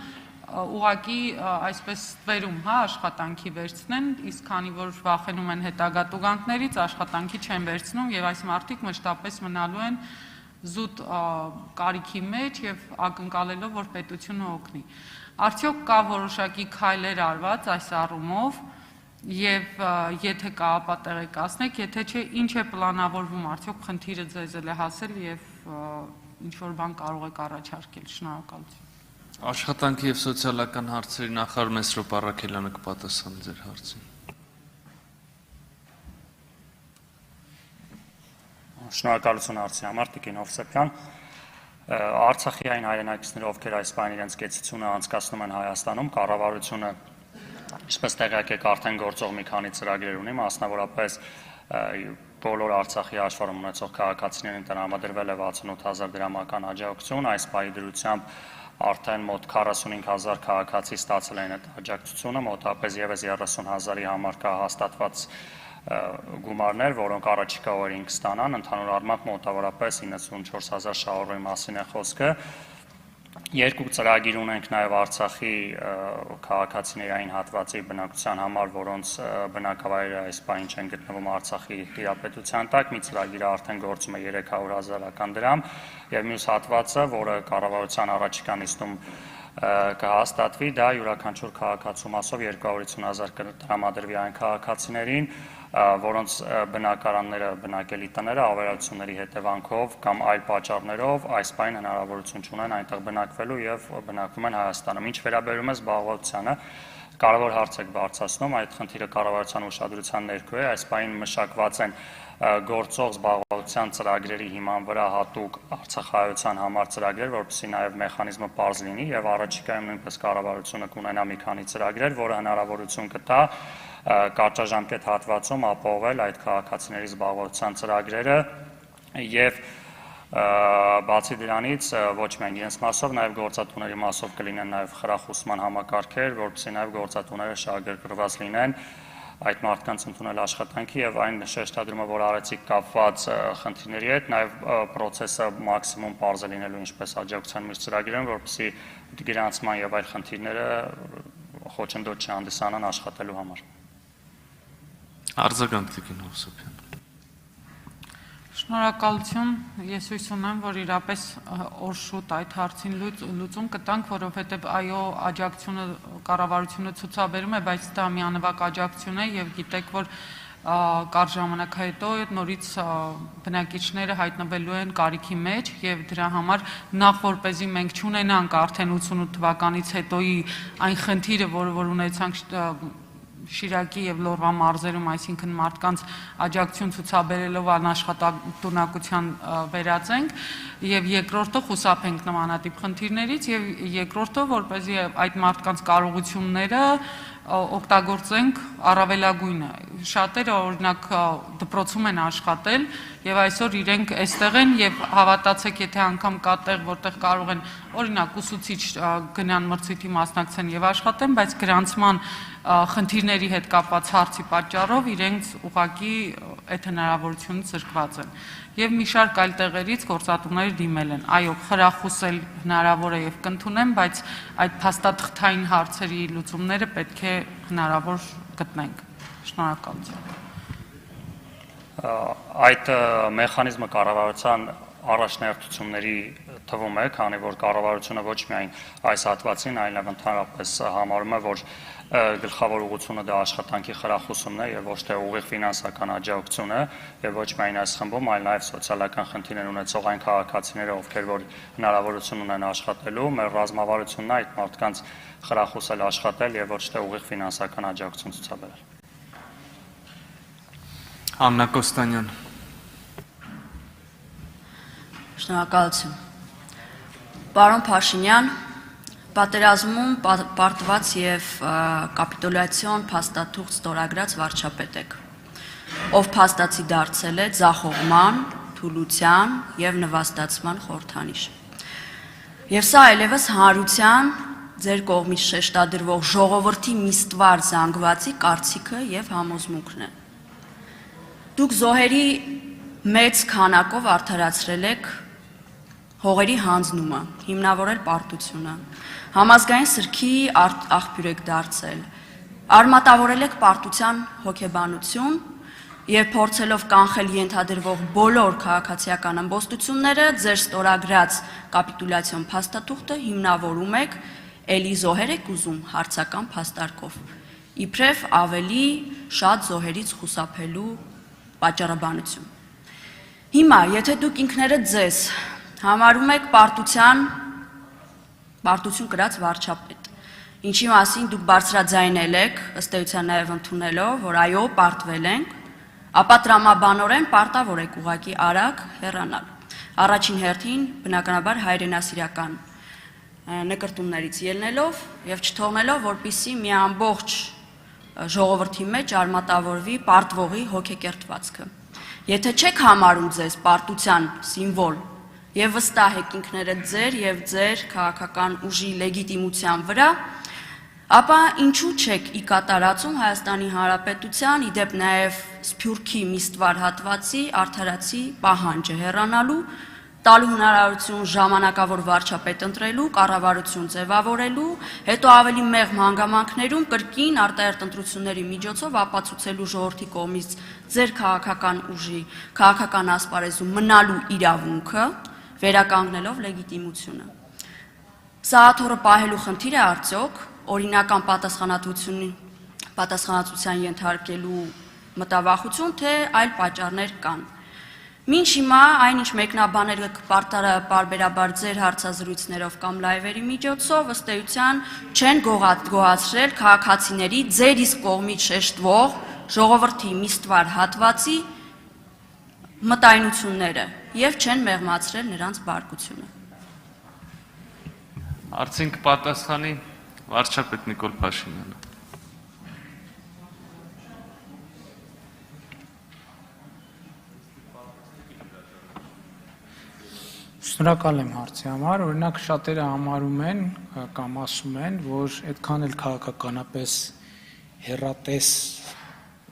R: ուղղակի այսպես ստվերում, հա, աշխատանքի վերցնեն, իսկ քանի որ վախենում են հետագա տուգանքներից, աշխատանքի չեն վերցնում եւ այս մարդիկ մշտապես մնալու են զուտ կարիքի մեջ եւ ակնկալելով, որ պետությունը օգնի։ Արդյոք կա որոշակի քայլեր արված այս առումով եւ եթե կա, ապա տեղեկացնեք, եթե չէ, ինչ է պլանավորվում, արդյոք խնդիրը ձեզ էլ է հասել եւ ինչ որ բան կարող եք առաջարկել։ Շնորհակալություն։
A: Աշխատանքի եւ սոցիալական հարցերի նախարար Մեսրոպ Առաքելյանը կպատասխանի ձեր հարցին։
M: Շնորհակալություն հարցի համար, Տիկին Օվսեփյան։ Արցախի այն հայրենակիցները, ովքեր այս բան իրենց կեցությունը անցկացնում են Հայաստանում, կառավարությունը, ինչպես տեղյակ եք, արդեն գործող մի քանի ծրագրեր ունի, մասնավորապես բոլոր Արցախի հաշվառում ունեցող քաղաքացիներին տրամադրվել է 68000 դրամական աջակցություն, այս պահի դրությամբ արդեն մոտ 45000 քաղաքացի ստացել են այդ աջակցությունը, մոտավորապես եւս 30000-ի համար կա հաստատված գումարներ, որոնք առաջիկա օրերին կստանան, ընդհանուր առմամբ մոտավորապես 94000 շահառուի մասին է խոսքը։ Երկու ծրագիր ունենք նաև Արցախի քաղաքացիների այն հատվածի բնակության համար, որոնց բնակավայրերը այս պահին չեն գտնվում Արցախի տիրապետության տակ, մի ծրագիրը արդեն գործում է 300,000 դրամ, եւ մյուս հատվածը, որը կառավարության առաջիկա նիստում կհաստատվի, դա յուրաքանչյուր քաղաքացու մասով 250,000 կտրամադրվի այն քաղաքացիներին, որոնց բնակարանները, բնակելի տները ավերածությունների հետևանքով կամ այլ պատճառներով այս պահին հնարավորություն չունեն այնտեղ բնակվելու եւ բնակվում են Հայաստանում։ Ինչ վերաբերում է զբաղվածությանը, կարևոր հարց եք բարձրացնում, այդ խնդիրը կառավարության ուշադրության ներքո է, այս պահին մշակված են գործող զբաղվածության ծրագրերի հիման վրա հատուկ արցախայության համար ծրագրեր, որպեսզի նաև մեխանիզմը պարզ լինի եւ առաջիկայում նույնպես կառավարությունը կունենա մի քանի ծրագրեր, որը հնարավորություն կտա կարճաժամկետ հատվածում ապահովել այդ քաղաքացիների զբաղվածության ծրագրերը եւ բացի դրանից ոչ միայն իրենց մասով, նաև գործատուների մասով կլինեն նաև խրախուսման համակարգեր, որպեսզի նաև գործատուները շահագրգռված լինեն այդ մարդկանց ընդունել աշխատանքի եւ այն շեշտադրումը, որ արեցիք կապված խնդիրների հետ, նաև process-ը մաքսիմում պարզ է լինելու ինչպես աջակցության մյուս ծրագրերում, որպեսզի գրանցման եւ այլ խնդիրները խոչընդոտ չհանդիսանան աշխատելու համար։
A: Արձագանք Տիկին Օվսեփյան։
R: Շնորհակալություն, ես հույս ունեմ, որ իրապես օր շուտ այդ հարցին լուծում կտանք, որովհետև այո, աջակցությունը կառավարությունը ցուցաբերում է, բայց դա միանվագ աջակցություն է եւ գիտեք, որ կարճ ժամանակ հետո նորից բնակիչները հայտնվելու են կարիքի մեջ եւ դրա համար նախ որպեսզի մենք չունենանք արդեն 88 թվականից հետոյի այն խնդիրը, որը որ ունեցանք Շիրակի եւ Լոռվա մարզերում, այսինքն մարդկանց աջակցություն ցուցաբերելով անաշխատունակության վերածենք եւ երկրորդը խուսափենք նմանատիպ խնդիրներից եւ երկրորդը որպեսզի այդ մարդկանց կարողությունները օգտագործենք առավելագույնը։ Շատերը օրինակ դպրոցում են աշխատել եւ այսօր իրենք այստեղ են եւ հավատացեք, եթե անգամ կա տեղ, որտեղ կարող են օրինակ ուսուցիչ գնան մրցույթի մասնակցեն եւ աշխատեն, բայց գրանցման խնդիրների հետ կապված հարցի պատճառով իրենց ուղղակի այդ հնարավորությունից զրկված են։ Եվ մի շարք այլ տեղերից գործատուներ դիմել են։ Այո, խրախուսել հնարավոր է եւ կընդունեմ, բայց այդ փաստաթղթային հարցերի լուծումները պետք է հնարավոր գտնենք։ Շնորհակալություն։
M: Այդ մեխանիզմը կառավարության առաջնահերթությունների թվում է, քանի որ կառավարությունը ոչ միայն այս հատվածին, այլև ընդհանրապես համարում է, որ գլխավոր ուղղությունը դա աշխատանքի խրախուսումն է եւ ոչ թե ուղիղ ֆինանսական աջակցությունը եւ ոչ միայն այս խմբում, այլ նաեւ սոցիալական խնդիրներ ունեցող այն քաղաքացիները, ովքեր որ հնարավորություն ունեն աշխատելու, մեր ռազմավարությունն է այդ մարդկանց խրախուսել աշխատել եւ ոչ թե ուղիղ ֆինանսական աջակցություն ցուցաբերել։
A: Աննա Կոստանյան։
S: Շնորհակալություն։ Պարոն Փաշինյան, պատերազմում պարտված եւ կապիտուլյացիոն փաստաթուղթ ստորագրած վարչապետ եք, ով փաստացի դարձել է ձախողման, թուլության եւ նվաստացման խորհրդանիշ։ Եվ սա այլևս հանրության ձեր կողմից շեշտադրվող ժողովրդի միստվար զանգվածի կարծիքը եւ համոզմունքն է։ Դուք զոհերի մեծ քանակով արդարացրել եք հողերի հանձնումը, հիմնավորել պարտությունը, համազգային սրքի աղբյուր եք դարձել, արմատավորել եք պարտության հոգեբանություն եւ փորձելով կանխել ենթադրվող բոլոր քաղաքացիական ըմբոստությունները, ձեր ստորագրած կապիտուլյացիոն փաստաթուղթը հիմնավորում եք էլի զոհեր եք ուզում հարցական փաստարկով, իբրև ավելի շատ զոհերից խուսափելու պատճառաբանություն։ Հիմա, եթե դուք ինքներդ ձեզ համարում եք պարտություն կրած վարչապետ, ինչի մասին դուք բարձրաձայնել եք, ըստ էության նաև ընդունելով, որ այո, պարտվել ենք, ապա տրամաբանորեն պարտավոր եք ուղղակի արագ հեռանալ։ Առաջին հերթին, բնականաբար հայրենասիրական նկրտումներից ելնելով եւ չթողնելով, որպեսզի մի ամբողջ ժողովրդի մեջ արմատավորվի պարտվողի հոգեկերտվածքը։ Եթե չեք համարում ձեզ պարտության սիմվոլ եւ վստահ եք ինքներդ ձեր եւ ձեր քաղաքական ուժի լեգիտիմության վրա, ապա ինչու չեք ի կատարածում Հայաստանի Հանրապետության, իդեպ նաեւ Սփյուռքի միստվար հատվածի արդարացի պահանջը հեռանալու, տալու հնարավորություն ժամանակավոր վարչապետ ընտրելու, կառավարություն ձևավորելու, հետո ավելի մեղմ հանգամանքներում կրկին արտահերթ ընտրությունների միջոցով ապացուցելու ժողովրդի կողմից ձեր քաղաքական ուժի, քաղաքական ասպարեզում մնալու իրավունքը, վերականգնելով լեգիտիմությունը։ Սաղաթոռը պահելու խնդիր է արդյոք օրինական պատասխանատվության ենթարկելու մտավախություն, թե այլ պատճառներ կան։ Մինչ հիմա այնինչ մեկնաբանել եք պարբերաբար ձեր հարցազրույցներով կամ լայվերի միջոցով, ըստ էության չեն գոհացրել քաղաքացիների ձեր իսկ կողմից շեշտվող ժողովրդի միստվար հատվածի մտայնությունները եւ չեն մեղմացրել նրանց բարկությունը։
A: Արդեն կպատասխանի վարչապետ Նիկոլ Փաշինյանը։
B: Շնորհակալ եմ հարցի համար, օրինակ շատերը համարում են կամ ասում են, որ այդքան էլ քաղաքականապես հեռատես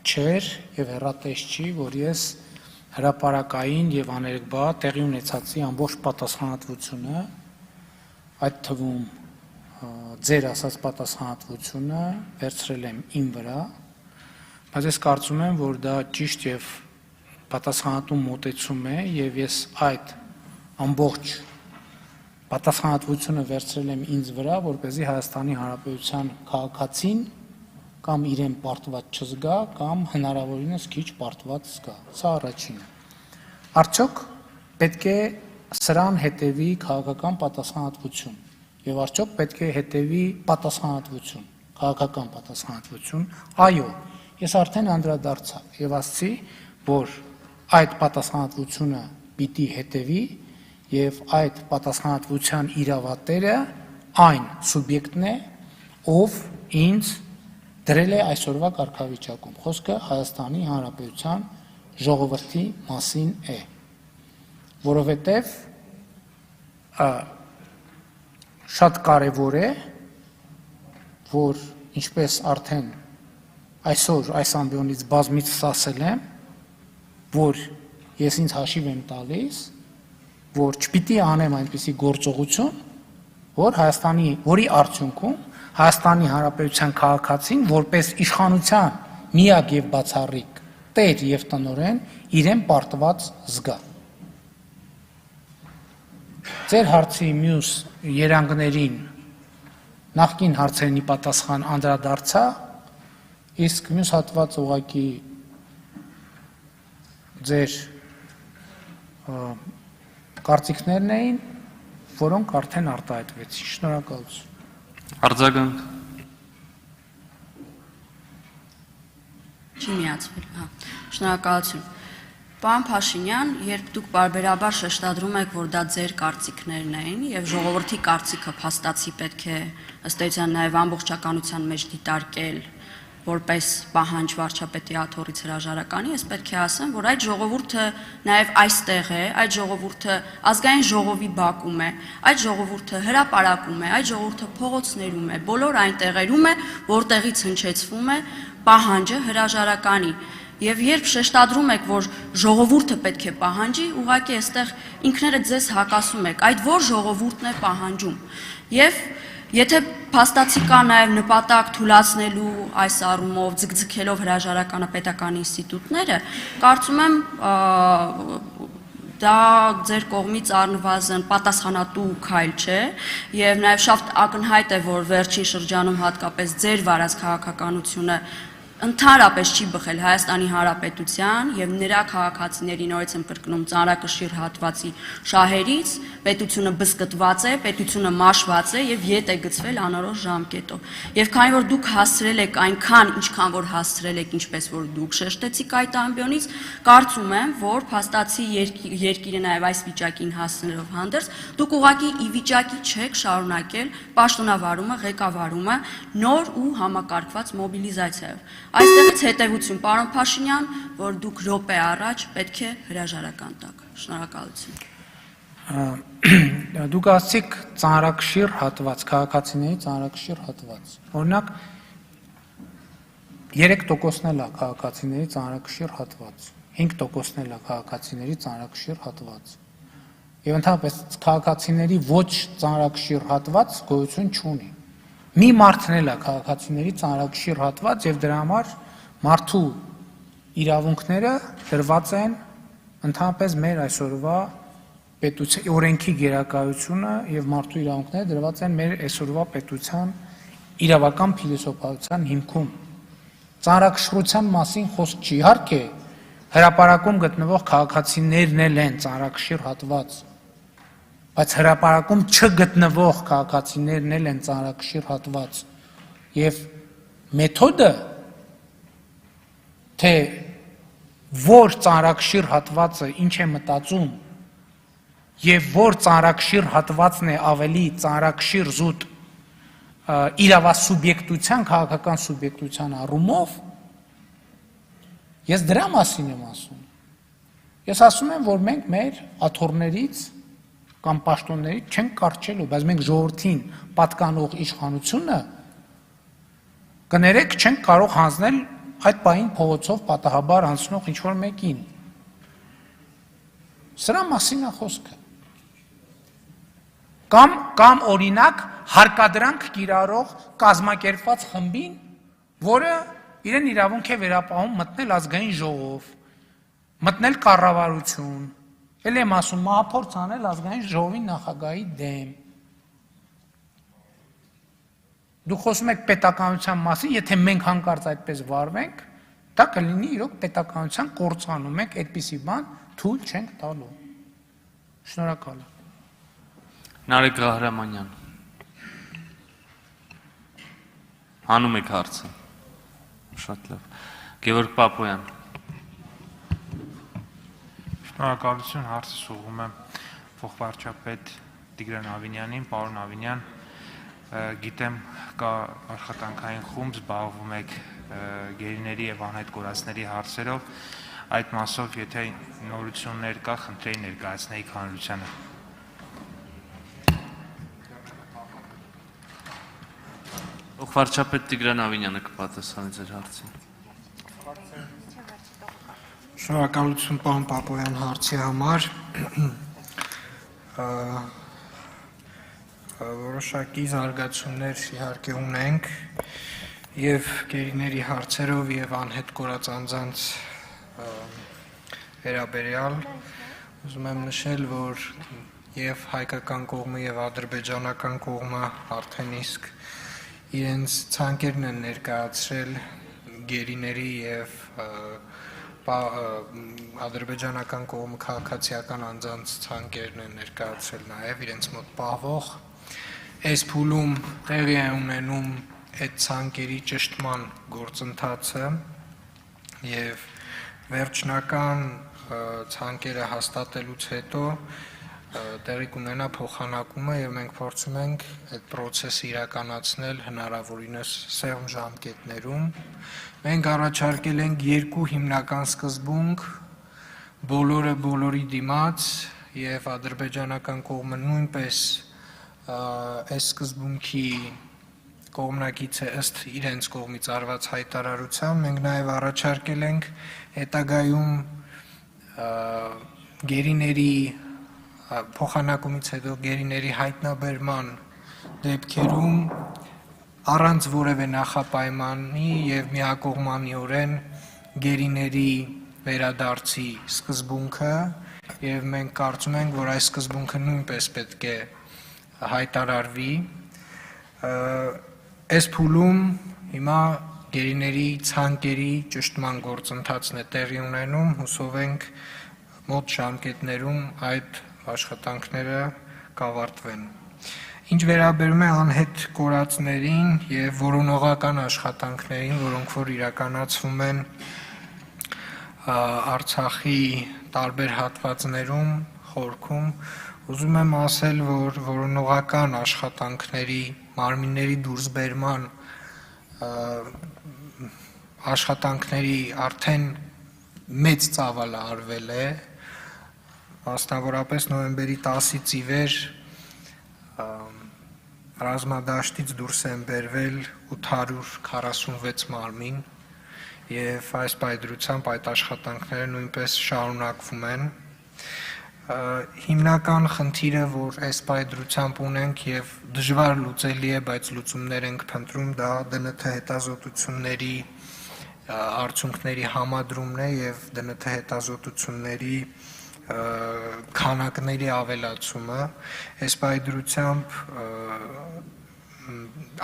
B: չէր եւ հեռատես չի, որ ես հրապարակային եւ աներկբա տեղի ունեցածի ամբողջ պատասխանատվությունը, այդ թվում ձեր ասած պատասխանատվությունը վերցրել եմ իմ վրա, բայց ես կարծում եմ, որ դա ճիշտ եւ պատասխանատու մոտեցում է եւ ես այդ ամբողջ պատասխանատվությունը վերցրել եմ ինձ վրա, որպեսզի Հայաստանի Հանրապետության քաղաքացին կամ իրեն պարտված չզգա, կամ հնարավորինս քիչ պարտված զգա։ Սա առաջինը։ Արդյոք պետք է սրան հետևի քաղաքական պատասխանատվություն, եւ արդյոք պետք է հետևի պատասխանատվություն քաղաքական պատասխանատվություն, այո, ես արդեն անդրադարձա եւ ասացի, որ այդ պատասխանատվությունը պիտի հետևի եւ այդ պատասխանատվության իրավատերը այն սուբյեկտն է, ով ինձ դրել է այսօրվա կարգավիճակում։ Խոսքը Հայաստանի Հանրապետության ժողովրդի մասին է, որովհետեւ շատ կարևոր է, որ ինչպես արդեն այսօր այս ամբիոնից բազմիցս ասել եմ, որ ես ինձ հաշիվ եմ տալիս, որ չպիտի անեմ այնպիսի գործողություն, որի արդյունքում Հայաստանի Հանրապետության քաղաքացին որպես իշխանության միակ եւ բացառիկ տեր եւ տնօրեն իրեն պարտված զգա։ Ձեր հարցի մյուս երանգներին նախկին հարցերին պատասխան անդրադարձա, իսկ մյուս հատված ուղղակի ձեր կարծիքներն էին, որոնք արդեն արտահայտվեցին։ Շնորհակալություն։
A: Արձագանք։
S: Չի միացվել, հա։ Շնորհակալություն։ Պարոն Փաշինյան, երբ դուք բարբերաբար շեշտադրում եք, որ դա ձեր կարծիքներն էին եւ ժողովրդի կարծիքը փաստացի պետք է ըստ էության նաեւ ամբողջականության մեջ դիտարկել որպես պահանջ վարչապետի աթոռից հրաժարականի, ես պետք է ասեմ, որ այդ ժողովուրդը նաև այստեղ է, այդ ժողովուրդը ազգային ժողովի բակում է, այդ ժողովուրդը հրապարակում է, այդ ժողովուրդը փողոցներում է, բոլոր այն տեղերում է, որտեղից հնչեցվում է պահանջը հրաժարականի։ Եվ երբ շեշտադրում եք, որ ժողովուրդը պետք է պահանջի, ուղղակի այստեղ ինքներդ ձեզ հակասում եք, այդ որ ժողովուրդն է պահանջում։ Եվ եթե փաստացի կա նաև նպատակ թույլատնելու այս առումով ձգձգելով հրաժարականը պետական ինստիտուտները, կարծում եմ դա ձեր կողմից առնվազն պատասխանատու քայլ չէ եւ նաև շատ ակնհայտ է, որ վերջին շրջանում հատկապես ձեր վարած քաղաքականությունը ընդհանրապես չի բխել Հայաստանի Հանրապետության եւ նրա քաղաքացիների նորից եմ կրկնում ծանրակշիռ հատվածի շահերից, պետությունը բզկտված է, պետությունը մաշված է եւ ետ է գցվել անորոշ ժամկետով։ Եվ քանի որ դուք հասցրել եք այնքան, ինչքան որ հասցրել եք, ինչպես որ դուք շեշտեցիք այդ ամբիոնից, կարծում եմ, որ փաստացի երկիրը նաեւ այս վիճակին հասնելով հանդերձ, դուք ուղղակի ի վիճակի չեք շարունակել պաշտոնավարումը, ղեկավարումը նոր ու համակարգված մոբիլիզացիայով։ Այստեղից հետևություն, պարոն Փաշինյան, որ դուք րոպե առաջ պետք է հրաժարական տաք։ Շնորհակալություն։
B: Դուք ասացիք ծանրակշիռ հատված, քաղաքացիների ծանրակշիռ հատված։ Օրինակ 3%-ն էլ է քաղաքացիների ծանրակշիռ հատված, 5%-ն էլ է քաղաքացիների ծանրակշիռ հատված։ Եվ ընդհանրապես քաղաքացիների ոչ ծանրակշիռ հատված գոյություն չունի։ Մի մարդն էլ է քաղաքացիների ծանրակշիռ հատված եւ դրա համար մարդու իրավունքները դրված են ընդհանրապես մեր այսօրվա պետության օրենքի գերակայությունը եւ մարդու իրավունքները դրված են մեր այսօրվա պետության իրավական փիլիսոփայության հիմքում։ Ծանրակշռության մասին խոսք չի, իհարկե հրապարակում գտնվող քաղաքացիներն էլ են ծանրակշիռ հատված, բայց հրապարակում չգտնվող քաղաքացիներն էլ են ծանրակշիռ հատված եւ մեթոդը թե որ ծանրակշիռ հատվածը ինչ է մտածում եւ որ ծանրակշիռ հատվածն է ավելի ծանրակշիռ զուտ իրավասուբյեկտության, քաղաքական սուբյեկտության առումով, ես դրա մասին եմ ասում։ Ես ասում եմ, որ մենք մեր աթոռներից կամ պաշտոններից չենք կարճելու, բայց մենք ժողովրդին պատկանող իշխանությունը կներեք չենք կարող հանձնել այդ պահին փողոցով պատահաբար անցնող ինչ-որ մեկին։ Սրա մասին է խոսքը։ Կամ օրինակ հարկադրանք կիրառող կազմակերպված խմբին, որը իրեն իրավունք է վերապահում մտնել ազգային ժողով, մտնել կառավարություն, էլ եմ ասում մահափորձ անել ազգային ժողովի նախագահի դեմ։ Դուք խոսում եք պետականության մասին, եթե մենք հանկարծ այդպես վարվենք, դա կլինի իրոք պետականության կործանում, մենք այդպիսի բան թույլ չենք տալու։ Շնորհակալ եմ։
A: Նարեկ Ղահրամանյան։ Հանում եք հարցը։ Շատ լավ։ Գևորգ Պապոյան։
B: Շնորհակալություն, հարցս ուղղում եմ փոխվարչապետ Տիգրան Ավինյանին, պարոն Ավինյան, գիտեմ կա աշխատանքային խումբ, զբաղվում եք գերիների եւ անհետ կորածների հարցերով, այդ մասով եթե նորություններ կա, խնդրեի ներկայացնեիք հանրությանը։
A: Փոխվարչապետ Տիգրան Ավինյանը կպատասխանի ձեր հարցին։
E: Շնորհակալություն պարոն Պապոյան հարցի համար։ Որոշակի զարգացումներ իհարկե ունենք եւ գերիների հարցերով եւ անհետ կորած անձանց վերաբերյալ ուզում եմ նշել, որ եւ հայկական կողմը եւ ադրբեջանական կողմը արդեն իսկ իրենց ցանկերն են ներկայացրել գերիների եւ ադրբեջանական կողմը քաղաքացիական անձանց ցանկերն են ներկայացրել նաեւ իրենց մոտ պահվող այս փուլում տեղի է ունենում այդ ցանկերի ճշտման գործընթացը եւ վերջնական ցանկերը հաստատելուց հետո տեղի կունենա փոխանակումը եւ մենք փորձում ենք այդ process-ը իրականացնել հնարավորինս սեղմ ժամկետներում։ Մենք առաջարկել ենք երկու հիմնական սկզբունք, բոլորը բոլորի դիմաց եւ ադրբեջանական կողմը նույնպես այս սկզբունքի կողմնակից է ըստ իրենց կողմից արված հայտարարության։ Մենք նաեւ առաջարկել ենք հետագայում գերիների փոխանակումից հետո գերիների հայտնաբերման դեպքերում առանց որևէ նախապայմանի եւ միակողմանիորեն գերիների վերադարձի սկզբունքը եւ մենք կարծում ենք, որ այս սկզբունքը նույնպես պետք է հայտարարվի։ Այս փուլում հիմա գերիների ցանկերի ճշտման գործընթացն է տեղի ունենում, հուսով ենք մոտ ժամկետներում այդ աշխատանքները կավարտվեն։ Ինչ վերաբերում է անհետ կորածներին եւ որոնողական աշխատանքներին, որոնք որ իրականացվում են Արցախի տարբեր հատվածներում, խորքում, ուզում եմ ասել, որ որոնողական աշխատանքների, մարմինների դուրսբերման աշխատանքների արդեն մեծ ծավալը արվել է, մասնավորապես նոյեմբերի 10-ից ի վեր ռազմադաշտից դուրս են բերվել 846 մարմին եւ այս պայծրությամբ այդ աշխատանքները նույնպես շարունակվում են։ Հիմնական խնդիրը, որ այս պայծրությամբ ունենք եւ դժվար լուծելի է, բայց լուծումներ ենք փնտրում, դա ԴՆԹ հետազոտությունների արդյունքների համադրումն է եւ ԴՆԹ հետազոտությունների քանակների ավելացումը։ Այս պայծրությամբ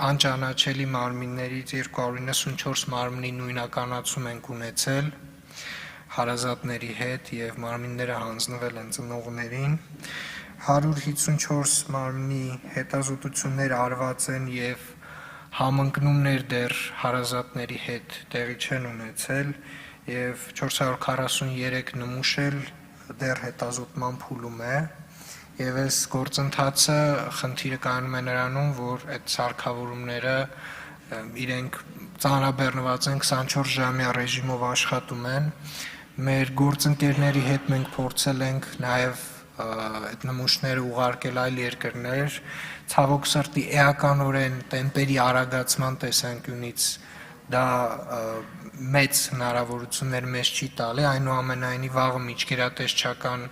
E: անճանաչելի մարմիններից 294 մարմնի նույնականացում ենք ունեցել հարազատների հետ եւ մարմինները հանձնվել են ծնողներին, 154 մարմնի հետազոտություններ արված են եւ համընկնումներ դեռ հարազատների հետ տեղի չեն ունեցել եւ 443 նմուշ էլ դեռ հետազոտման փուլում է եւ այս գործընթացը խնդիրը կայանում է նրանում, որ այդ սարքավորումները իրենք ծանրաբեռնված են 24 ժամյա ռեժիմով աշխատում են։ Մեր գործընկերների հետ մենք փորձել ենք նաև այդ նմուշները ուղարկել այլ երկրներ, ցավոք սրտի էականորեն տեմպերի արագացման տեսանկյունից դա մեծ հնարավորություններ մեզ չի տալի, այնուամենայնիվ վաղը միջկերատեսչական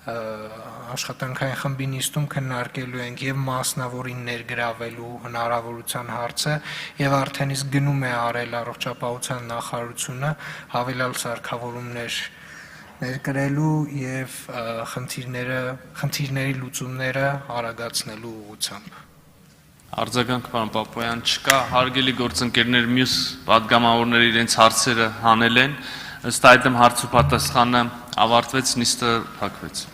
E: աշխատանքային խմբի նիստում քննարկելու ենք եւ մասնավորին ներգրավելու հնարավորության հարցը եւ արդեն իսկ գնում է արել առողջապահության նախարարությունը հավելյալ սարքավորումներ ներկրելու եւ խնդիրների լուծումները արագացնելու ուղղությամբ։
A: Արձագանք պարոն Պապոյան չկա, հարգելի գործընկերներ, մյուս պատգամավորները իրենց հարցերը հանել են, ըստ այդմ հարց ու պատասխանը ավարտվեց, նիստը փակվեց։